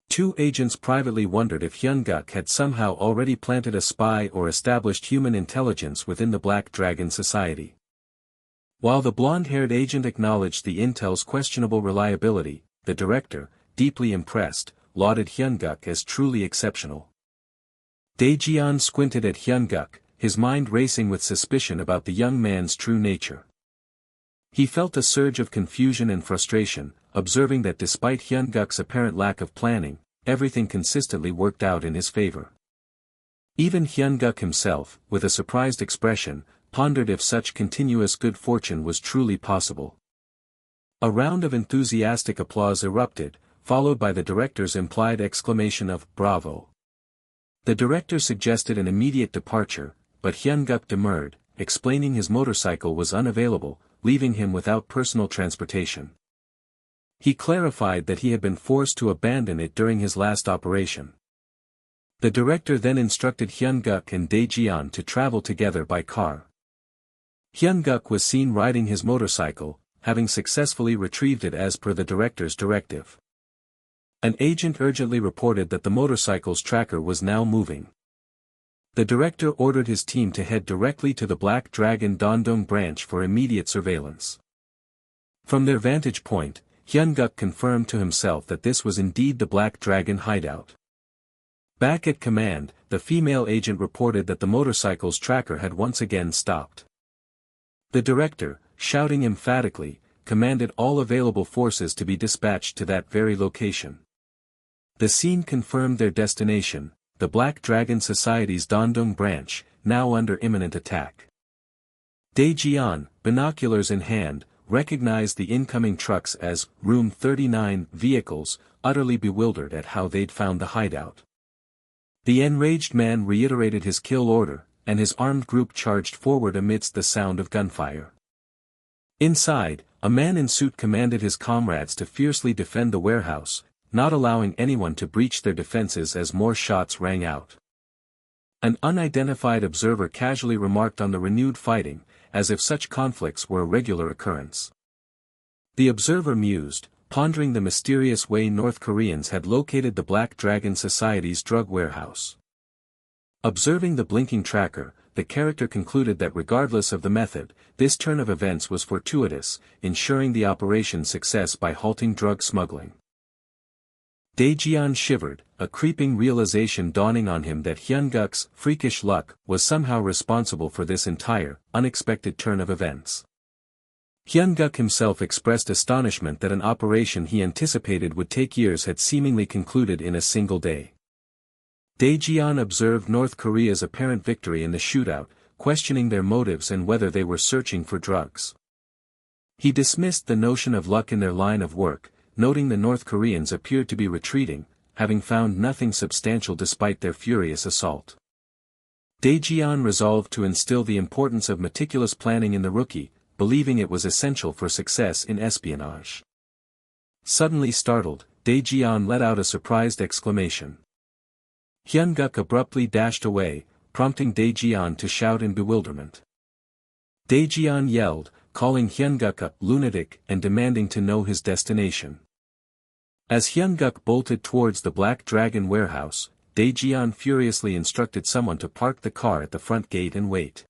Two agents privately wondered if Hyun-guk had somehow already planted a spy or established human intelligence within the Black Dragon Society. While the blonde-haired agent acknowledged the intel's questionable reliability, the director, deeply impressed, lauded Hyun-guk as truly exceptional. Dae-jeon squinted at Hyun-guk, his mind racing with suspicion about the young man's true nature. He felt a surge of confusion and frustration, observing that despite Hyun-guk's apparent lack of planning, everything consistently worked out in his favor. Even Hyun-guk himself, with a surprised expression, pondered if such continuous good fortune was truly possible. A round of enthusiastic applause erupted, followed by the director's implied exclamation of "Bravo!" The director suggested an immediate departure, but Hyun-guk demurred, explaining his motorcycle was unavailable, leaving him without personal transportation. He clarified that he had been forced to abandon it during his last operation. The director then instructed Hyun-guk and Dae-jeon to travel together by car. Hyun-guk was seen riding his motorcycle, having successfully retrieved it as per the director's directive. An agent urgently reported that the motorcycle's tracker was now moving. The director ordered his team to head directly to the Black Dragon Dandong branch for immediate surveillance. From their vantage point, Hyun-guk confirmed to himself that this was indeed the Black Dragon hideout. Back at command, the female agent reported that the motorcycle's tracker had once again stopped. The director, shouting emphatically, commanded all available forces to be dispatched to that very location. The scene confirmed their destination, the Black Dragon Society's Dandong branch, now under imminent attack. Dae-jeon, binoculars in hand, recognized the incoming trucks as Room 39 vehicles, utterly bewildered at how they'd found the hideout. The enraged man reiterated his kill order, and his armed group charged forward amidst the sound of gunfire. Inside, a man in suit commanded his comrades to fiercely defend the warehouse, not allowing anyone to breach their defenses as more shots rang out. An unidentified observer casually remarked on the renewed fighting, as if such conflicts were a regular occurrence. The observer mused, pondering the mysterious way North Koreans had located the Black Dragon Society's drug warehouse. Observing the blinking tracker, the character concluded that regardless of the method, this turn of events was fortuitous, ensuring the operation's success by halting drug smuggling. Dae-jeon shivered, a creeping realization dawning on him that Hyun-guk's freakish luck was somehow responsible for this entire, unexpected turn of events. Hyun-guk himself expressed astonishment that an operation he anticipated would take years had seemingly concluded in a single day. Dae-jeon observed North Korea's apparent victory in the shootout, questioning their motives and whether they were searching for drugs. He dismissed the notion of luck in their line of work, noting the North Koreans appeared to be retreating, having found nothing substantial despite their furious assault. Dae-jeon resolved to instill the importance of meticulous planning in the rookie, believing it was essential for success in espionage. Suddenly startled, Dae-jeon let out a surprised exclamation. Hyun-guk abruptly dashed away, prompting Dae-jeon to shout in bewilderment. Dae-jeon yelled, calling Hyun-guk a lunatic and demanding to know his destination. As Hyun-guk bolted towards the Black Dragon warehouse, Dae-jeon furiously instructed someone to park the car at the front gate and wait.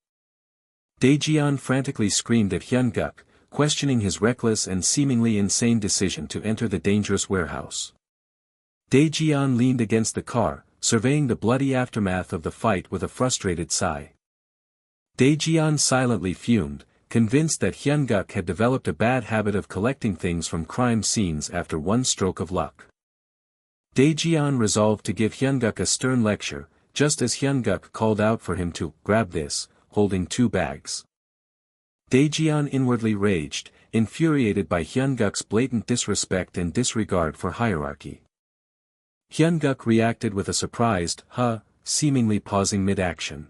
Dae-jeon frantically screamed at Hyun-guk, questioning his reckless and seemingly insane decision to enter the dangerous warehouse. Dae-jeon leaned against the car, surveying the bloody aftermath of the fight with a frustrated sigh. Dae-jeon silently fumed, convinced that Hyun-guk had developed a bad habit of collecting things from crime scenes after one stroke of luck. Dae-jeon resolved to give Hyun-guk a stern lecture, just as Hyun-guk called out for him to grab this, holding 2 bags. Dae-jeon inwardly raged, infuriated by Hyun-guk's blatant disrespect and disregard for hierarchy. Hyun-guk reacted with a surprised, seemingly pausing mid-action.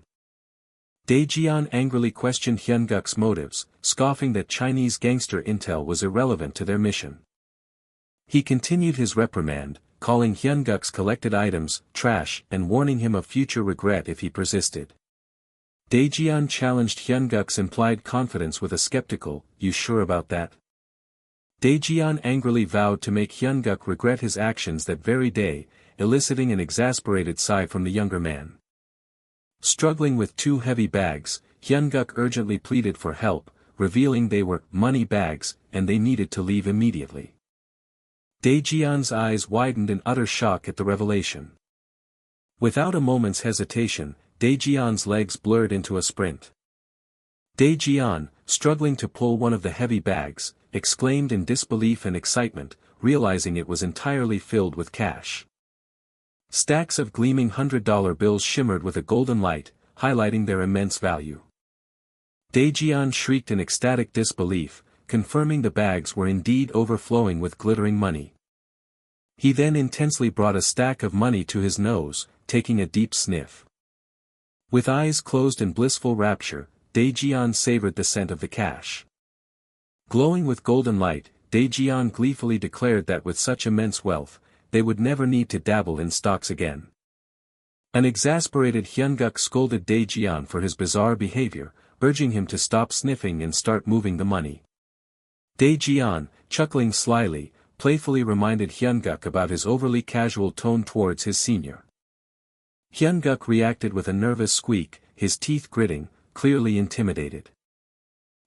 Dae-jeon angrily questioned Hyun-guk's motives, scoffing that Chinese gangster intel was irrelevant to their mission. He continued his reprimand, calling Hyun-guk's collected items trash and warning him of future regret if he persisted. Daejeon challenged Hyunguk's implied confidence with a skeptical, "You sure about that?" Daejeon angrily vowed to make Hyunguk regret his actions that very day, eliciting an exasperated sigh from the younger man. Struggling with 2 heavy bags, Hyunguk urgently pleaded for help, revealing they were money bags, and they needed to leave immediately. Daejeon's eyes widened in utter shock at the revelation. Without a moment's hesitation, Daejeon's legs blurred into a sprint. Daejeon, struggling to pull one of the heavy bags, exclaimed in disbelief and excitement, realizing it was entirely filled with cash. Stacks of gleaming $100 bills shimmered with a golden light, highlighting their immense value. Daejeon shrieked in ecstatic disbelief, confirming the bags were indeed overflowing with glittering money. He then intensely brought a stack of money to his nose, taking a deep sniff. With eyes closed in blissful rapture, Daejeon savored the scent of the cash. Glowing with golden light, Daejeon gleefully declared that with such immense wealth, they would never need to dabble in stocks again. An exasperated Hyunguk scolded Daejeon for his bizarre behavior, urging him to stop sniffing and start moving the money. Daejeon, chuckling slyly, playfully reminded Hyunguk about his overly casual tone towards his senior. Hyunguk reacted with a nervous squeak, his teeth gritting, clearly intimidated.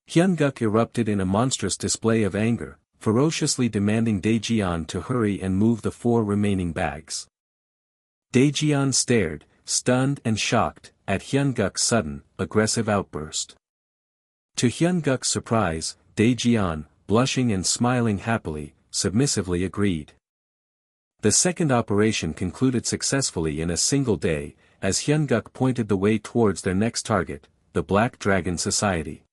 Hyunguk erupted in a monstrous display of anger, ferociously demanding Daejeon to hurry and move the 4 remaining bags. Daejeon stared, stunned and shocked, at Hyunguk's sudden, aggressive outburst. To Hyunguk's surprise, Daejeon, blushing and smiling happily, submissively agreed. The second operation concluded successfully in a single day, as Hyunguk pointed the way towards their next target, the Black Dragon Society.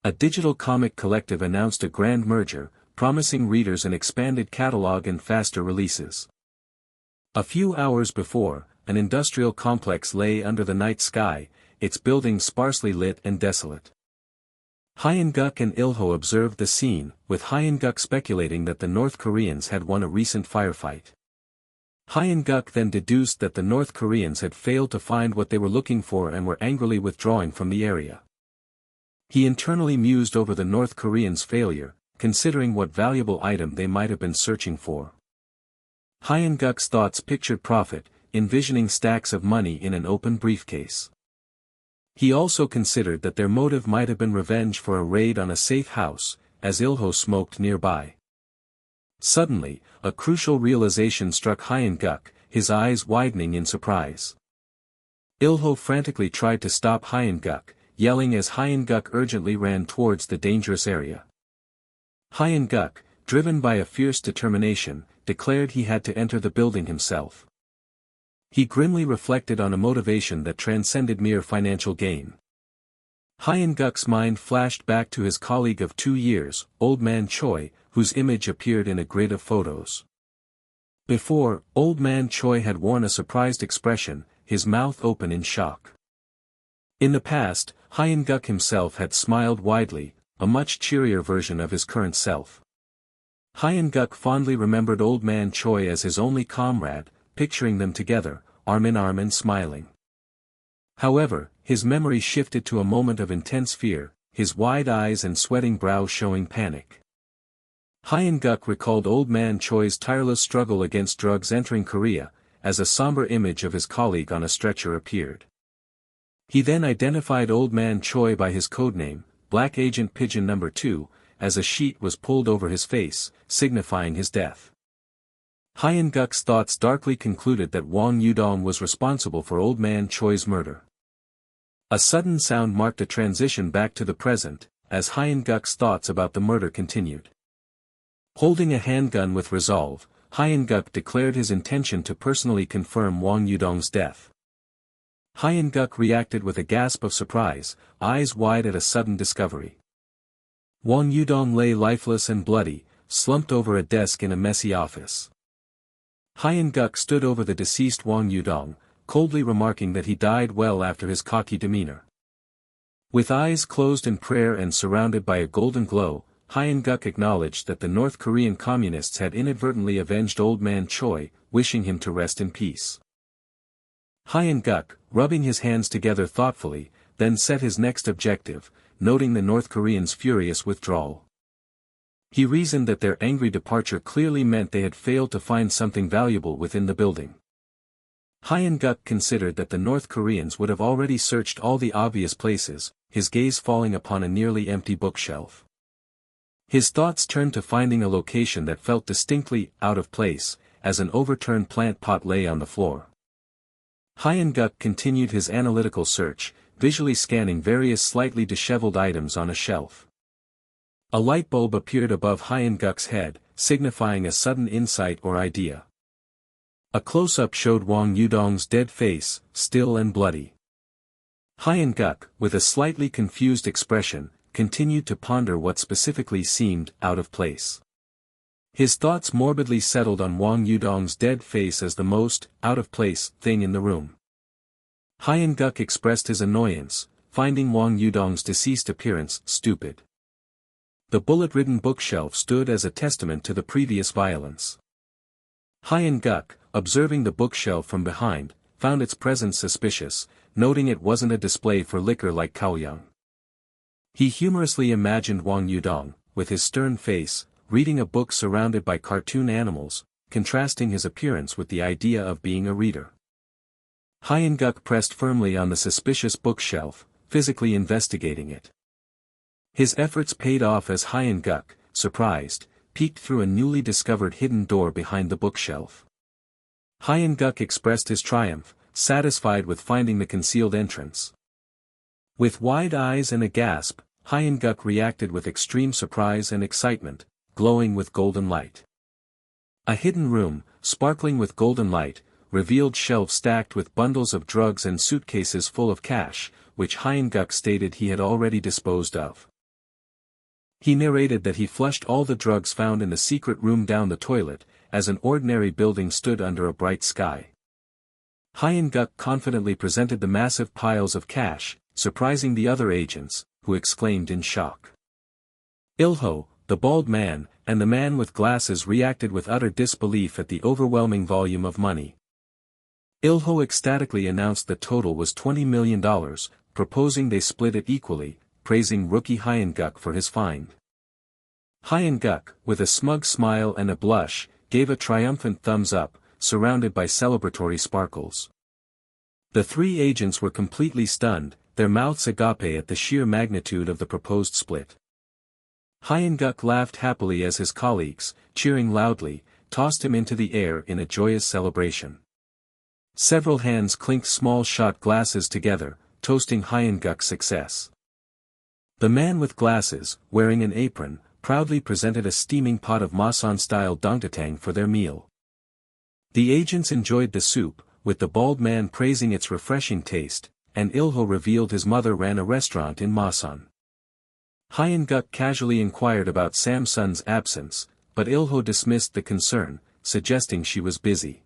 A digital comic collective announced a grand merger, promising readers an expanded catalog and faster releases. A few hours before, an industrial complex lay under the night sky, its buildings sparsely lit and desolate. Hyunguk and Ilho observed the scene, with Hyunguk speculating that the North Koreans had won a recent firefight. Hyunguk then deduced that the North Koreans had failed to find what they were looking for and were angrily withdrawing from the area. He internally mused over the North Koreans' failure, considering what valuable item they might have been searching for. Hyunguk's thoughts pictured profit, envisioning stacks of money in an open briefcase. He also considered that their motive might have been revenge for a raid on a safe house, as Ilho smoked nearby. Suddenly, a crucial realization struck Hyunguk, his eyes widening in surprise. Ilho frantically tried to stop Hyunguk, yelling as Hyunguk urgently ran towards the dangerous area. Hyunguk, driven by a fierce determination, declared he had to enter the building himself. He grimly reflected on a motivation that transcended mere financial gain. Hyunguk's mind flashed back to his colleague of 2 years, Old Man Choi, whose image appeared in a grid of photos. Before, Old Man Choi had worn a surprised expression, his mouth open in shock. In the past, Hyunguk himself had smiled widely, a much cheerier version of his current self. Hyunguk fondly remembered Old Man Choi as his only comrade, picturing them together, arm in arm and smiling. However, his memory shifted to a moment of intense fear, his wide eyes and sweating brow showing panic. Hyunguk recalled Old Man Choi's tireless struggle against drugs entering Korea, as a somber image of his colleague on a stretcher appeared. He then identified Old Man Choi by his codename, Black Agent Pigeon No. 2, as a sheet was pulled over his face, signifying his death. Hyunguk's thoughts darkly concluded that Wang Yudong was responsible for Old Man Choi's murder. A sudden sound marked a transition back to the present, as Hyunguk's thoughts about the murder continued. Holding a handgun with resolve, Hyunguk declared his intention to personally confirm Wang Yudong's death. Hyunguk reacted with a gasp of surprise, eyes wide at a sudden discovery. Wang Yudong lay lifeless and bloody, slumped over a desk in a messy office. Hyunguk stood over the deceased Wang Yudong, coldly remarking that he died well after his cocky demeanor. With eyes closed in prayer and surrounded by a golden glow, Hyunguk acknowledged that the North Korean communists had inadvertently avenged Old Man Choi, wishing him to rest in peace. Hyunguk, rubbing his hands together thoughtfully, then set his next objective, noting the North Koreans' furious withdrawal. He reasoned that their angry departure clearly meant they had failed to find something valuable within the building. Hyun-guk considered that the North Koreans would have already searched all the obvious places, his gaze falling upon a nearly empty bookshelf. His thoughts turned to finding a location that felt distinctly out of place, as an overturned plant pot lay on the floor. Hyun-guk continued his analytical search, visually scanning various slightly disheveled items on a shelf. A light bulb appeared above Hyun-guk's head, signifying a sudden insight or idea. A close-up showed Wang Yudong's dead face, still and bloody. Hyun-guk, with a slightly confused expression, continued to ponder what specifically seemed out of place. His thoughts morbidly settled on Wang Yudong's dead face as the most out-of-place thing in the room. Hyun-guk expressed his annoyance, finding Wang Yudong's deceased appearance stupid. The bullet-ridden bookshelf stood as a testament to the previous violence. Hyun-guk, observing the bookshelf from behind, found its presence suspicious, noting it wasn't a display for liquor like Kaoyang. He humorously imagined Wang Yudong, with his stern face, reading a book surrounded by cartoon animals, contrasting his appearance with the idea of being a reader. Hyun-guk pressed firmly on the suspicious bookshelf, physically investigating it. His efforts paid off as Hyun-guk, surprised, peeked through a newly discovered hidden door behind the bookshelf. Hyun-guk expressed his triumph, satisfied with finding the concealed entrance. With wide eyes and a gasp, Hyun-guk reacted with extreme surprise and excitement, glowing with golden light. A hidden room, sparkling with golden light, revealed shelves stacked with bundles of drugs and suitcases full of cash, which Hyun-guk stated he had already disposed of. He narrated that he flushed all the drugs found in the secret room down the toilet, as an ordinary building stood under a bright sky. Hyun-guk confidently presented the massive piles of cash, surprising the other agents, who exclaimed in shock. Ilho, the bald man, and the man with glasses reacted with utter disbelief at the overwhelming volume of money. Ilho ecstatically announced the total was $20 million, proposing they split it equally, praising rookie Hyun-guk for his find. Hyun-guk, with a smug smile and a blush, gave a triumphant thumbs up, surrounded by celebratory sparkles. The three agents were completely stunned, their mouths agape at the sheer magnitude of the proposed split. Hyun-guk laughed happily as his colleagues, cheering loudly, tossed him into the air in a joyous celebration. Several hands clinked small shot glasses together, toasting Hyun-guk's success. The man with glasses, wearing an apron, proudly presented a steaming pot of Masan-style dongtatang for their meal. The agents enjoyed the soup, with the bald man praising its refreshing taste, and Ilho revealed his mother ran a restaurant in Masan. Hyun-guk casually inquired about Samsun's absence, but Ilho dismissed the concern, suggesting she was busy.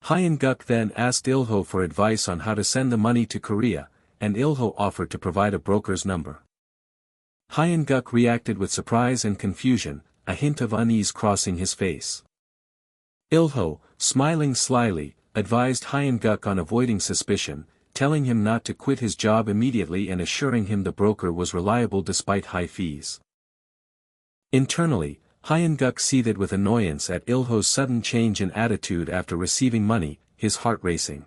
Hyun-guk then asked Ilho for advice on how to send the money to Korea, and Ilho offered to provide a broker's number. Hyun-guk reacted with surprise and confusion, a hint of unease crossing his face. Ilho, smiling slyly, advised Hyun-guk on avoiding suspicion, telling him not to quit his job immediately and assuring him the broker was reliable despite high fees. Internally, Hyun-guk seethed with annoyance at Ilho's sudden change in attitude after receiving money, his heart racing.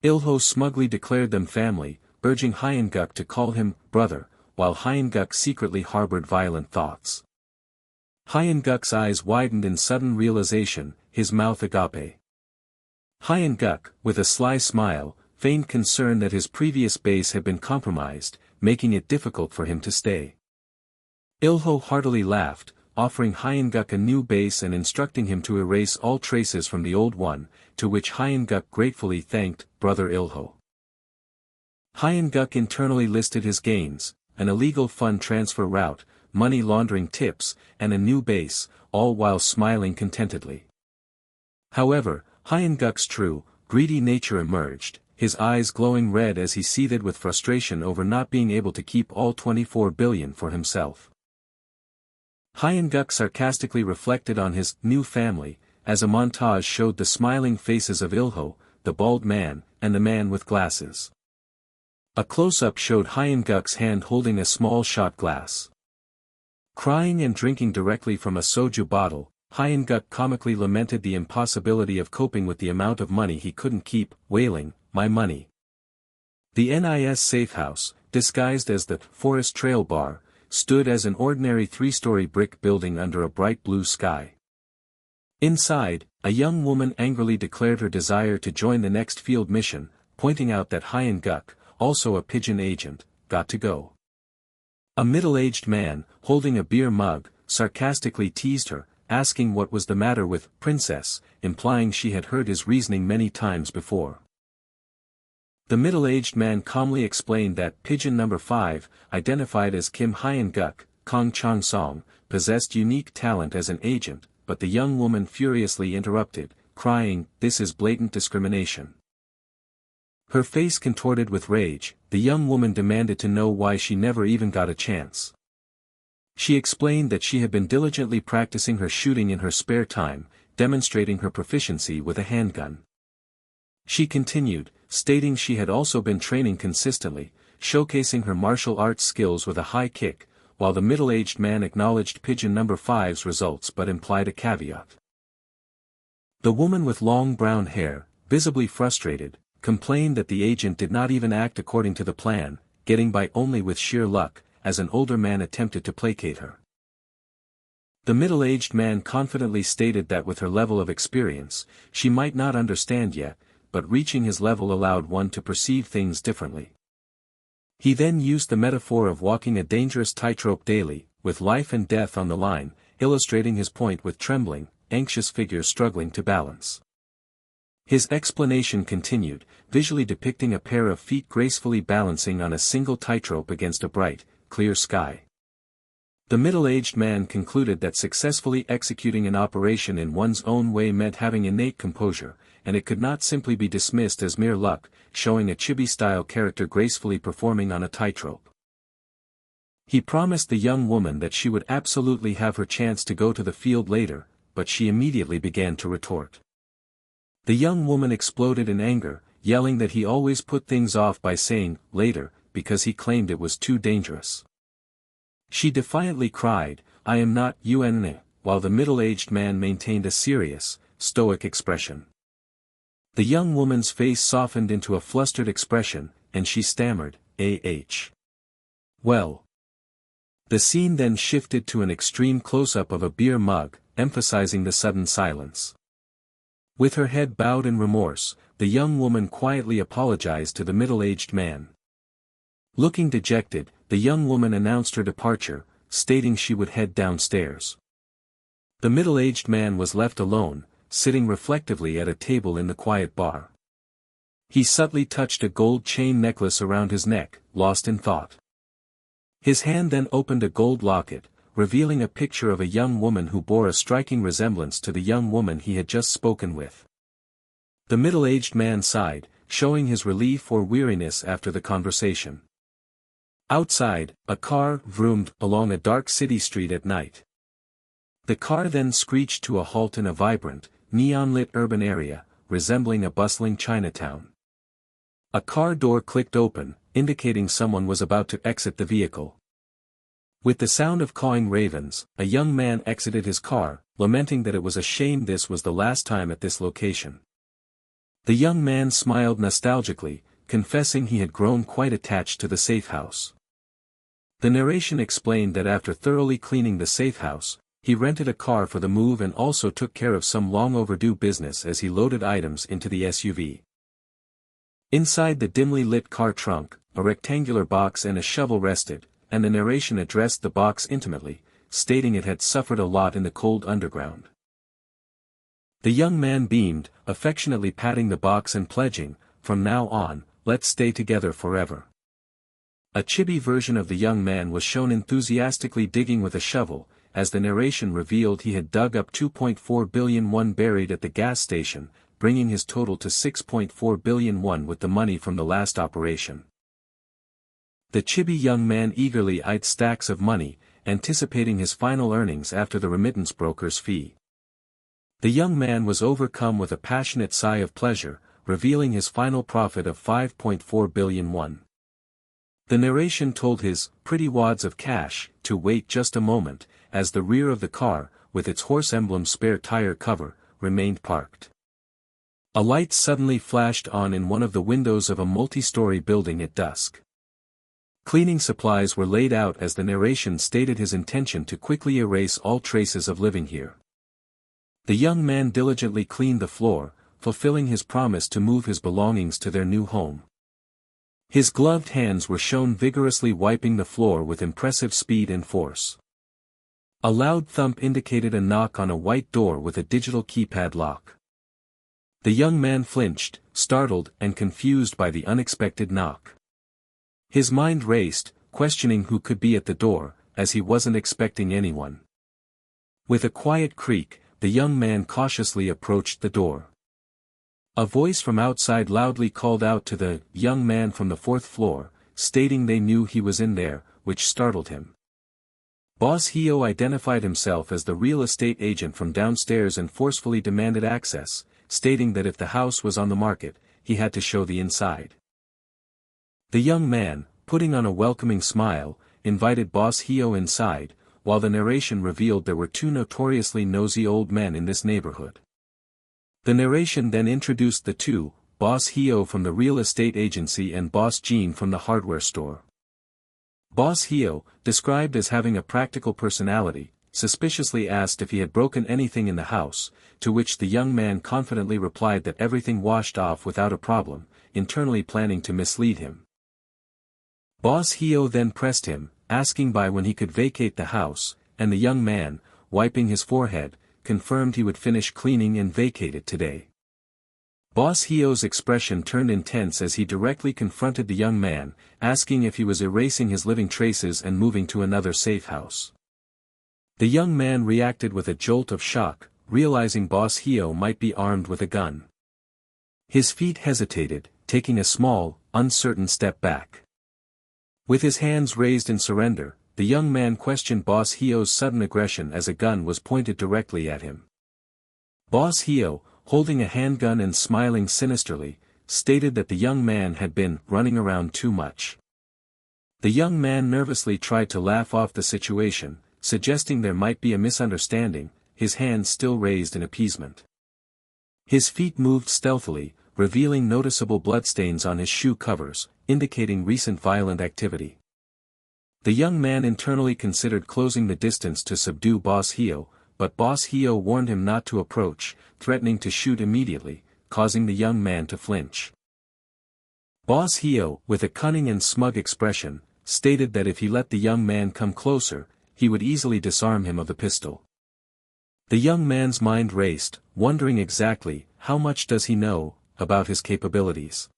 Ilho smugly declared them family, urging Hyun-guk to call him brother, while Hyun-guk secretly harbored violent thoughts. Hyun-guk's eyes widened in sudden realization, his mouth agape. Hyun-guk, with a sly smile, feigned concern that his previous base had been compromised, making it difficult for him to stay. Ilho heartily laughed, offering Hyun-guk a new base and instructing him to erase all traces from the old one, to which Hyun-guk gratefully thanked brother Ilho. Hyun-guk internally listed his gains, an illegal fund transfer route, money laundering tips, and a new base, all while smiling contentedly. However, Hyun-guk's true, greedy nature emerged, his eyes glowing red as he seethed with frustration over not being able to keep all 24 billion for himself. Hyun-guk sarcastically reflected on his new family, as a montage showed the smiling faces of Ilho, the bald man, and the man with glasses. A close-up showed Hyun-guk's hand holding a small shot glass. Crying and drinking directly from a soju bottle, Hyun-guk comically lamented the impossibility of coping with the amount of money he couldn't keep, wailing, "My money." The NIS safe house, disguised as the Forest Trail Bar, stood as an ordinary three-story brick building under a bright blue sky. Inside, a young woman angrily declared her desire to join the next field mission, pointing out that Hyun-guk, also a pigeon agent, got to go. A middle-aged man, holding a beer mug, sarcastically teased her, asking what was the matter with Princess, implying she had heard his reasoning many times before. The middle-aged man calmly explained that pigeon number 5, identified as Kim Hyun-guk, Kong Chang-song, possessed unique talent as an agent, but the young woman furiously interrupted, crying, "This is blatant discrimination." Her face contorted with rage, the young woman demanded to know why she never even got a chance. She explained that she had been diligently practicing her shooting in her spare time, demonstrating her proficiency with a handgun. She continued, stating she had also been training consistently, showcasing her martial arts skills with a high kick, while the middle-aged man acknowledged pigeon number 5's results but implied a caveat. The woman with long brown hair, visibly frustrated, complained that the agent did not even act according to the plan, getting by only with sheer luck, as an older man attempted to placate her. The middle-aged man confidently stated that with her level of experience, she might not understand yet, but reaching his level allowed one to perceive things differently. He then used the metaphor of walking a dangerous tightrope daily, with life and death on the line, illustrating his point with trembling, anxious figures struggling to balance. His explanation continued, visually depicting a pair of feet gracefully balancing on a single tightrope against a bright, clear sky. The middle-aged man concluded that successfully executing an operation in one's own way meant having innate composure, and it could not simply be dismissed as mere luck, showing a chibi-style character gracefully performing on a tightrope. He promised the young woman that she would absolutely have her chance to go to the field later, but she immediately began to retort. The young woman exploded in anger, yelling that he always put things off by saying, "later," because he claimed it was too dangerous. She defiantly cried, "I am not UN," while the middle-aged man maintained a serious, stoic expression. The young woman's face softened into a flustered expression, and she stammered, "Ah. Well." The scene then shifted to an extreme close-up of a beer mug, emphasizing the sudden silence. With her head bowed in remorse, the young woman quietly apologized to the middle-aged man. Looking dejected, the young woman announced her departure, stating she would head downstairs. The middle-aged man was left alone, sitting reflectively at a table in the quiet bar. He subtly touched a gold chain necklace around his neck, lost in thought. His hand then opened a gold locket, revealing a picture of a young woman who bore a striking resemblance to the young woman he had just spoken with. The middle-aged man sighed, showing his relief or weariness after the conversation. Outside, a car vroomed along a dark city street at night. The car then screeched to a halt in a vibrant, neon-lit urban area, resembling a bustling Chinatown. A car door clicked open, indicating someone was about to exit the vehicle. With the sound of cawing ravens, a young man exited his car, lamenting that it was a shame this was the last time at this location. The young man smiled nostalgically, confessing he had grown quite attached to the safe house. The narration explained that after thoroughly cleaning the safe house, he rented a car for the move and also took care of some long-overdue business as he loaded items into the SUV. Inside the dimly lit car trunk, a rectangular box and a shovel rested, and the narration addressed the box intimately, stating it had suffered a lot in the cold underground. The young man beamed, affectionately patting the box and pledging, "From now on, let's stay together forever." A chibi version of the young man was shown enthusiastically digging with a shovel, as the narration revealed he had dug up 2.4 billion won buried at the gas station, bringing his total to 6.4 billion won with the money from the last operation. The chibi young man eagerly eyed stacks of money, anticipating his final earnings after the remittance broker's fee. The young man was overcome with a passionate sigh of pleasure, revealing his final profit of 5.4 billion won. The narration told his pretty wads of cash to wait just a moment, as the rear of the car, with its horse emblem spare tire cover, remained parked. A light suddenly flashed on in one of the windows of a multi-story building at dusk. Cleaning supplies were laid out as the narration stated his intention to quickly erase all traces of living here. The young man diligently cleaned the floor, fulfilling his promise to move his belongings to their new home. His gloved hands were shown vigorously wiping the floor with impressive speed and force. A loud thump indicated a knock on a white door with a digital keypad lock. The young man flinched, startled and confused by the unexpected knock. His mind raced, questioning who could be at the door, as he wasn't expecting anyone. With a quiet creak, the young man cautiously approached the door. A voice from outside loudly called out to the young man from the fourth floor, stating they knew he was in there, which startled him. Boss Heo identified himself as the real estate agent from downstairs and forcefully demanded access, stating that if the house was on the market, he had to show the inside. The young man, putting on a welcoming smile, invited Boss Heo inside, while the narration revealed there were two notoriously nosy old men in this neighborhood. The narration then introduced the two, Boss Heo from the real estate agency and Boss Jean from the hardware store. Boss Heo, described as having a practical personality, suspiciously asked if he had broken anything in the house, to which the young man confidently replied that everything washed off without a problem, internally planning to mislead him. Boss Heo then pressed him, asking by when he could vacate the house, and the young man, wiping his forehead, confirmed he would finish cleaning and vacate it today. Boss Heo's expression turned intense as he directly confronted the young man, asking if he was erasing his living traces and moving to another safe house. The young man reacted with a jolt of shock, realizing Boss Heo might be armed with a gun. His feet hesitated, taking a small, uncertain step back. With his hands raised in surrender, the young man questioned Boss Heo's sudden aggression as a gun was pointed directly at him. Boss Heo, holding a handgun and smiling sinisterly, stated that the young man had been running around too much. The young man nervously tried to laugh off the situation, suggesting there might be a misunderstanding, his hands still raised in appeasement. His feet moved stealthily, revealing noticeable bloodstains on his shoe covers, indicating recent violent activity. The young man internally considered closing the distance to subdue Boss Heo, but Boss Heo warned him not to approach, threatening to shoot immediately, causing the young man to flinch. Boss Heo, with a cunning and smug expression, stated that if he let the young man come closer, he would easily disarm him of the pistol. The young man's mind raced, wondering exactly, how much does he know about his capabilities.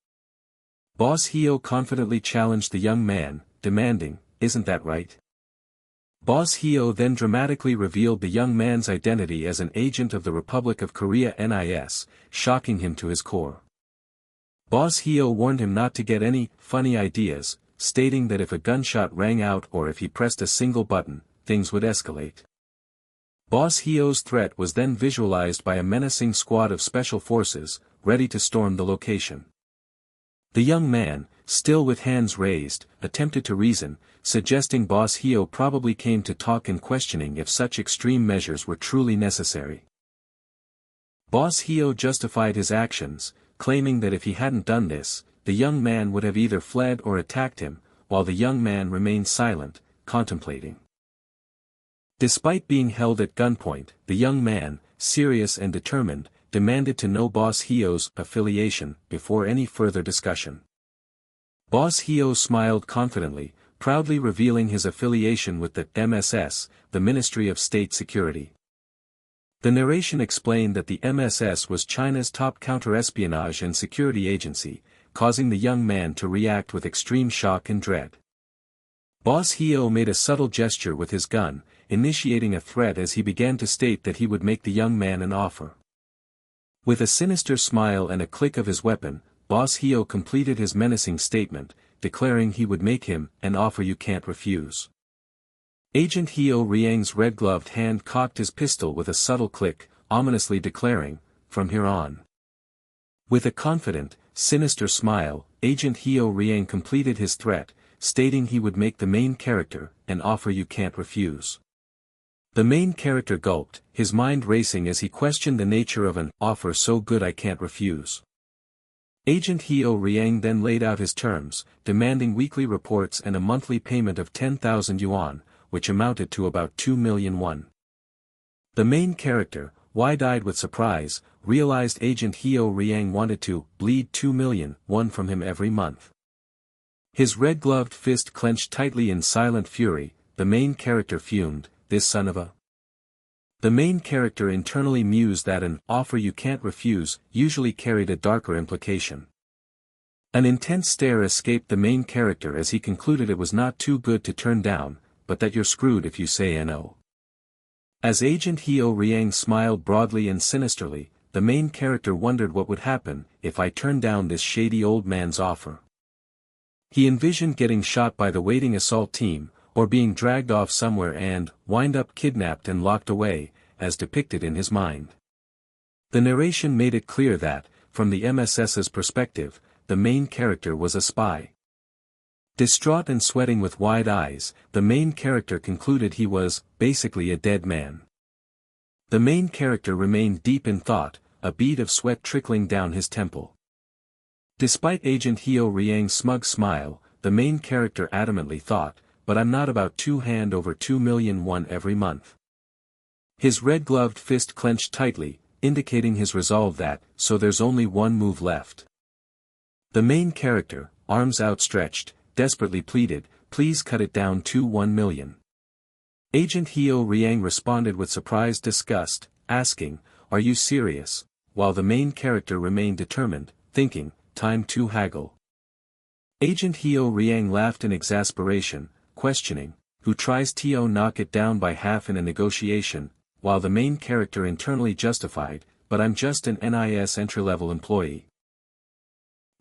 Boss Heo confidently challenged the young man, demanding, "Isn't that right?" Boss Heo then dramatically revealed the young man's identity as an agent of the Republic of Korea NIS, shocking him to his core. Boss Heo warned him not to get any funny ideas, stating that if a gunshot rang out or if he pressed a single button, things would escalate. Boss Heo's threat was then visualized by a menacing squad of special forces, ready to storm the location. The young man, still with hands raised, attempted to reason, suggesting Boss Heo probably came to talk and questioning if such extreme measures were truly necessary. Boss Heo justified his actions, claiming that if he hadn't done this, the young man would have either fled or attacked him, while the young man remained silent, contemplating. Despite being held at gunpoint, the young man, serious and determined, demanded to know Boss Heo's affiliation before any further discussion. Boss Heo smiled confidently, proudly revealing his affiliation with the MSS, the Ministry of State Security. The narration explained that the MSS was China's top counter-espionage and security agency, causing the young man to react with extreme shock and dread. Boss Heo made a subtle gesture with his gun, initiating a threat as he began to state that he would make the young man an offer. With a sinister smile and a click of his weapon, Boss Heo completed his menacing statement, declaring he would make him an offer you can't refuse. Agent Heo Riang's red-gloved hand cocked his pistol with a subtle click, ominously declaring, "From here on." With a confident, sinister smile, Agent Heo Riang completed his threat, stating he would make the main character an offer you can't refuse. The main character gulped, his mind racing as he questioned the nature of an offer so good I can't refuse. Agent Heo Riang then laid out his terms, demanding weekly reports and a monthly payment of 10,000 yuan, which amounted to about 2 million won. The main character, wide-eyed with surprise, realized Agent Heo Riang wanted to bleed 2 million won from him every month. His red-gloved fist clenched tightly in silent fury. The main character fumed, this son of a... The main character internally mused that an offer you can't refuse usually carried a darker implication. An intense stare escaped the main character as he concluded it was not too good to turn down, but that you're screwed if you say no. As Agent Heo Riang smiled broadly and sinisterly, the main character wondered what would happen if I turned down this shady old man's offer. He envisioned getting shot by the waiting assault team, or being dragged off somewhere and wind up kidnapped and locked away, as depicted in his mind. The narration made it clear that, from the MSS's perspective, the main character was a spy. Distraught and sweating with wide eyes, the main character concluded he was, basically a dead man. The main character remained deep in thought, a bead of sweat trickling down his temple. Despite Agent Heo Riang's smug smile, the main character adamantly thought, but I'm not about to hand over 2 million won every month. His red-gloved fist clenched tightly, indicating his resolve that, so there's only one move left. The main character, arms outstretched, desperately pleaded, please cut it down to 1 million. Agent Heo Riang responded with surprised disgust, asking, are you serious, while the main character remained determined, thinking, time to haggle. Agent Heo Riang laughed in exasperation, questioning, who tries to knock it down by half in a negotiation, while the main character internally justified, but I'm just an NIS entry-level employee.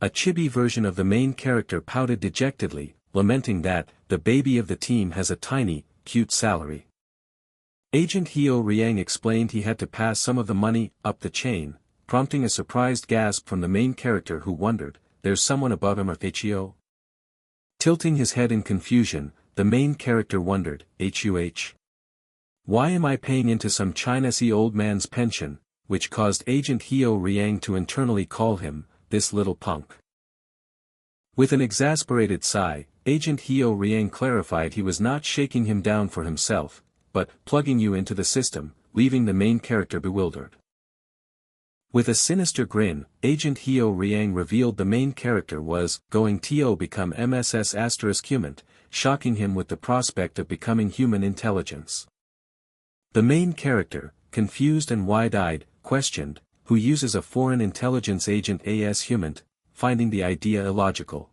A chibi version of the main character pouted dejectedly, lamenting that, the baby of the team has a tiny, cute salary. Agent Heo Riang explained he had to pass some of the money up the chain, prompting a surprised gasp from the main character who wondered, there's someone above him or Heo? Tilting his head in confusion, the main character wondered, HUH. Why am I paying into some Chinese old man's pension, which caused Agent Heo Riang to internally call him, this little punk. With an exasperated sigh, Agent Heo Riang clarified he was not shaking him down for himself, but plugging you into the system, leaving the main character bewildered. With a sinister grin, Agent Heo Riang revealed the main character was going to become MSS *human, shocking him with the prospect of becoming human intelligence. The main character, confused and wide-eyed, questioned, who uses a foreign intelligence agent as human, finding the idea illogical.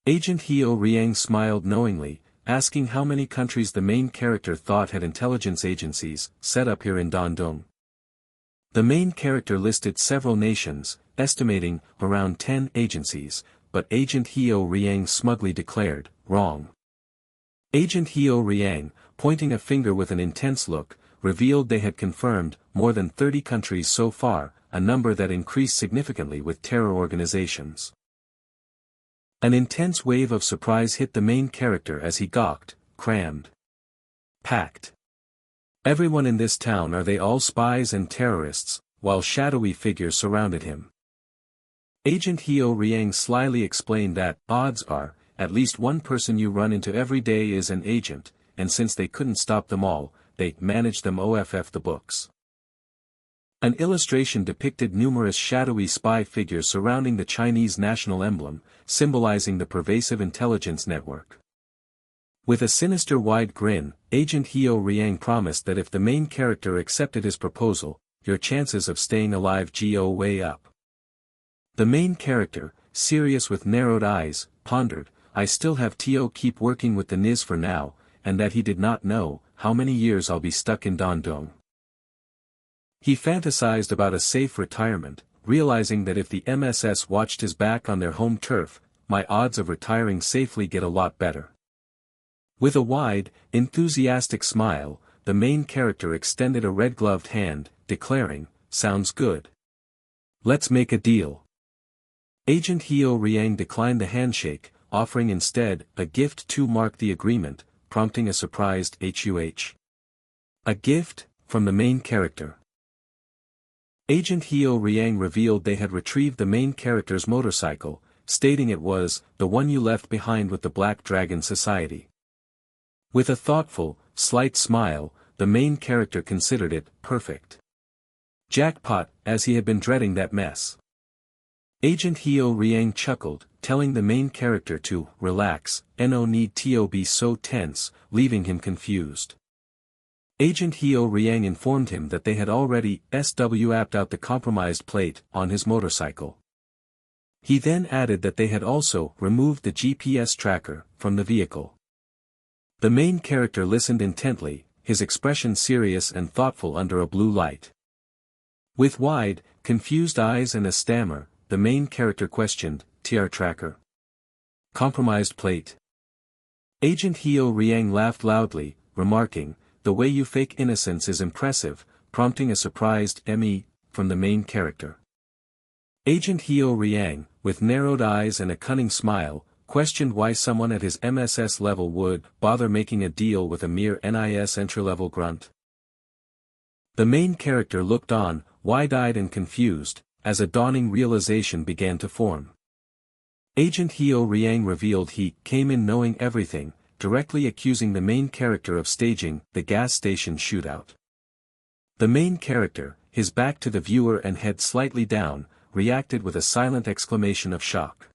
Agent Heo Riang smiled knowingly, asking how many countries the main character thought had intelligence agencies, set up here in Dandong. The main character listed several nations, estimating around 10 agencies, but Agent Heo Riang smugly declared, wrong. Agent Heo Riang, pointing a finger with an intense look, revealed they had confirmed more than 30 countries so far, a number that increased significantly with terror organizations. An intense wave of surprise hit the main character as he gawked, crammed. Packed. Everyone in this town, are they all spies and terrorists, while shadowy figures surrounded him. Agent Heo Riang slyly explained that, odds are, at least one person you run into every day is an agent, and since they couldn't stop them all, they managed them off the books. An illustration depicted numerous shadowy spy figures surrounding the Chinese national emblem, symbolizing the pervasive intelligence network. With a sinister wide grin, Agent Heo Riang promised that if the main character accepted his proposal, your chances of staying alive go way up. The main character, serious with narrowed eyes, pondered, I still have to keep working with the NIS for now, and that he did not know how many years I'll be stuck in Dandong. He fantasized about a safe retirement, realizing that if the MSS watched his back on their home turf, my odds of retiring safely get a lot better. With a wide, enthusiastic smile, the main character extended a red-gloved hand, declaring, sounds good. Let's make a deal. Agent Heo Riang declined the handshake, offering instead a gift to mark the agreement, prompting a surprised HUH. A gift, from the main character. Agent Hyo Riang revealed they had retrieved the main character's motorcycle, stating it was the one you left behind with the Black Dragon Society. With a thoughtful, slight smile, the main character considered it perfect. Jackpot, as he had been dreading that mess. Agent Hyo Riang chuckled, telling the main character to relax, no need to be so tense, leaving him confused. Agent Hyo Riang informed him that they had already SW-apped out the compromised plate on his motorcycle. He then added that they had also removed the GPS tracker from the vehicle. The main character listened intently, his expression serious and thoughtful under a blue light. With wide, confused eyes and a stammer, the main character questioned, TR tracker. Compromised plate. Agent Hyo Riang laughed loudly, remarking, the way you fake innocence is impressive, prompting a surprised ME from the main character. Agent Hyo Riang, with narrowed eyes and a cunning smile, questioned why someone at his MSS level would bother making a deal with a mere NIS entry-level grunt. The main character looked on, wide-eyed and confused, as a dawning realization began to form. Agent Hyo Riang revealed he came in knowing everything, directly accusing the main character of staging the gas station shootout. The main character, his back to the viewer and head slightly down, reacted with a silent exclamation of shock.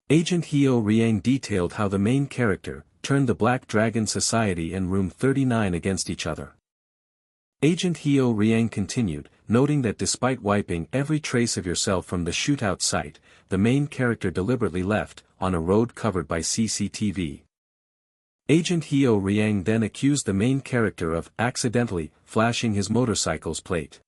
Agent Hyo Riang detailed how the main character turned the Black Dragon Society and Room 39 against each other. Agent Hyo Riang continued, noting that despite wiping every trace of yourself from the shootout site, the main character deliberately left, on a road covered by CCTV. Agent Hyo Riang then accused the main character of accidentally flashing his motorcycle's plate.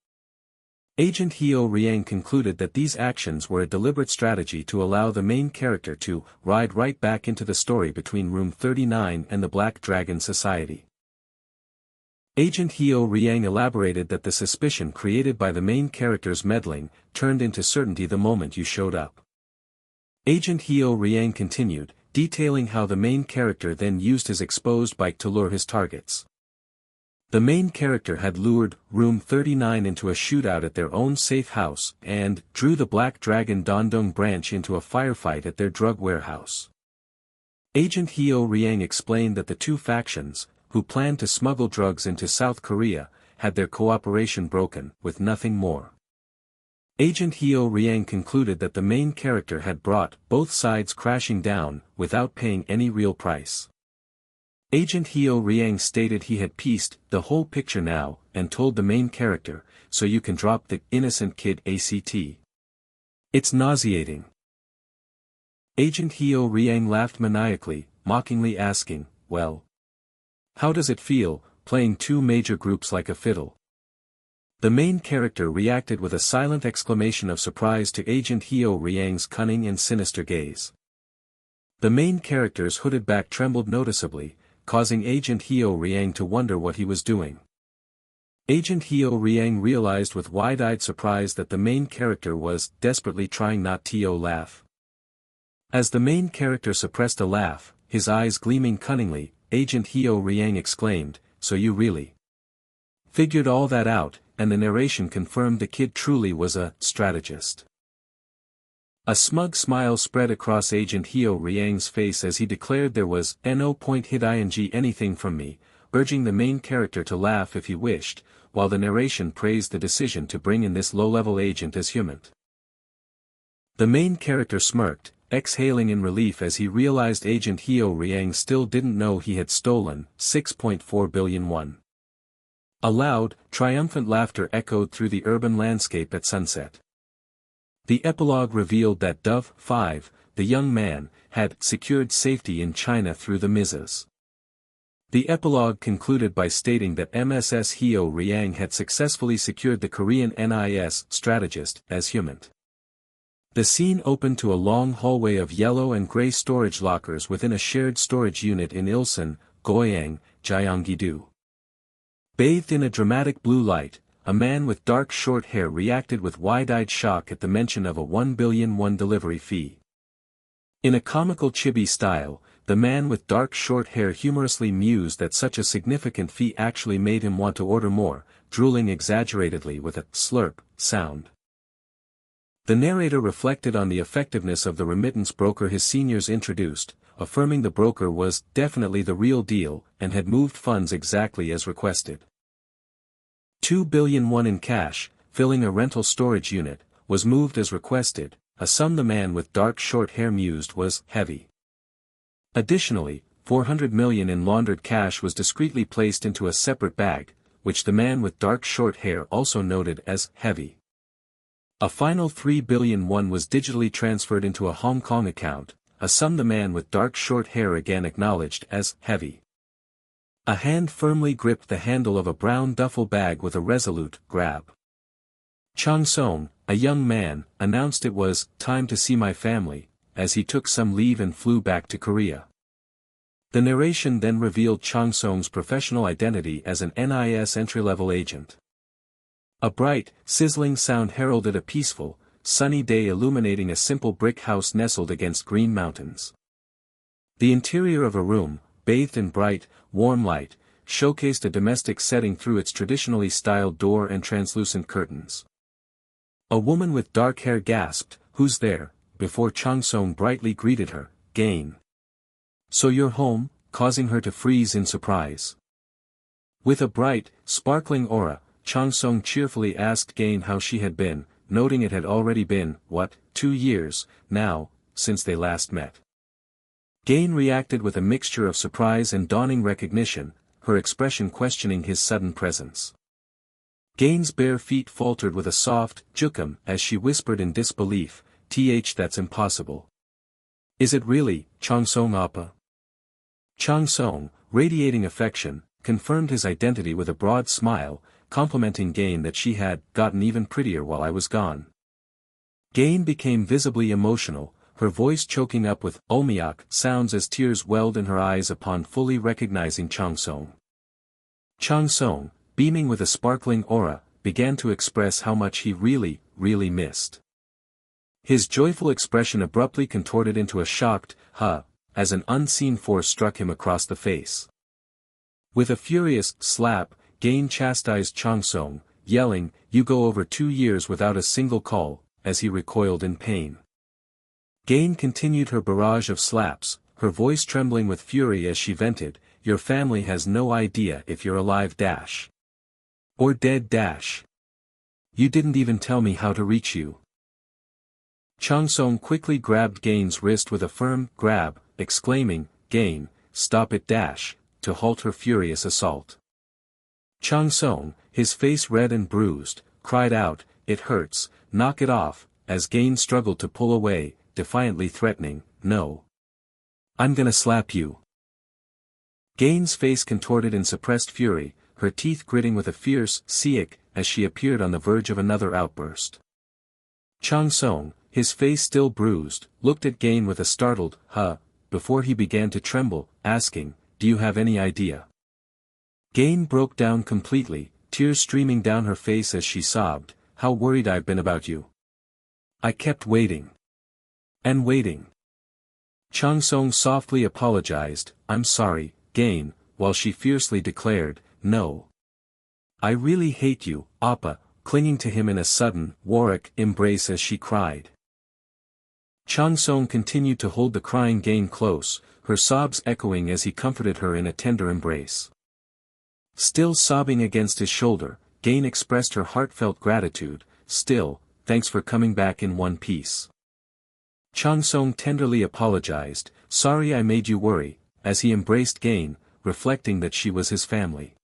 Agent Hyo Riang concluded that these actions were a deliberate strategy to allow the main character to ride right back into the story between Room 39 and the Black Dragon Society. Agent Hyo Riang elaborated that the suspicion created by the main character's meddling turned into certainty the moment you showed up. Agent Hyo Riang continued, detailing how the main character then used his exposed bike to lure his targets. The main character had lured Room 39 into a shootout at their own safe house and drew the Black Dragon Dandong branch into a firefight at their drug warehouse. Agent Hyo Riang explained that the two factions, who planned to smuggle drugs into South Korea, had their cooperation broken, with nothing more. Agent Hyo Riang concluded that the main character had brought both sides crashing down, without paying any real price. Agent Hyo Riang stated he had pieced the whole picture now, and told the main character, so you can drop the innocent kid ACT. It's nauseating. Agent Hyo Riang laughed maniacally, mockingly asking, well, how does it feel, playing two major groups like a fiddle? The main character reacted with a silent exclamation of surprise to Agent Hyo Riang's cunning and sinister gaze. The main character's hooded back trembled noticeably, causing Agent Hyo Riang to wonder what he was doing. Agent Hyo Riang realized with wide-eyed surprise that the main character was desperately trying not to laugh. As the main character suppressed a laugh, his eyes gleaming cunningly, Agent Hyo Riang exclaimed, so you really figured all that out, and the narration confirmed the kid truly was a strategist. A smug smile spread across Agent Hyo Riang's face as he declared there was no point hiding anything from me, urging the main character to laugh if he wished, while the narration praised the decision to bring in this low-level agent as human. The main character smirked, exhaling in relief as he realized Agent Hyo Riang still didn't know he had stolen 6.4 billion won. A loud, triumphant laughter echoed through the urban landscape at sunset. The epilogue revealed that Dove 5, the young man, had secured safety in China through the Mrs. The epilogue concluded by stating that MSS Hyo Riang had successfully secured the Korean NIS strategist as human. The scene opened to a long hallway of yellow and gray storage lockers within a shared storage unit in Ilsan, Goyang, Gyeonggi-do. Bathed in a dramatic blue light, a man with dark short hair reacted with wide-eyed shock at the mention of a 1 billion won delivery fee. In a comical chibi style, the man with dark short hair humorously mused that such a significant fee actually made him want to order more, drooling exaggeratedly with a slurp sound. The narrator reflected on the effectiveness of the remittance broker his seniors introduced, affirming the broker was definitely the real deal and had moved funds exactly as requested. 2 billion won in cash, filling a rental storage unit, was moved as requested, a sum the man with dark short hair mused was heavy. Additionally, 400 million in laundered cash was discreetly placed into a separate bag, which the man with dark short hair also noted as heavy. A final 3 billion won was digitally transferred into a Hong Kong account, a sum the man with dark short hair again acknowledged as heavy. A hand firmly gripped the handle of a brown duffel bag with a resolute grab. Chang Song, a young man, announced it was time to see my family, as he took some leave and flew back to Korea. The narration then revealed Chang Song's professional identity as an NIS entry-level agent. A bright, sizzling sound heralded a peaceful, sunny day illuminating a simple brick house nestled against green mountains. The interior of a room, bathed in bright, warm light, showcased a domestic setting through its traditionally styled door and translucent curtains. A woman with dark hair gasped, "Who's there?" before Chang Song brightly greeted her, "Gain. So you're home," causing her to freeze in surprise. With a bright, sparkling aura, Chang Song cheerfully asked Gain how she had been, noting it had already been, 2 years, now, since they last met. Gain reacted with a mixture of surprise and dawning recognition, her expression questioning his sudden presence. Gain's bare feet faltered with a soft "jukum" as she whispered in disbelief, "That's impossible." "Is it really, Chang Song Appa?" Chang Song, radiating affection, confirmed his identity with a broad smile, complimenting Gain that she had gotten even prettier while I was gone. Gain became visibly emotional, her voice choking up with "Omiak" sounds as tears welled in her eyes upon fully recognizing Chang Song. Chang Song, beaming with a sparkling aura, began to express how much he really missed. His joyful expression abruptly contorted into a shocked, "Huh," as an unseen force struck him across the face. With a furious slap, Gain chastised Chang Song, yelling, "You go over 2 years without a single call," as he recoiled in pain. Gain continued her barrage of slaps, her voice trembling with fury as she vented, "Your family has no idea if you're alive dash. Or dead dash. You didn't even tell me how to reach you." Chang Song quickly grabbed Gain's wrist with a firm grab, exclaiming, "Gain, stop it dash," to halt her furious assault. Chang Song, his face red and bruised, cried out, "It hurts, knock it off," as Gain struggled to pull away, defiantly threatening, "No. I'm gonna slap you." Gain's face contorted in suppressed fury, her teeth gritting with a fierce "sick" as she appeared on the verge of another outburst. Chang Song, his face still bruised, looked at Gain with a startled, "Huh," before he began to tremble, asking, "Do you have any idea?" Gain broke down completely, tears streaming down her face as she sobbed, "How worried I've been about you. I kept waiting. And waiting." Chang Song softly apologized, "I'm sorry, Gain," while she fiercely declared, "No. I really hate you, Appa," clinging to him in a sudden, warwick embrace as she cried. Chang Song continued to hold the crying Gain close, her sobs echoing as he comforted her in a tender embrace. Still sobbing against his shoulder, Gain expressed her heartfelt gratitude, "Still, thanks for coming back in one piece." Chang Song tenderly apologized, "Sorry I made you worry," as he embraced Gain, reflecting that she was his family.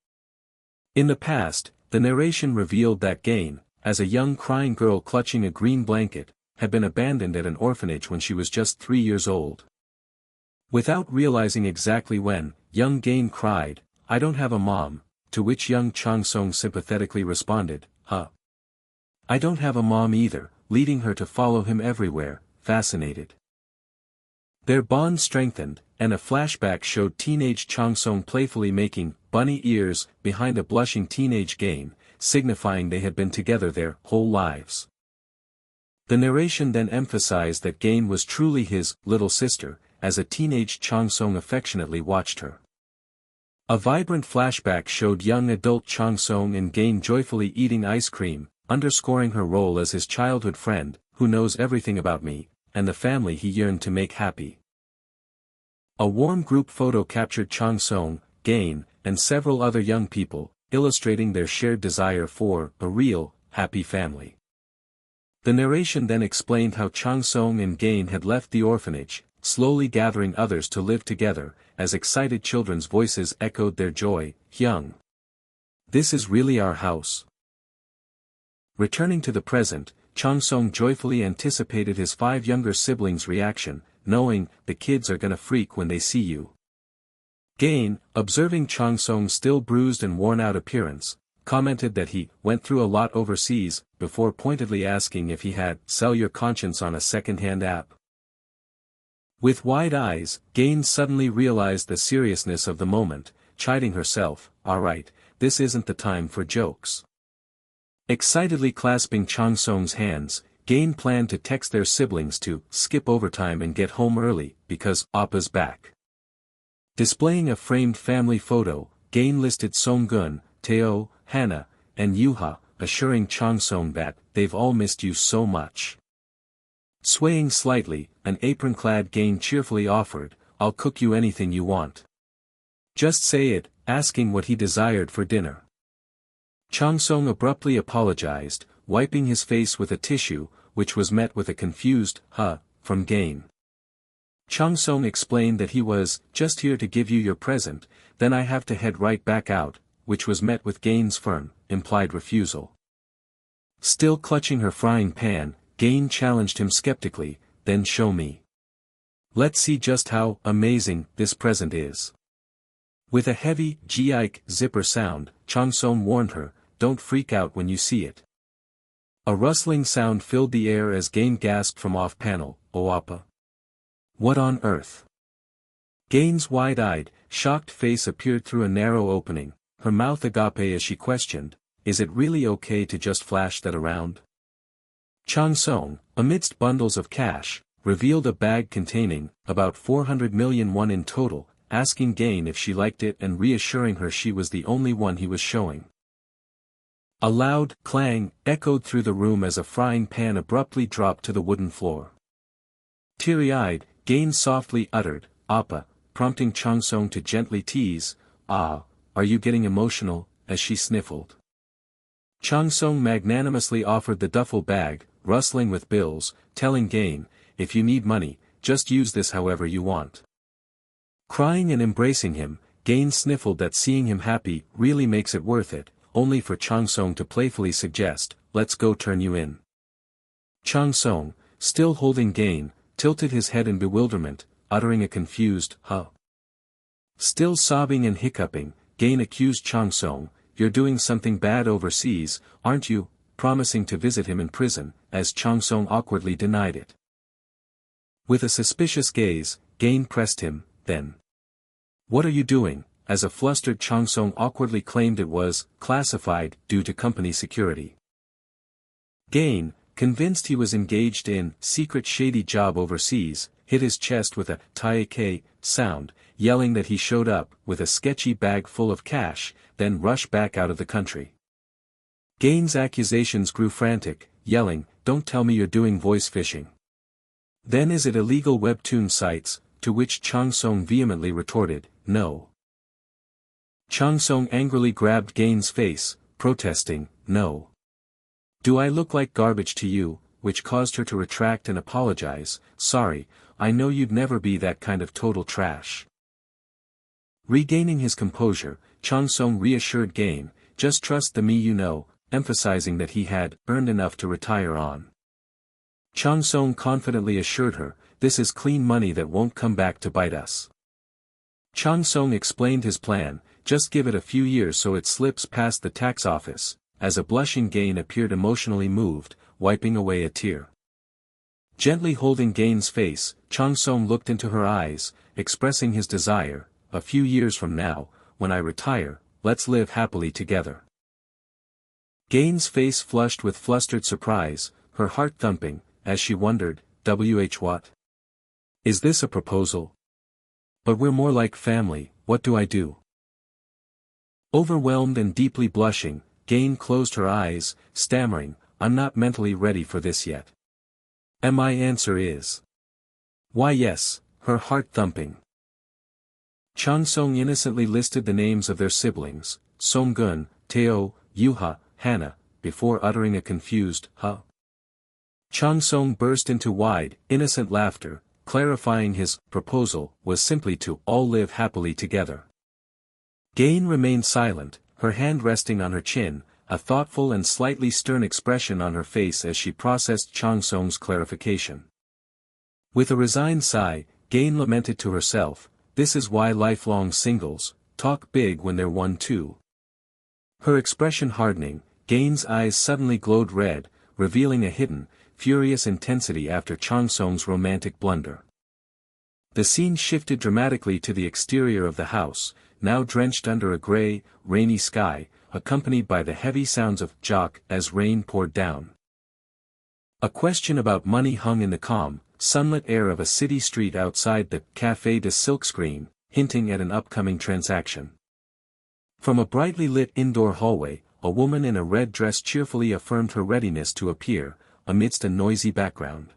In the past, the narration revealed that Gain, as a young crying girl clutching a green blanket, had been abandoned at an orphanage when she was just 3 years old. Without realizing exactly when, young Gain cried, "I don't have a mom," to which young Chang Song sympathetically responded, "Huh. I don't have a mom either," leading her to follow him everywhere, fascinated. Their bond strengthened, and a flashback showed teenage Chang Song playfully making bunny ears behind a blushing teenage Gain, signifying they had been together their whole lives. The narration then emphasized that Gain was truly his little sister, as a teenage Chang Song affectionately watched her. A vibrant flashback showed young adult Chang Song and Gain joyfully eating ice cream, underscoring her role as his childhood friend, who knows everything about me, and the family he yearned to make happy. A warm group photo captured Chang Song, Gain, and several other young people, illustrating their shared desire for a real, happy family. The narration then explained how Chang Song and Gain had left the orphanage, slowly gathering others to live together, as excited children's voices echoed their joy. Hyung. This is really our house. Returning to the present, Chang Song joyfully anticipated his 5 younger siblings' reaction, knowing the kids are gonna freak when they see you. Gain, observing Chang Song's still bruised and worn-out appearance, commented that he went through a lot overseas, before pointedly asking if he had sell your conscience on a second-hand app. With wide eyes, Gain suddenly realized the seriousness of the moment, chiding herself, alright, this isn't the time for jokes. Excitedly clasping Chang Song's hands, Gain planned to text their siblings to skip overtime and get home early, because Appa's back. Displaying a framed family photo, Gain listed Songgun, Teo, Hannah, and Yuha, assuring Chang Song that they've all missed you so much. Swaying slightly, an apron-clad Gain cheerfully offered, I'll cook you anything you want. Just say it, asking what he desired for dinner. Chang Song abruptly apologized, wiping his face with a tissue, which was met with a confused, huh, from Gain. Chang Song explained that he was just here to give you your present, then I have to head right back out, which was met with Gain's firm, implied refusal. Still clutching her frying pan, Gain challenged him skeptically, then show me. Let's see just how amazing this present is. With a heavy, G-ike zipper sound, Chang Song warned her, don't freak out when you see it. A rustling sound filled the air as Gain gasped from off-panel, oh Appa. What on earth? Gain's wide-eyed, shocked face appeared through a narrow opening, her mouth agape as she questioned, is it really okay to just flash that around? Chang Song, amidst bundles of cash, revealed a bag containing about 400 million won in total, asking Gain if she liked it and reassuring her she was the only one he was showing. A loud clang echoed through the room as a frying pan abruptly dropped to the wooden floor. Teary-eyed, Gain softly uttered, Appa, prompting Chang Song to gently tease, ah, are you getting emotional, as she sniffled. Chang Song magnanimously offered the duffel bag, rustling with bills, telling Gain, if you need money, just use this however you want. Crying and embracing him, Gain sniffled that seeing him happy really makes it worth it, only for Chang Song to playfully suggest, let's go turn you in. Chang Song, still holding Gain, tilted his head in bewilderment, uttering a confused, huh. Still sobbing and hiccuping, Gain accused Chang Song, you're doing something bad overseas, aren't you, promising to visit him in prison, as Chang Song awkwardly denied it. With a suspicious gaze, Gain pressed him, then. What are you doing, as a flustered Chang Song awkwardly claimed it was classified due to company security. Gain, convinced he was engaged in secret shady job overseas, hit his chest with a taike sound, yelling that he showed up with a sketchy bag full of cash, then rushed back out of the country. Gain's accusations grew frantic, yelling, don't tell me you're doing voice phishing. Then is it illegal webtoon sites, to which Chang Song vehemently retorted, no. Chang Song angrily grabbed Gain's face, protesting, no. Do I look like garbage to you, which caused her to retract and apologize, sorry, I know you'd never be that kind of total trash. Regaining his composure, Chang Song reassured Gain, just trust the me you know, emphasizing that he had earned enough to retire on. Chang Song confidently assured her, this is clean money that won't come back to bite us. Chang Song explained his plan, just give it a few years so it slips past the tax office, as a blushing Gain appeared emotionally moved, wiping away a tear. Gently holding Gain's face, Chang Song looked into her eyes, expressing his desire, a few years from now, when I retire, let's live happily together. Gain's face flushed with flustered surprise, her heart thumping, as she wondered, what? Is this a proposal? But we're more like family, what do I do? Overwhelmed and deeply blushing, Gain closed her eyes, stammering, I'm not mentally ready for this yet. And my answer is. Why yes, her heart thumping. Chang Song innocently listed the names of their siblings, Songgun, Teo, Yuha, Hannah, before uttering a confused, huh? Chang Song burst into wide, innocent laughter, clarifying his proposal was simply to all live happily together. Gain remained silent, her hand resting on her chin, a thoughtful and slightly stern expression on her face as she processed Chang Song's clarification. With a resigned sigh, Gain lamented to herself, this is why lifelong singles talk big when they're one too. Her expression hardening, Gain's eyes suddenly glowed red, revealing a hidden, furious intensity after Chang Song's romantic blunder. The scene shifted dramatically to the exterior of the house, now drenched under a gray, rainy sky, accompanied by the heavy sounds of jock as rain poured down. A question about money hung in the calm, sunlit air of a city street outside the Café de Silkscreen, hinting at an upcoming transaction. From a brightly lit indoor hallway, a woman in a red dress cheerfully affirmed her readiness to appear, amidst a noisy background.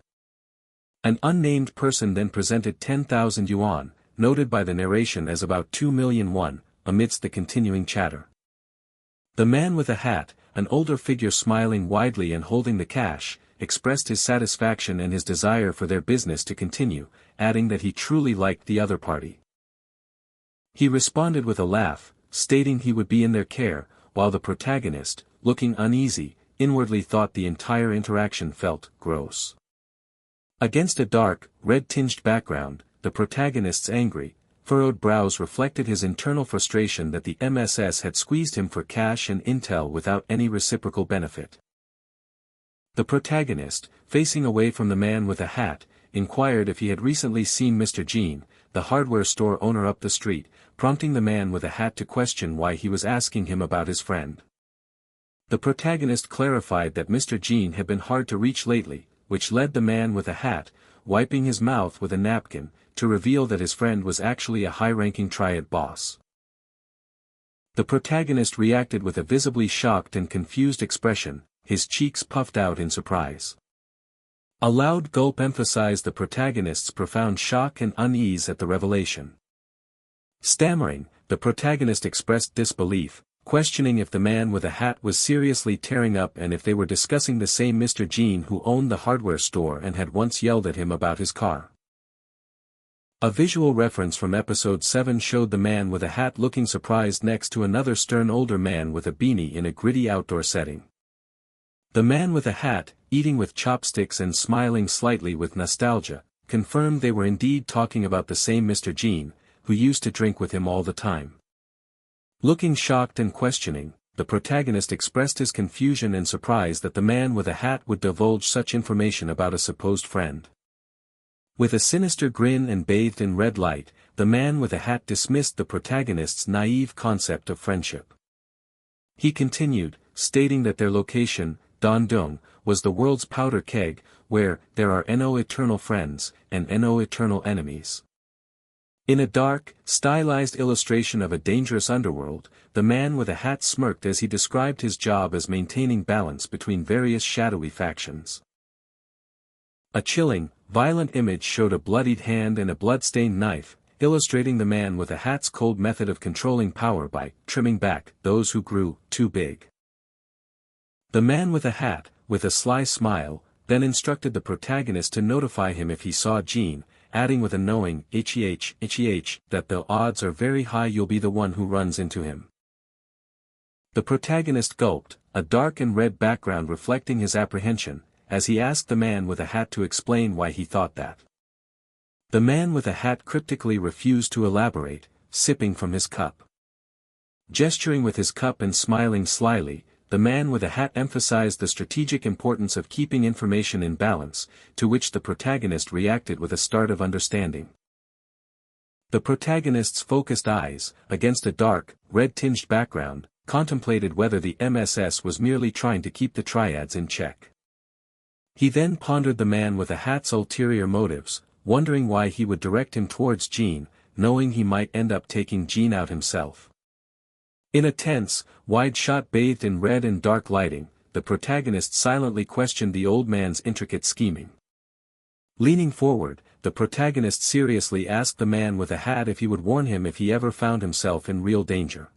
An unnamed person then presented 10,000 yuan, noted by the narration as about 2 million won, amidst the continuing chatter. The man with a hat, an older figure smiling widely and holding the cash, expressed his satisfaction and his desire for their business to continue, adding that he truly liked the other party. He responded with a laugh, stating he would be in their care, while the protagonist, looking uneasy, inwardly thought the entire interaction felt gross. Against a dark, red-tinged background, the protagonist's angry, furrowed brows reflected his internal frustration that the MSS had squeezed him for cash and intel without any reciprocal benefit. The protagonist, facing away from the man with a hat, inquired if he had recently seen Mr. Jean, the hardware store owner up the street, prompting the man with a hat to question why he was asking him about his friend. The protagonist clarified that Mr. Jean had been hard to reach lately, which led the man with a hat, wiping his mouth with a napkin, to reveal that his friend was actually a high-ranking triad boss. The protagonist reacted with a visibly shocked and confused expression, his cheeks puffed out in surprise. A loud gulp emphasized the protagonist's profound shock and unease at the revelation. Stammering, the protagonist expressed disbelief, questioning if the man with a hat was seriously tearing up and if they were discussing the same Mr. Jean who owned the hardware store and had once yelled at him about his car. A visual reference from episode 7 showed the man with a hat looking surprised next to another stern older man with a beanie in a gritty outdoor setting. The man with a hat, eating with chopsticks and smiling slightly with nostalgia, confirmed they were indeed talking about the same Mr. Jean, who used to drink with him all the time. Looking shocked and questioning, the protagonist expressed his confusion and surprise that the man with a hat would divulge such information about a supposed friend. With a sinister grin and bathed in red light, the man with a hat dismissed the protagonist's naive concept of friendship. He continued, stating that their location, Dandong, was the world's powder keg, where there are no eternal friends, and no eternal enemies. In a dark, stylized illustration of a dangerous underworld, the man with a hat smirked as he described his job as maintaining balance between various shadowy factions. A chilling, violent image showed a bloodied hand and a blood-stained knife, illustrating the man with a hat's cold method of controlling power by trimming back those who grew too big. The man with a hat, with a sly smile, then instructed the protagonist to notify him if he saw Jean, adding with a knowing that the odds are very high you'll be the one who runs into him. The protagonist gulped, a dark and red background reflecting his apprehension, as he asked the man with a hat to explain why he thought that. The man with a hat cryptically refused to elaborate, sipping from his cup. Gesturing with his cup and smiling slyly, the man with a hat emphasized the strategic importance of keeping information in balance, to which the protagonist reacted with a start of understanding. The protagonist's focused eyes, against a dark, red-tinged background, contemplated whether the MSS was merely trying to keep the triads in check. He then pondered the man with a hat's ulterior motives, wondering why he would direct him towards Jean, knowing he might end up taking Jean out himself. In a tense, wide shot bathed in red and dark lighting, the protagonist silently questioned the old man's intricate scheming. Leaning forward, the protagonist seriously asked the man with a hat if he would warn him if he ever found himself in real danger.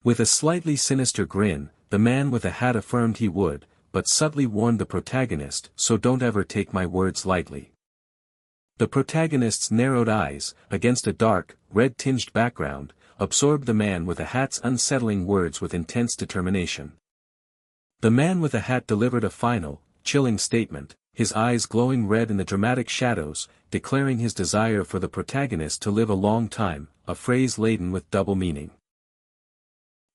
With a slightly sinister grin, the man with a hat affirmed he would, but subtly warned the protagonist, "So don't ever take my words lightly." The protagonist's narrowed eyes, against a dark, red-tinged background, absorbed the man with a hat's unsettling words with intense determination. The man with a hat delivered a final, chilling statement, his eyes glowing red in the dramatic shadows, declaring his desire for the protagonist to live a long time, a phrase laden with double meaning.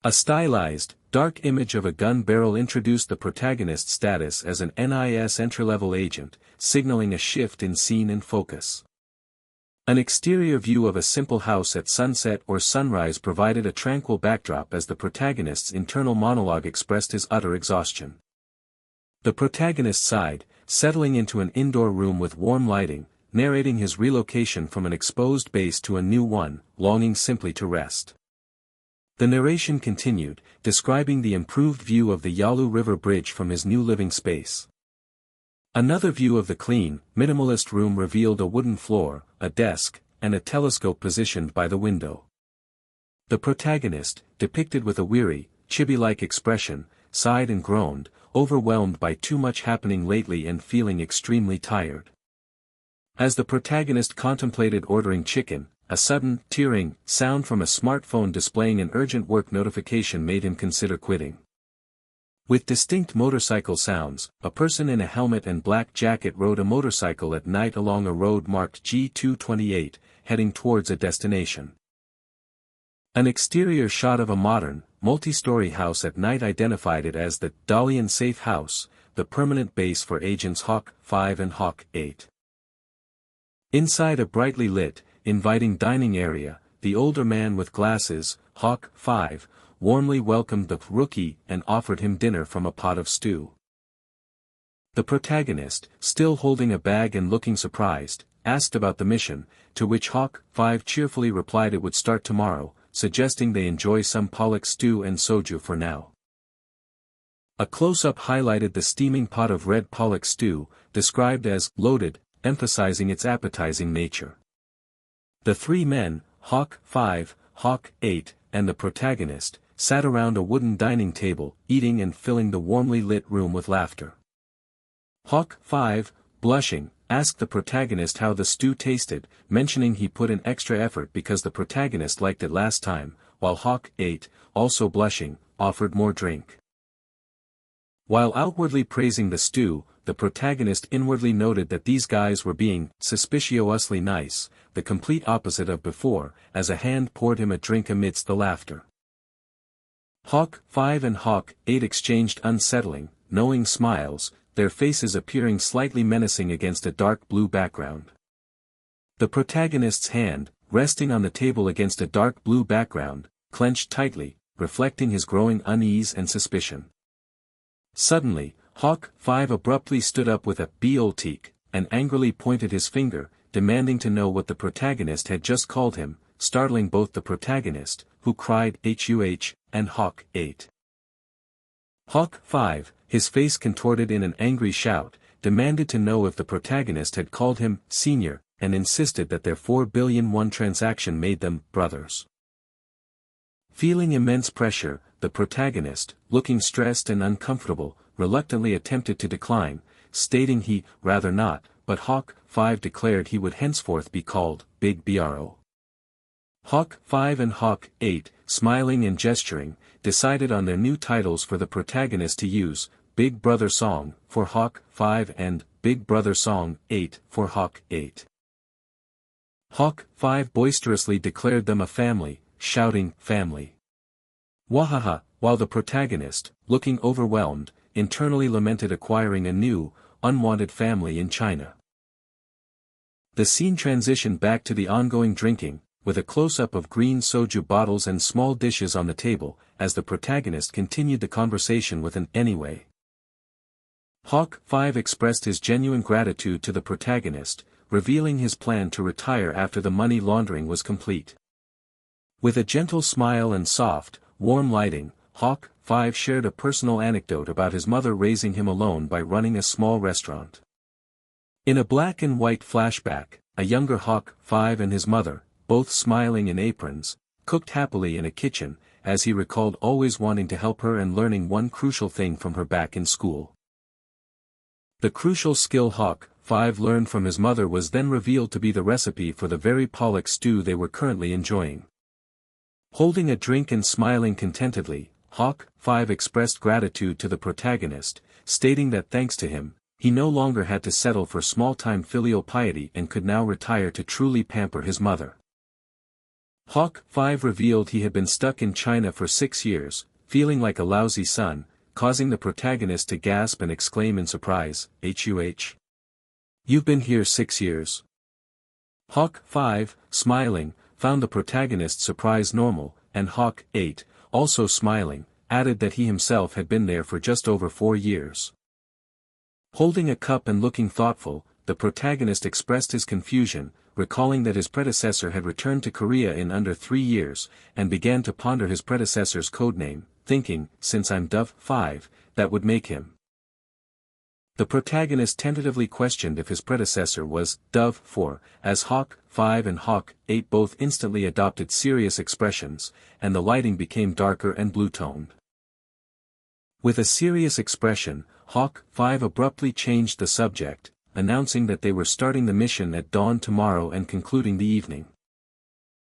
A stylized, dark image of a gun barrel introduced the protagonist's status as an NIS entry-level agent, signaling a shift in scene and focus. An exterior view of a simple house at sunset or sunrise provided a tranquil backdrop as the protagonist's internal monologue expressed his utter exhaustion. The protagonist sighed, settling into an indoor room with warm lighting, narrating his relocation from an exposed base to a new one, longing simply to rest. The narration continued, describing the improved view of the Yalu River bridge from his new living space. Another view of the clean, minimalist room revealed a wooden floor, a desk, and a telescope positioned by the window. The protagonist, depicted with a weary, chibi-like expression, sighed and groaned, overwhelmed by too much happening lately and feeling extremely tired. As the protagonist contemplated ordering chicken, a sudden, tearing, sound from a smartphone displaying an urgent work notification made him consider quitting. With distinct motorcycle sounds, a person in a helmet and black jacket rode a motorcycle at night along a road marked G228, heading towards a destination. An exterior shot of a modern, multi-story house at night identified it as the Dalian Safe House, the permanent base for Agents Hawk 5 and Hawk 8. Inside a brightly lit, inviting dining area, the older man with glasses, Hawk 5, warmly welcomed the rookie and offered him dinner from a pot of stew. The protagonist, still holding a bag and looking surprised, asked about the mission, to which Hawk 5 cheerfully replied it would start tomorrow, suggesting they enjoy some pollock stew and soju for now. A close-up highlighted the steaming pot of red pollock stew, described as loaded, emphasizing its appetizing nature. The three men, Hawk 5, Hawk 8, and the protagonist, sat around a wooden dining table, eating and filling the warmly lit room with laughter. Hawk 5, blushing, asked the protagonist how the stew tasted, mentioning he put in extra effort because the protagonist liked it last time, while Hawk 8, also blushing, offered more drink. While outwardly praising the stew, the protagonist inwardly noted that these guys were being suspiciously nice, the complete opposite of before, as a hand poured him a drink amidst the laughter. Hawk 5 and Hawk 8 exchanged unsettling, knowing smiles, their faces appearing slightly menacing against a dark blue background. The protagonist's hand, resting on the table against a dark blue background, clenched tightly, reflecting his growing unease and suspicion. Suddenly, Hawk 5 abruptly stood up with a "Boltik," and angrily pointed his finger, demanding to know what the protagonist had just called him, startling both the protagonist, who cried "Huh," and Hawk 8. Hawk 5, his face contorted in an angry shout, demanded to know if the protagonist had called him "senior," and insisted that their 4 billion won transaction made them brothers. Feeling immense pressure, the protagonist, looking stressed and uncomfortable, reluctantly attempted to decline, stating he rather not, but Hawk 5 declared he would henceforth be called Big Bro. Hawk 5 and Hawk 8, smiling and gesturing, decided on their new titles for the protagonist to use, Big Brother Song for Hawk 5 and Big Brother Song 8 for Hawk 8. Hawk 5 boisterously declared them a family, shouting, "Family! Wahaha," while the protagonist, looking overwhelmed, internally lamented acquiring a new, unwanted family in China. The scene transitioned back to the ongoing drinking, with a close-up of green soju bottles and small dishes on the table, as the protagonist continued the conversation with an "anyway." Hawk 5 expressed his genuine gratitude to the protagonist, revealing his plan to retire after the money laundering was complete. With a gentle smile and soft, warm lighting, Hawk 5 shared a personal anecdote about his mother raising him alone by running a small restaurant. In a black and white flashback, a younger Hawk 5 and his mother, both smiling in aprons, cooked happily in a kitchen, as he recalled always wanting to help her and learning one crucial thing from her back in school. The crucial skill Hawk 5 learned from his mother was then revealed to be the recipe for the very pollock stew they were currently enjoying. Holding a drink and smiling contentedly, Hawk 5 expressed gratitude to the protagonist, stating that thanks to him, he no longer had to settle for small-time filial piety and could now retire to truly pamper his mother. Hawk 5 revealed he had been stuck in China for 6 years, feeling like a lousy son, causing the protagonist to gasp and exclaim in surprise, "Huh? You've been here 6 years?" Hawk 5, smiling, found the protagonist's surprise normal, and Hawk 8, also smiling, added that he himself had been there for just over 4 years. Holding a cup and looking thoughtful, the protagonist expressed his confusion, recalling that his predecessor had returned to Korea in under 3 years, and began to ponder his predecessor's codename, thinking, since I'm Dove 5, that would make him. The protagonist tentatively questioned if his predecessor was Dove 4, as Hawk 5 and Hawk 8 both instantly adopted serious expressions, and the lighting became darker and blue-toned. With a serious expression, Hawk 5 abruptly changed the subject, announcing that they were starting the mission at dawn tomorrow and concluding the evening.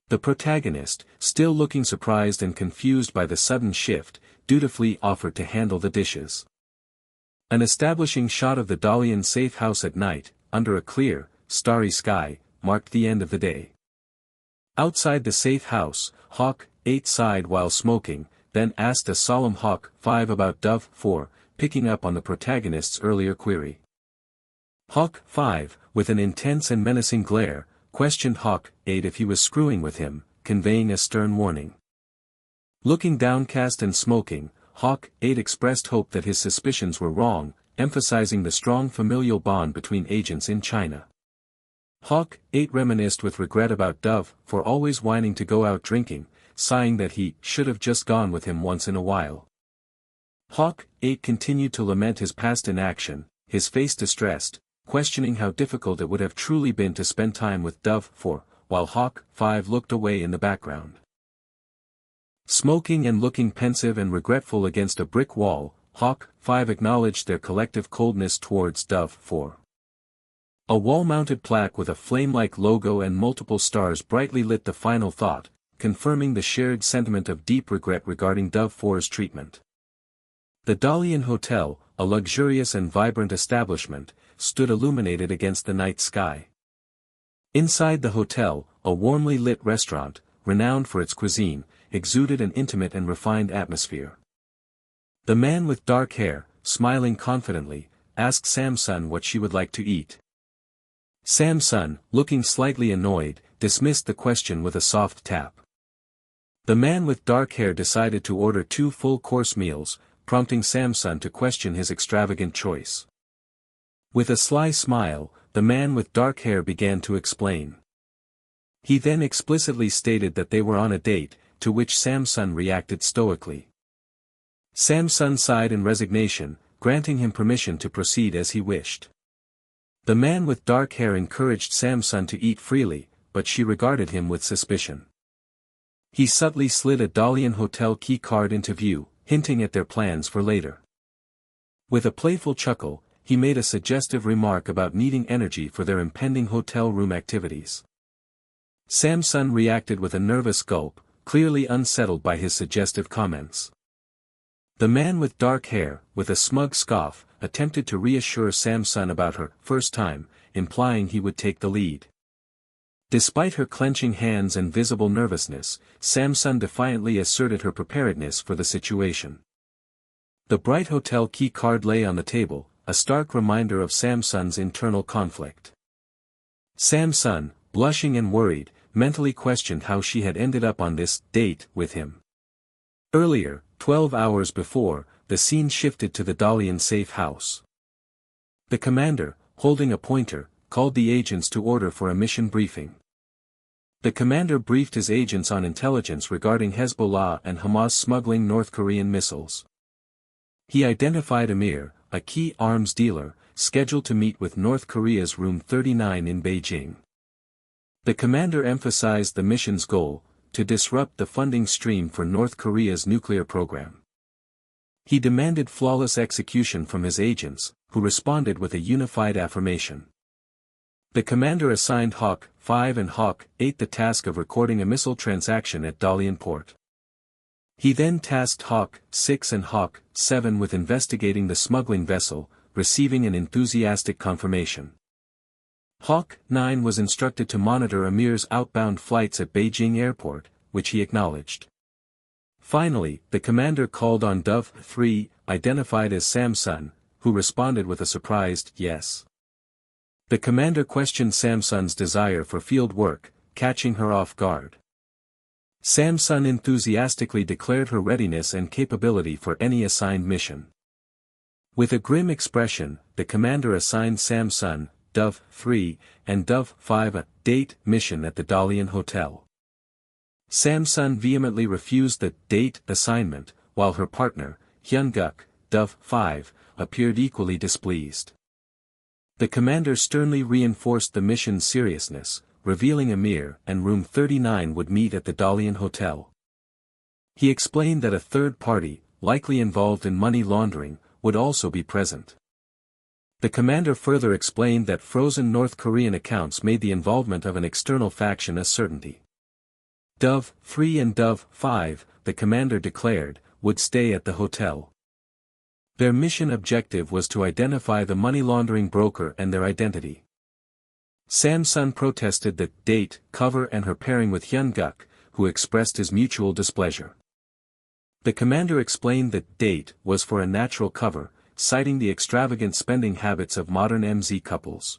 The protagonist, still looking surprised and confused by the sudden shift, dutifully offered to handle the dishes. An establishing shot of the Dalian safe house at night, under a clear, starry sky, marked the end of the day. Outside the safe house, Hawk 8 sighed while smoking, then asked a solemn Hawk 5 about Dove 4, picking up on the protagonist's earlier query. Hawk 5, with an intense and menacing glare, questioned Hawk 8 if he was screwing with him, conveying a stern warning. Looking downcast and smoking, Hawk 8 expressed hope that his suspicions were wrong, emphasizing the strong familial bond between agents in China. Hawk 8 reminisced with regret about Dove for always whining to go out drinking, sighing that he should have just gone with him once in a while. Hawk 8 continued to lament his past inaction, his face distressed, questioning how difficult it would have truly been to spend time with Dove 4, while Hawk 5 looked away in the background. Smoking and looking pensive and regretful against a brick wall, Hawk 5 acknowledged their collective coldness towards Dove 4. A wall-mounted plaque with a flame-like logo and multiple stars brightly lit the final thought, confirming the shared sentiment of deep regret regarding Dove 4's treatment. The Dalian Hotel, a luxurious and vibrant establishment, stood illuminated against the night sky. Inside the hotel, a warmly lit restaurant, renowned for its cuisine, exuded an intimate and refined atmosphere. The man with dark hair, smiling confidently, asked Samsun what she would like to eat. Samsun, looking slightly annoyed, dismissed the question with a soft tap. The man with dark hair decided to order 2 full-course meals, prompting Samsun to question his extravagant choice. With a sly smile, the man with dark hair began to explain. He then explicitly stated that they were on a date, to which Samsun reacted stoically. Samsun sighed in resignation, granting him permission to proceed as he wished. The man with dark hair encouraged Samsun to eat freely, but she regarded him with suspicion. He subtly slid a Dalian hotel key card into view, hinting at their plans for later. With a playful chuckle, he made a suggestive remark about needing energy for their impending hotel room activities. Samsun reacted with a nervous gulp, clearly unsettled by his suggestive comments. The man with dark hair, with a smug scoff, attempted to reassure Samsun about her first time, implying he would take the lead. Despite her clenching hands and visible nervousness, Samsun defiantly asserted her preparedness for the situation. The bright hotel key card lay on the table, a stark reminder of Samsun's internal conflict. Samsun, blushing and worried, mentally questioned how she had ended up on this date with him. Earlier, 12 hours before, the scene shifted to the Dalian safe house. The commander, holding a pointer, called the agents to order for a mission briefing. The commander briefed his agents on intelligence regarding Hezbollah and Hamas smuggling North Korean missiles. He identified Amir, a key arms dealer, scheduled to meet with North Korea's Room 39 in Beijing. The commander emphasized the mission's goal, to disrupt the funding stream for North Korea's nuclear program. He demanded flawless execution from his agents, who responded with a unified affirmation. The commander assigned Hawk 5 and Hawk 8 the task of recording a missile transaction at Dalian port. He then tasked Hawk 6 and Hawk 7 with investigating the smuggling vessel, receiving an enthusiastic confirmation. Hawk 9 was instructed to monitor Amir's outbound flights at Beijing airport, which he acknowledged. Finally, the commander called on Dove 3, identified as Samsun, who responded with a surprised yes. The commander questioned Samsun's desire for field work, catching her off guard. Samsun enthusiastically declared her readiness and capability for any assigned mission. With a grim expression, the commander assigned Samsun, Dove 3, and Dove 5 a date mission at the Dalian Hotel. Samsun vehemently refused the date assignment, while her partner, Hyunguk, Dove 5, appeared equally displeased. The commander sternly reinforced the mission's seriousness, revealing Amir and Room 39 would meet at the Dalian Hotel. He explained that a third party, likely involved in money laundering, would also be present. The commander further explained that frozen North Korean accounts made the involvement of an external faction a certainty. Dove 3 and Dove 5, the commander declared, would stay at the hotel. Their mission objective was to identify the money laundering broker and their identity. Samsun protested the date cover and her pairing with Hyunguk, who expressed his mutual displeasure. The commander explained that date was for a natural cover, citing the extravagant spending habits of modern MZ couples.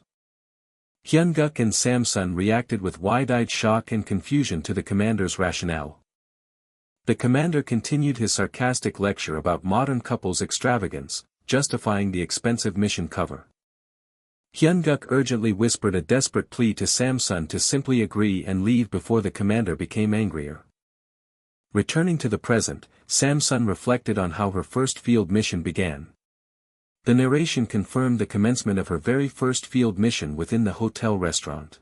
Hyunguk and Samsun reacted with wide-eyed shock and confusion to the commander's rationale. The commander continued his sarcastic lecture about modern couples' extravagance, justifying the expensive mission cover. Hyunguk urgently whispered a desperate plea to Samsun to simply agree and leave before the commander became angrier. Returning to the present, Samsun reflected on how her first field mission began. The narration confirmed the commencement of her very first field mission within the hotel restaurant.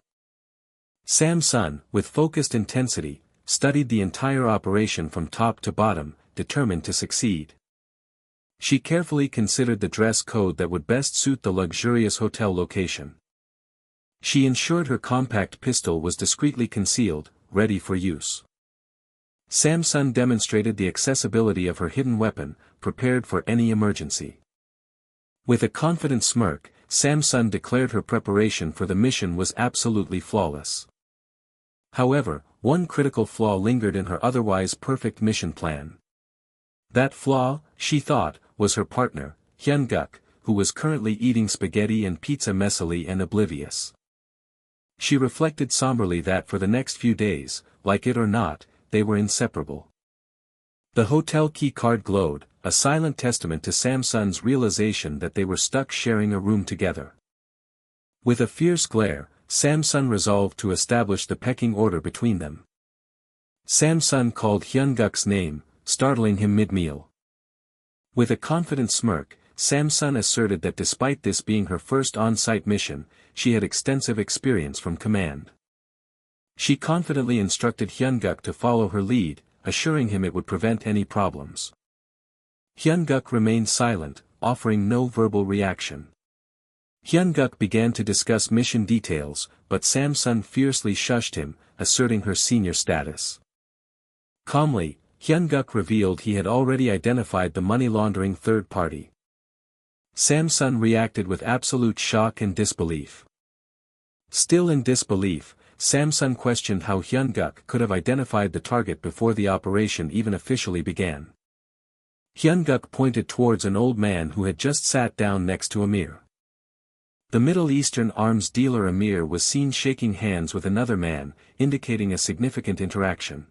Samsun, with focused intensity, studied the entire operation from top to bottom, determined to succeed. She carefully considered the dress code that would best suit the luxurious hotel location. She ensured her compact pistol was discreetly concealed, ready for use. Samsun demonstrated the accessibility of her hidden weapon, prepared for any emergency. With a confident smirk, Samsun declared her preparation for the mission was absolutely flawless. However, one critical flaw lingered in her otherwise perfect mission plan. That flaw, she thought, was her partner, Hyunguk, who was currently eating spaghetti and pizza messily and oblivious. She reflected somberly that for the next few days, like it or not, they were inseparable. The hotel key card glowed, a silent testament to Samsun's realization that they were stuck sharing a room together. With a fierce glare, Samsun resolved to establish the pecking order between them. Samsun called Hyunguk's name, startling him mid-meal. With a confident smirk, Samsun asserted that despite this being her first on-site mission, she had extensive experience from command. She confidently instructed Hyunguk to follow her lead, assuring him it would prevent any problems. Hyunguk remained silent, offering no verbal reaction. Hyunguk began to discuss mission details, but Samsun fiercely shushed him, asserting her senior status. Calmly, Hyunguk revealed he had already identified the money laundering third party. Samsun reacted with absolute shock and disbelief. Still in disbelief, Samsun questioned how Hyunguk could have identified the target before the operation even officially began. Hyunguk pointed towards an old man who had just sat down next to Amir. The Middle Eastern arms dealer Amir was seen shaking hands with another man, indicating a significant interaction.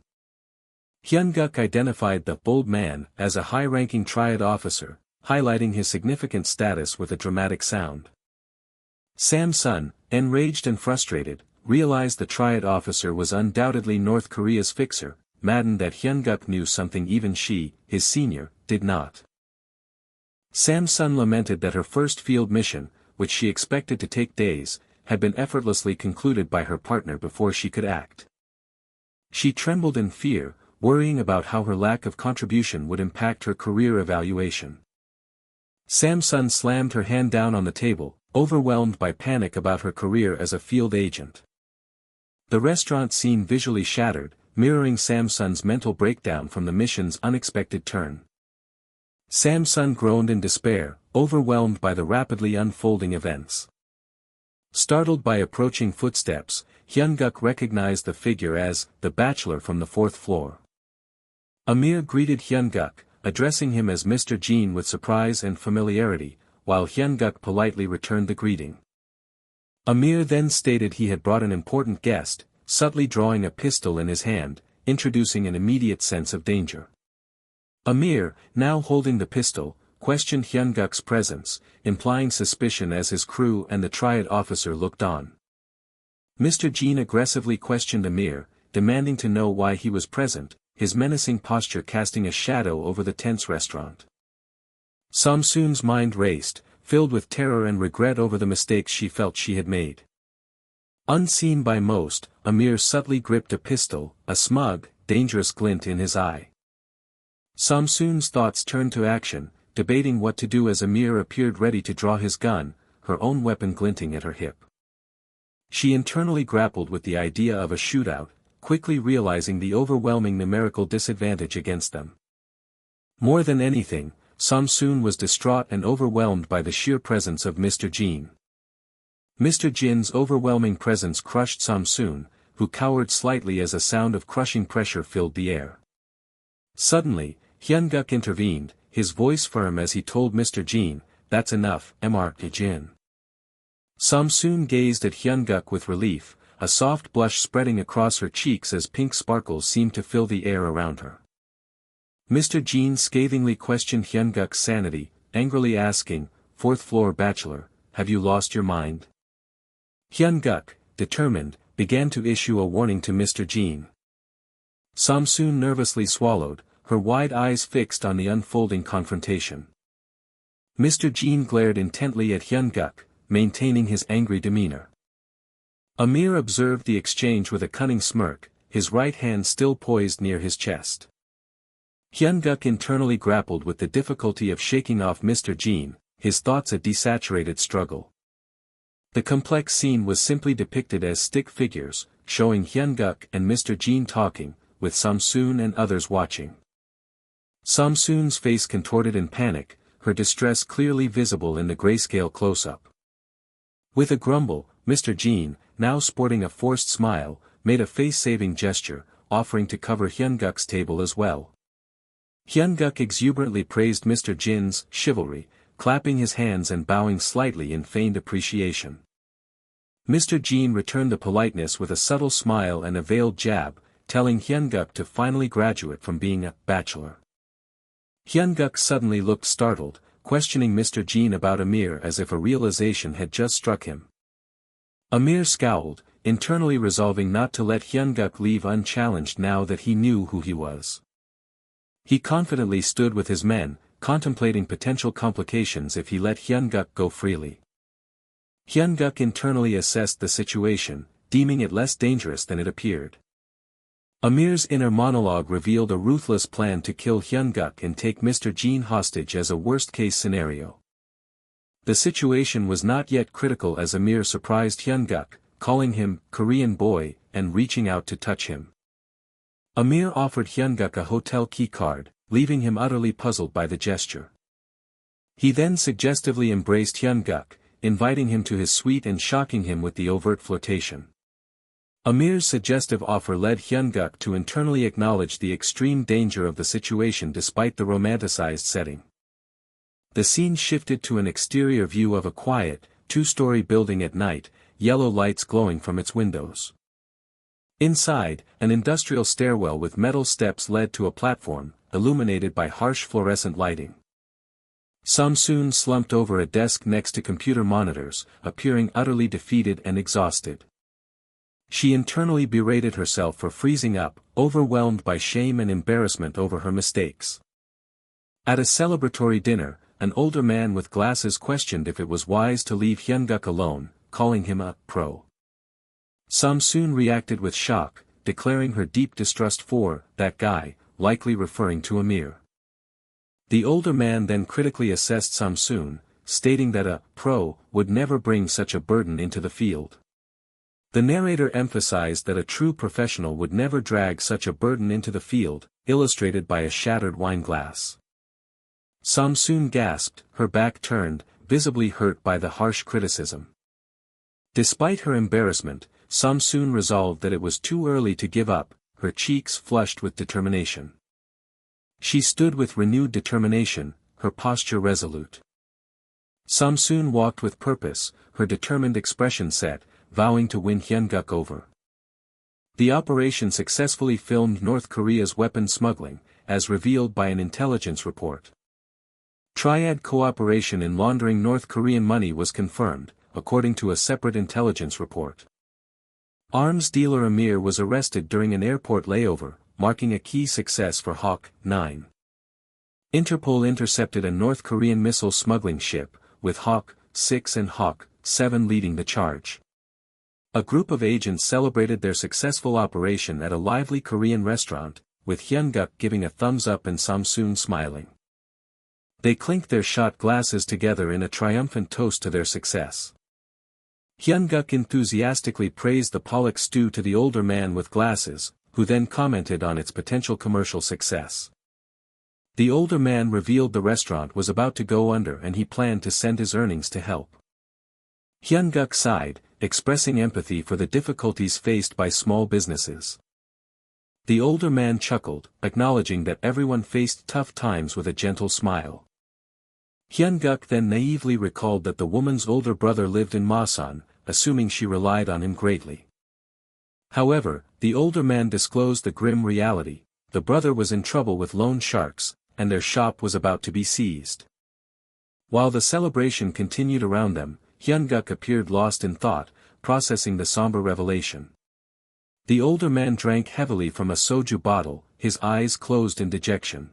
Hyunguk identified the bold man as a high-ranking triad officer, highlighting his significant status with a dramatic sound. Samsun, enraged and frustrated, realized the triad officer was undoubtedly North Korea's fixer, maddened that Hyun-guk knew something even she, his senior, did not. Samsun lamented that her first field mission, which she expected to take days, had been effortlessly concluded by her partner before she could act. She trembled in fear, worrying about how her lack of contribution would impact her career evaluation. Samsun slammed her hand down on the table, overwhelmed by panic about her career as a field agent. The restaurant scene visually shattered, mirroring Samsun's mental breakdown from the mission's unexpected turn. Samsun groaned in despair, overwhelmed by the rapidly unfolding events. Startled by approaching footsteps, Hyun-guk recognized the figure as the bachelor from the fourth floor. Amir greeted Hyun-guk, addressing him as Mr. Jin with surprise and familiarity, while Hyun-guk politely returned the greeting. Amir then stated he had brought an important guest, subtly drawing a pistol in his hand, introducing an immediate sense of danger. Amir, now holding the pistol, questioned Hyun-guk's presence, implying suspicion as his crew and the triad officer looked on. Mr. Jin aggressively questioned Amir, demanding to know why he was present, his menacing posture casting a shadow over the tense restaurant. Samsun's mind raced, filled with terror and regret over the mistakes she felt she had made. Unseen by most, Amir subtly gripped a pistol, a smug, dangerous glint in his eye. Samsun's thoughts turned to action, debating what to do as Amir appeared ready to draw his gun, her own weapon glinting at her hip. She internally grappled with the idea of a shootout, quickly realizing the overwhelming numerical disadvantage against them. More than anything, Samsun was distraught and overwhelmed by the sheer presence of Mr. Jin. Mr. Jin's overwhelming presence crushed Samsun, who cowered slightly as a sound of crushing pressure filled the air. Suddenly, Hyun-guk intervened, his voice firm as he told Mr. Jin, "That's enough, Mr. Jin." Samsun gazed at Hyun-guk with relief, a soft blush spreading across her cheeks as pink sparkles seemed to fill the air around her. Mr. Jin scathingly questioned Hyun-guk's sanity, angrily asking, "Fourth floor bachelor, have you lost your mind?" Hyun-guk, determined, began to issue a warning to Mr. Jin. Samsun nervously swallowed, her wide eyes fixed on the unfolding confrontation. Mr. Jin glared intently at Hyun-guk, maintaining his angry demeanor. Amir observed the exchange with a cunning smirk, his right hand still poised near his chest. Hyun-guk internally grappled with the difficulty of shaking off Mr. Jin, his thoughts a desaturated struggle. The complex scene was simply depicted as stick figures, showing Hyun-guk and Mr. Jin talking, with Samsun and others watching. Samsun's face contorted in panic, her distress clearly visible in the grayscale close-up. With a grumble, Mr. Jin, now sporting a forced smile, made a face-saving gesture, offering to cover Hyun-guk's table as well. Hyun-guk exuberantly praised Mr. Jin's chivalry, clapping his hands and bowing slightly in feigned appreciation. Mr. Jin returned the politeness with a subtle smile and a veiled jab, telling Hyun-guk to finally graduate from being a bachelor. Hyun-guk suddenly looked startled, questioning Mr. Jin about Amir as if a realization had just struck him. Amir scowled, internally resolving not to let Hyun-guk leave unchallenged now that he knew who he was. He confidently stood with his men, contemplating potential complications if he let Hyun-guk go freely. Hyun-guk internally assessed the situation, deeming it less dangerous than it appeared. Amir's inner monologue revealed a ruthless plan to kill Hyun-guk and take Mr. Jin hostage as a worst-case scenario. The situation was not yet critical as Amir surprised Hyun-guk, calling him Korean boy, and reaching out to touch him. Amir offered Hyun-guk a hotel key card, leaving him utterly puzzled by the gesture. He then suggestively embraced Hyun-guk, inviting him to his suite and shocking him with the overt flirtation. Amir's suggestive offer led Hyun-guk to internally acknowledge the extreme danger of the situation despite the romanticized setting. The scene shifted to an exterior view of a quiet, two-story building at night, yellow lights glowing from its windows. Inside, an industrial stairwell with metal steps led to a platform, illuminated by harsh fluorescent lighting. Samsoon slumped over a desk next to computer monitors, appearing utterly defeated and exhausted. She internally berated herself for freezing up, overwhelmed by shame and embarrassment over her mistakes. At a celebratory dinner, an older man with glasses questioned if it was wise to leave Hyunguk alone, calling him a pro. Samsoon reacted with shock, declaring her deep distrust for that guy, likely referring to Amir. The older man then critically assessed Samsoon, stating that a pro would never bring such a burden into the field. The narrator emphasized that a true professional would never drag such a burden into the field, illustrated by a shattered wine glass. Samsoon gasped, her back turned, visibly hurt by the harsh criticism. Despite her embarrassment, Samsoon resolved that it was too early to give up, her cheeks flushed with determination. She stood with renewed determination, her posture resolute. Samsoon walked with purpose, her determined expression set, vowing to win Hyunguk over. The operation successfully filmed North Korea's weapon smuggling, as revealed by an intelligence report. Triad cooperation in laundering North Korean money was confirmed, according to a separate intelligence report. Arms dealer Amir was arrested during an airport layover, marking a key success for Hawk 9. Interpol intercepted a North Korean missile smuggling ship, with Hawk 6 and Hawk 7 leading the charge. A group of agents celebrated their successful operation at a lively Korean restaurant, with Hyunguk giving a thumbs up and Samsoon smiling. They clinked their shot glasses together in a triumphant toast to their success. Hyunguk enthusiastically praised the pollock stew to the older man with glasses, who then commented on its potential commercial success. The older man revealed the restaurant was about to go under and he planned to send his earnings to help. Hyunguk sighed, expressing empathy for the difficulties faced by small businesses. The older man chuckled, acknowledging that everyone faced tough times with a gentle smile. Hyunguk then naively recalled that the woman's older brother lived in Masan, assuming she relied on him greatly. However, the older man disclosed the grim reality: the brother was in trouble with loan sharks, and their shop was about to be seized. While the celebration continued around them, Hyunguk appeared lost in thought, processing the somber revelation. The older man drank heavily from a soju bottle, his eyes closed in dejection.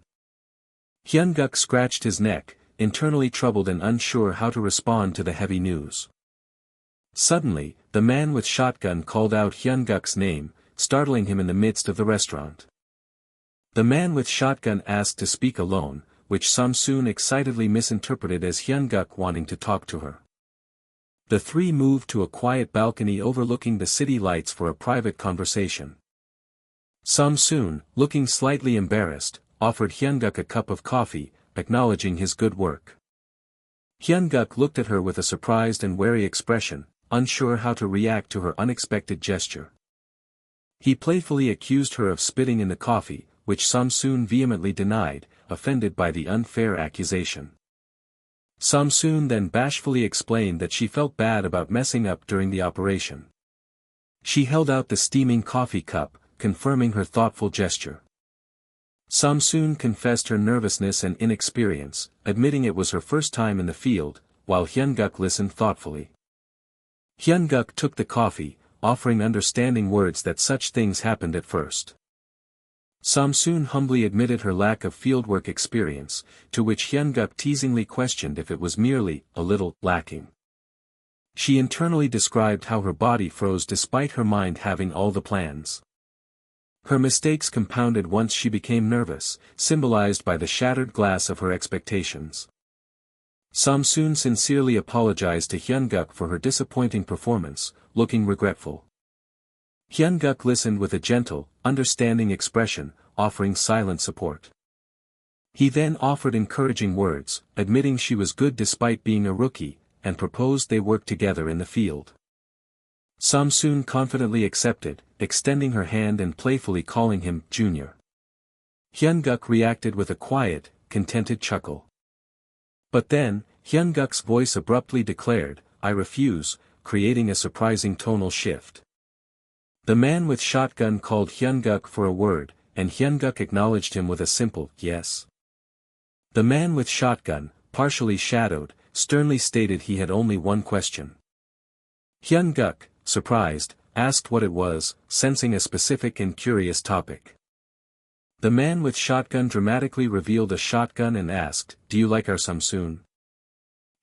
Hyunguk scratched his neck, internally troubled and unsure how to respond to the heavy news. Suddenly, the man with shotgun called out Hyunguk's name, startling him in the midst of the restaurant. The man with shotgun asked to speak alone, which Samsoon excitedly misinterpreted as Hyunguk wanting to talk to her. The three moved to a quiet balcony overlooking the city lights for a private conversation. Samsoon, looking slightly embarrassed, offered Hyunguk a cup of coffee, acknowledging his good work. Hyunguk looked at her with a surprised and wary expression, unsure how to react to her unexpected gesture. He playfully accused her of spitting in the coffee, which Samsoon vehemently denied, offended by the unfair accusation. Samsoon then bashfully explained that she felt bad about messing up during the operation. She held out the steaming coffee cup, confirming her thoughtful gesture. Samsoon confessed her nervousness and inexperience, admitting it was her first time in the field, while Hyunguk listened thoughtfully. Hyunguk took the coffee, offering understanding words that such things happened at first. Samsoon humbly admitted her lack of fieldwork experience, to which Hyunguk teasingly questioned if it was merely a little lacking. She internally described how her body froze despite her mind having all the plans. Her mistakes compounded once she became nervous, symbolized by the shattered glass of her expectations. Samsoon sincerely apologized to Hyunguk for her disappointing performance, looking regretful. Hyunguk listened with a gentle, understanding expression, offering silent support. He then offered encouraging words, admitting she was good despite being a rookie, and proposed they work together in the field. Samsoon confidently accepted, extending her hand and playfully calling him Junior. Hyunguk reacted with a quiet, contented chuckle. But then, Hyunguk's voice abruptly declared, "I refuse," creating a surprising tonal shift. The man with shotgun called Hyunguk for a word, and Hyunguk acknowledged him with a simple, "yes." The man with shotgun, partially shadowed, sternly stated he had only one question. Hyun-guk, surprised, asked what it was, sensing a specific and curious topic. The man with shotgun dramatically revealed a shotgun and asked, "Do you like our Samsoon?"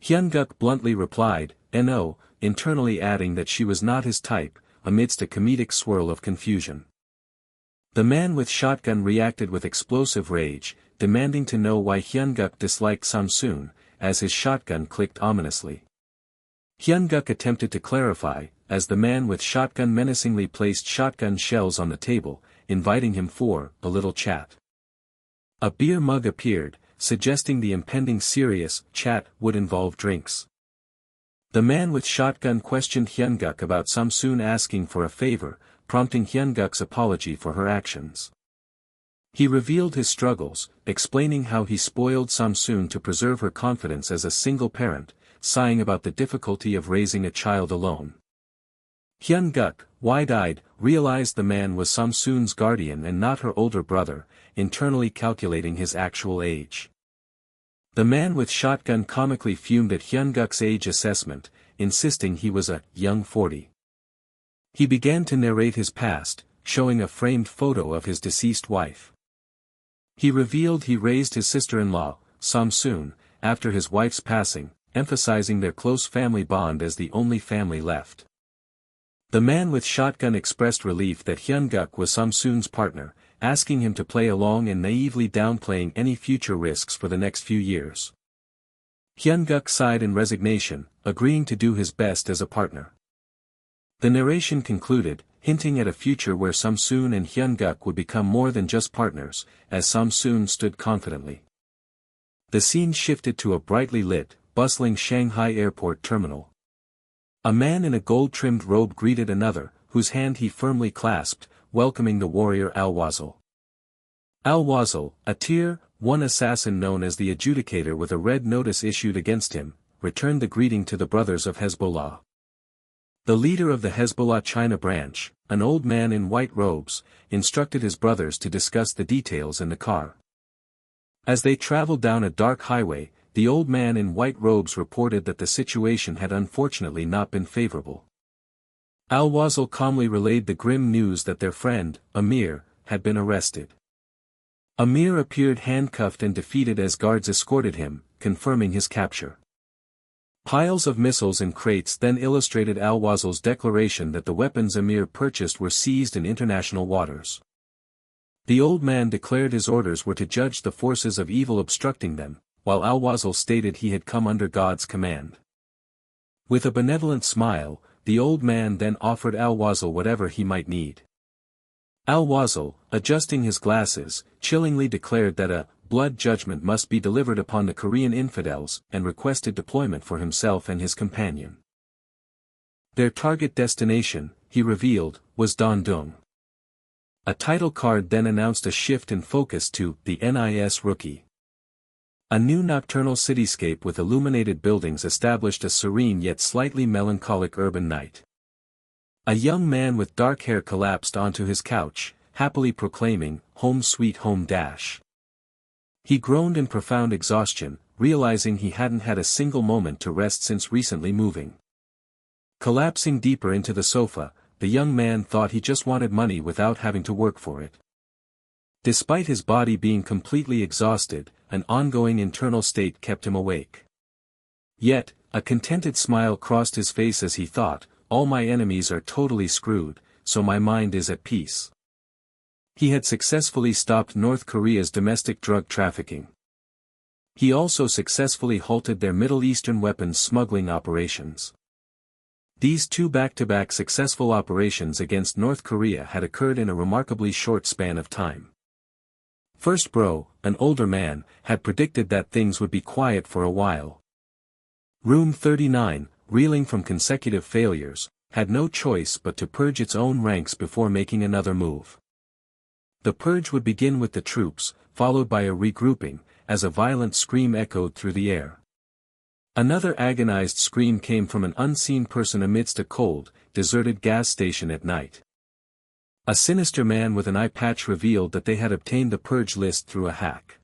Hyun-guk bluntly replied, "No," internally adding that she was not his type, amidst a comedic swirl of confusion. The man with shotgun reacted with explosive rage, demanding to know why Hyun-guk disliked Samsoon, as his shotgun clicked ominously. Hyun-guk attempted to clarify, as the man with shotgun menacingly placed shotgun shells on the table, inviting him for a little chat. A beer mug appeared, suggesting the impending serious chat would involve drinks. The man with shotgun questioned Hyun-guk about Samsoon asking for a favor, prompting Hyun-guk's apology for her actions. He revealed his struggles, explaining how he spoiled Samsoon to preserve her confidence as a single parent, sighing about the difficulty of raising a child alone. Hyun-guk, wide-eyed, realized the man was Samsoon's guardian and not her older brother, internally calculating his actual age. The man with shotgun comically fumed at Hyun-guk's age assessment, insisting he was a young 40. He began to narrate his past, showing a framed photo of his deceased wife. He revealed he raised his sister-in-law, Samsoon, after his wife's passing, emphasizing their close family bond as the only family left. The man with shotgun expressed relief that Hyun-guk was Samsoon's partner, asking him to play along and naively downplaying any future risks for the next few years. Hyun-guk sighed in resignation, agreeing to do his best as a partner. The narration concluded, hinting at a future where Samsoon and Hyun-guk would become more than just partners, as Samsoon stood confidently. The scene shifted to a brightly lit, bustling Shanghai airport terminal. A man in a gold-trimmed robe greeted another, whose hand he firmly clasped, welcoming the warrior Al-Wazl. Al-Wazl, a Tier 1 assassin known as the Adjudicator with a red notice issued against him, returned the greeting to the brothers of Hezbollah. The leader of the Hezbollah China branch, an old man in white robes, instructed his brothers to discuss the details in the car. As they traveled down a dark highway, the old man in white robes reported that the situation had unfortunately not been favorable. Al-Wazl calmly relayed the grim news that their friend, Amir, had been arrested. Amir appeared handcuffed and defeated as guards escorted him, confirming his capture. Piles of missiles and crates then illustrated Al-Wazl's declaration that the weapons Amir purchased were seized in international waters. The old man declared his orders were to judge the forces of evil obstructing them, while Al-Wazl stated he had come under God's command. With a benevolent smile, the old man then offered Al-Wazl whatever he might need. Al-Wazl, adjusting his glasses, chillingly declared that a blood judgment must be delivered upon the Korean infidels and requested deployment for himself and his companion. Their target destination, he revealed, was Dandong. A title card then announced a shift in focus to the NIS Rookie. A new nocturnal cityscape with illuminated buildings established a serene yet slightly melancholic urban night. A young man with dark hair collapsed onto his couch, happily proclaiming, "Home sweet home dash." He groaned in profound exhaustion, realizing he hadn't had a single moment to rest since recently moving. Collapsing deeper into the sofa, the young man thought he just wanted money without having to work for it. Despite his body being completely exhausted, an ongoing internal state kept him awake. Yet, a contented smile crossed his face as he thought, "All my enemies are totally screwed, so my mind is at peace." He had successfully stopped North Korea's domestic drug trafficking. He also successfully halted their Middle Eastern weapons smuggling operations. These two back-to-back successful operations against North Korea had occurred in a remarkably short span of time. First Bro, an older man, had predicted that things would be quiet for a while. Room 39, reeling from consecutive failures, had no choice but to purge its own ranks before making another move. The purge would begin with the troops, followed by a regrouping, as a violent scream echoed through the air. Another agonized scream came from an unseen person amidst a cold, deserted gas station at night. A sinister man with an eye patch revealed that they had obtained the purge list through a hack.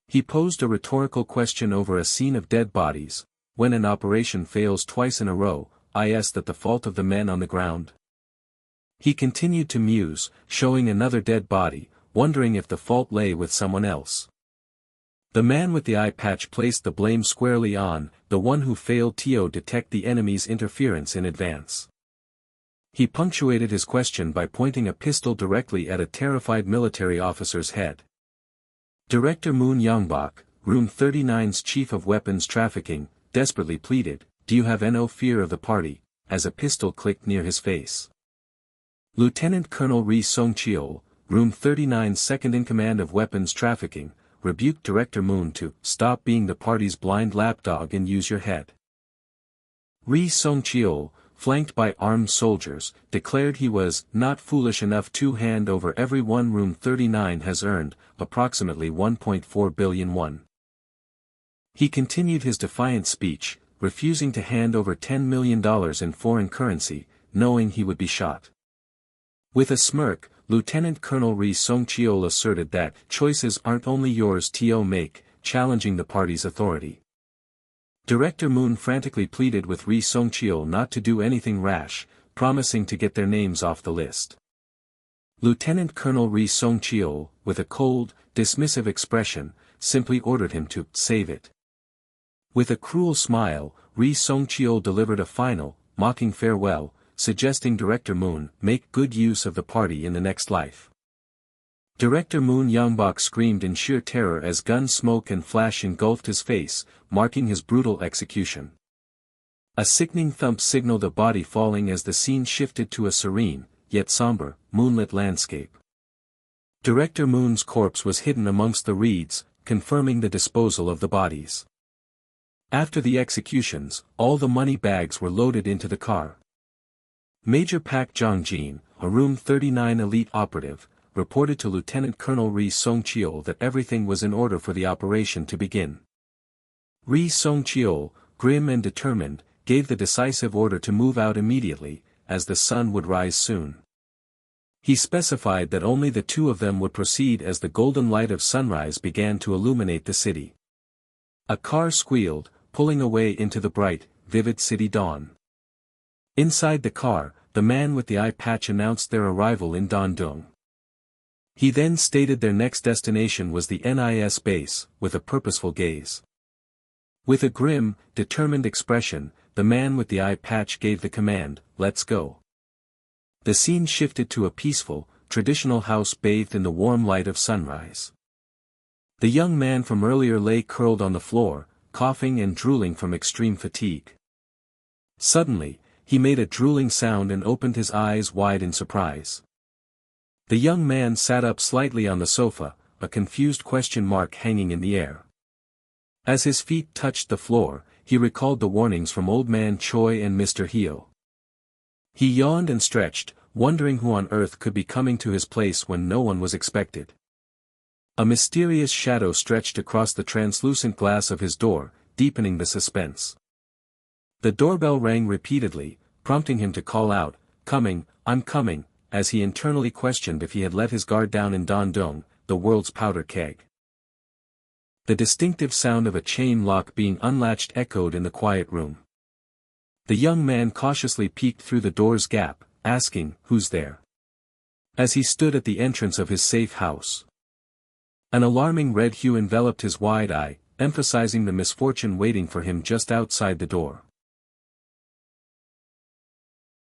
He posed a rhetorical question over a scene of dead bodies. When an operation fails twice in a row, is that the fault of the men on the ground? He continued to muse, showing another dead body, wondering if the fault lay with someone else. The man with the eye patch placed the blame squarely on the one who failed to detect the enemy's interference in advance. He punctuated his question by pointing a pistol directly at a terrified military officer's head. Director Moon Yongbok, Room 39's chief of weapons trafficking, desperately pleaded, "Do you have no fear of the party?" as a pistol clicked near his face. Lieutenant Colonel Ri Song-cheol, Room 39's second-in-command of weapons trafficking, rebuked Director Moon to stop being the party's blind lapdog and use your head. Ri Song-cheol, flanked by armed soldiers, declared he was not foolish enough to hand over every one Room 39 has earned, approximately 1.4 billion won. He continued his defiant speech, refusing to hand over $10 million in foreign currency, knowing he would be shot. With a smirk, Lieutenant Colonel Ri Song-cheol asserted that choices aren't only yours to make, challenging the party's authority. Director Moon frantically pleaded with Ri Song-cheol not to do anything rash, promising to get their names off the list. Lieutenant Colonel Ri Song-cheol, with a cold, dismissive expression, simply ordered him to save it. With a cruel smile, Ri Song-cheol delivered a final, mocking farewell, suggesting Director Moon make good use of the party in the next life. Director Moon Yongbok screamed in sheer terror as gun smoke and flash engulfed his face, marking his brutal execution. A sickening thump signaled a body falling as the scene shifted to a serene, yet somber, moonlit landscape. Director Moon's corpse was hidden amongst the reeds, confirming the disposal of the bodies. After the executions, all the money bags were loaded into the car. Major Pak Jong-jin, a Room 39 elite operative, reported to Lieutenant Colonel Ri Song-cheol that everything was in order for the operation to begin. Ri Song-cheol, grim and determined, gave the decisive order to move out immediately, as the sun would rise soon. He specified that only the two of them would proceed as the golden light of sunrise began to illuminate the city. A car squealed, pulling away into the bright, vivid city dawn. Inside the car, the man with the eye patch announced their arrival in Dandong. He then stated their next destination was the NIS base, with a purposeful gaze. With a grim, determined expression, the man with the eye patch gave the command, "Let's go." The scene shifted to a peaceful, traditional house bathed in the warm light of sunrise. The young man from earlier lay curled on the floor, coughing and drooling from extreme fatigue. Suddenly, he made a drooling sound and opened his eyes wide in surprise. The young man sat up slightly on the sofa, a confused question mark hanging in the air. As his feet touched the floor, he recalled the warnings from Old Man Choi and Mr. Hyo. He yawned and stretched, wondering who on earth could be coming to his place when no one was expected. A mysterious shadow stretched across the translucent glass of his door, deepening the suspense. The doorbell rang repeatedly, prompting him to call out, "Coming, I'm coming," as he internally questioned if he had let his guard down in Dandong, the world's powder keg. The distinctive sound of a chain lock being unlatched echoed in the quiet room. The young man cautiously peeked through the door's gap, asking, "Who's there?" as he stood at the entrance of his safe house. An alarming red hue enveloped his wide eye, emphasizing the misfortune waiting for him just outside the door.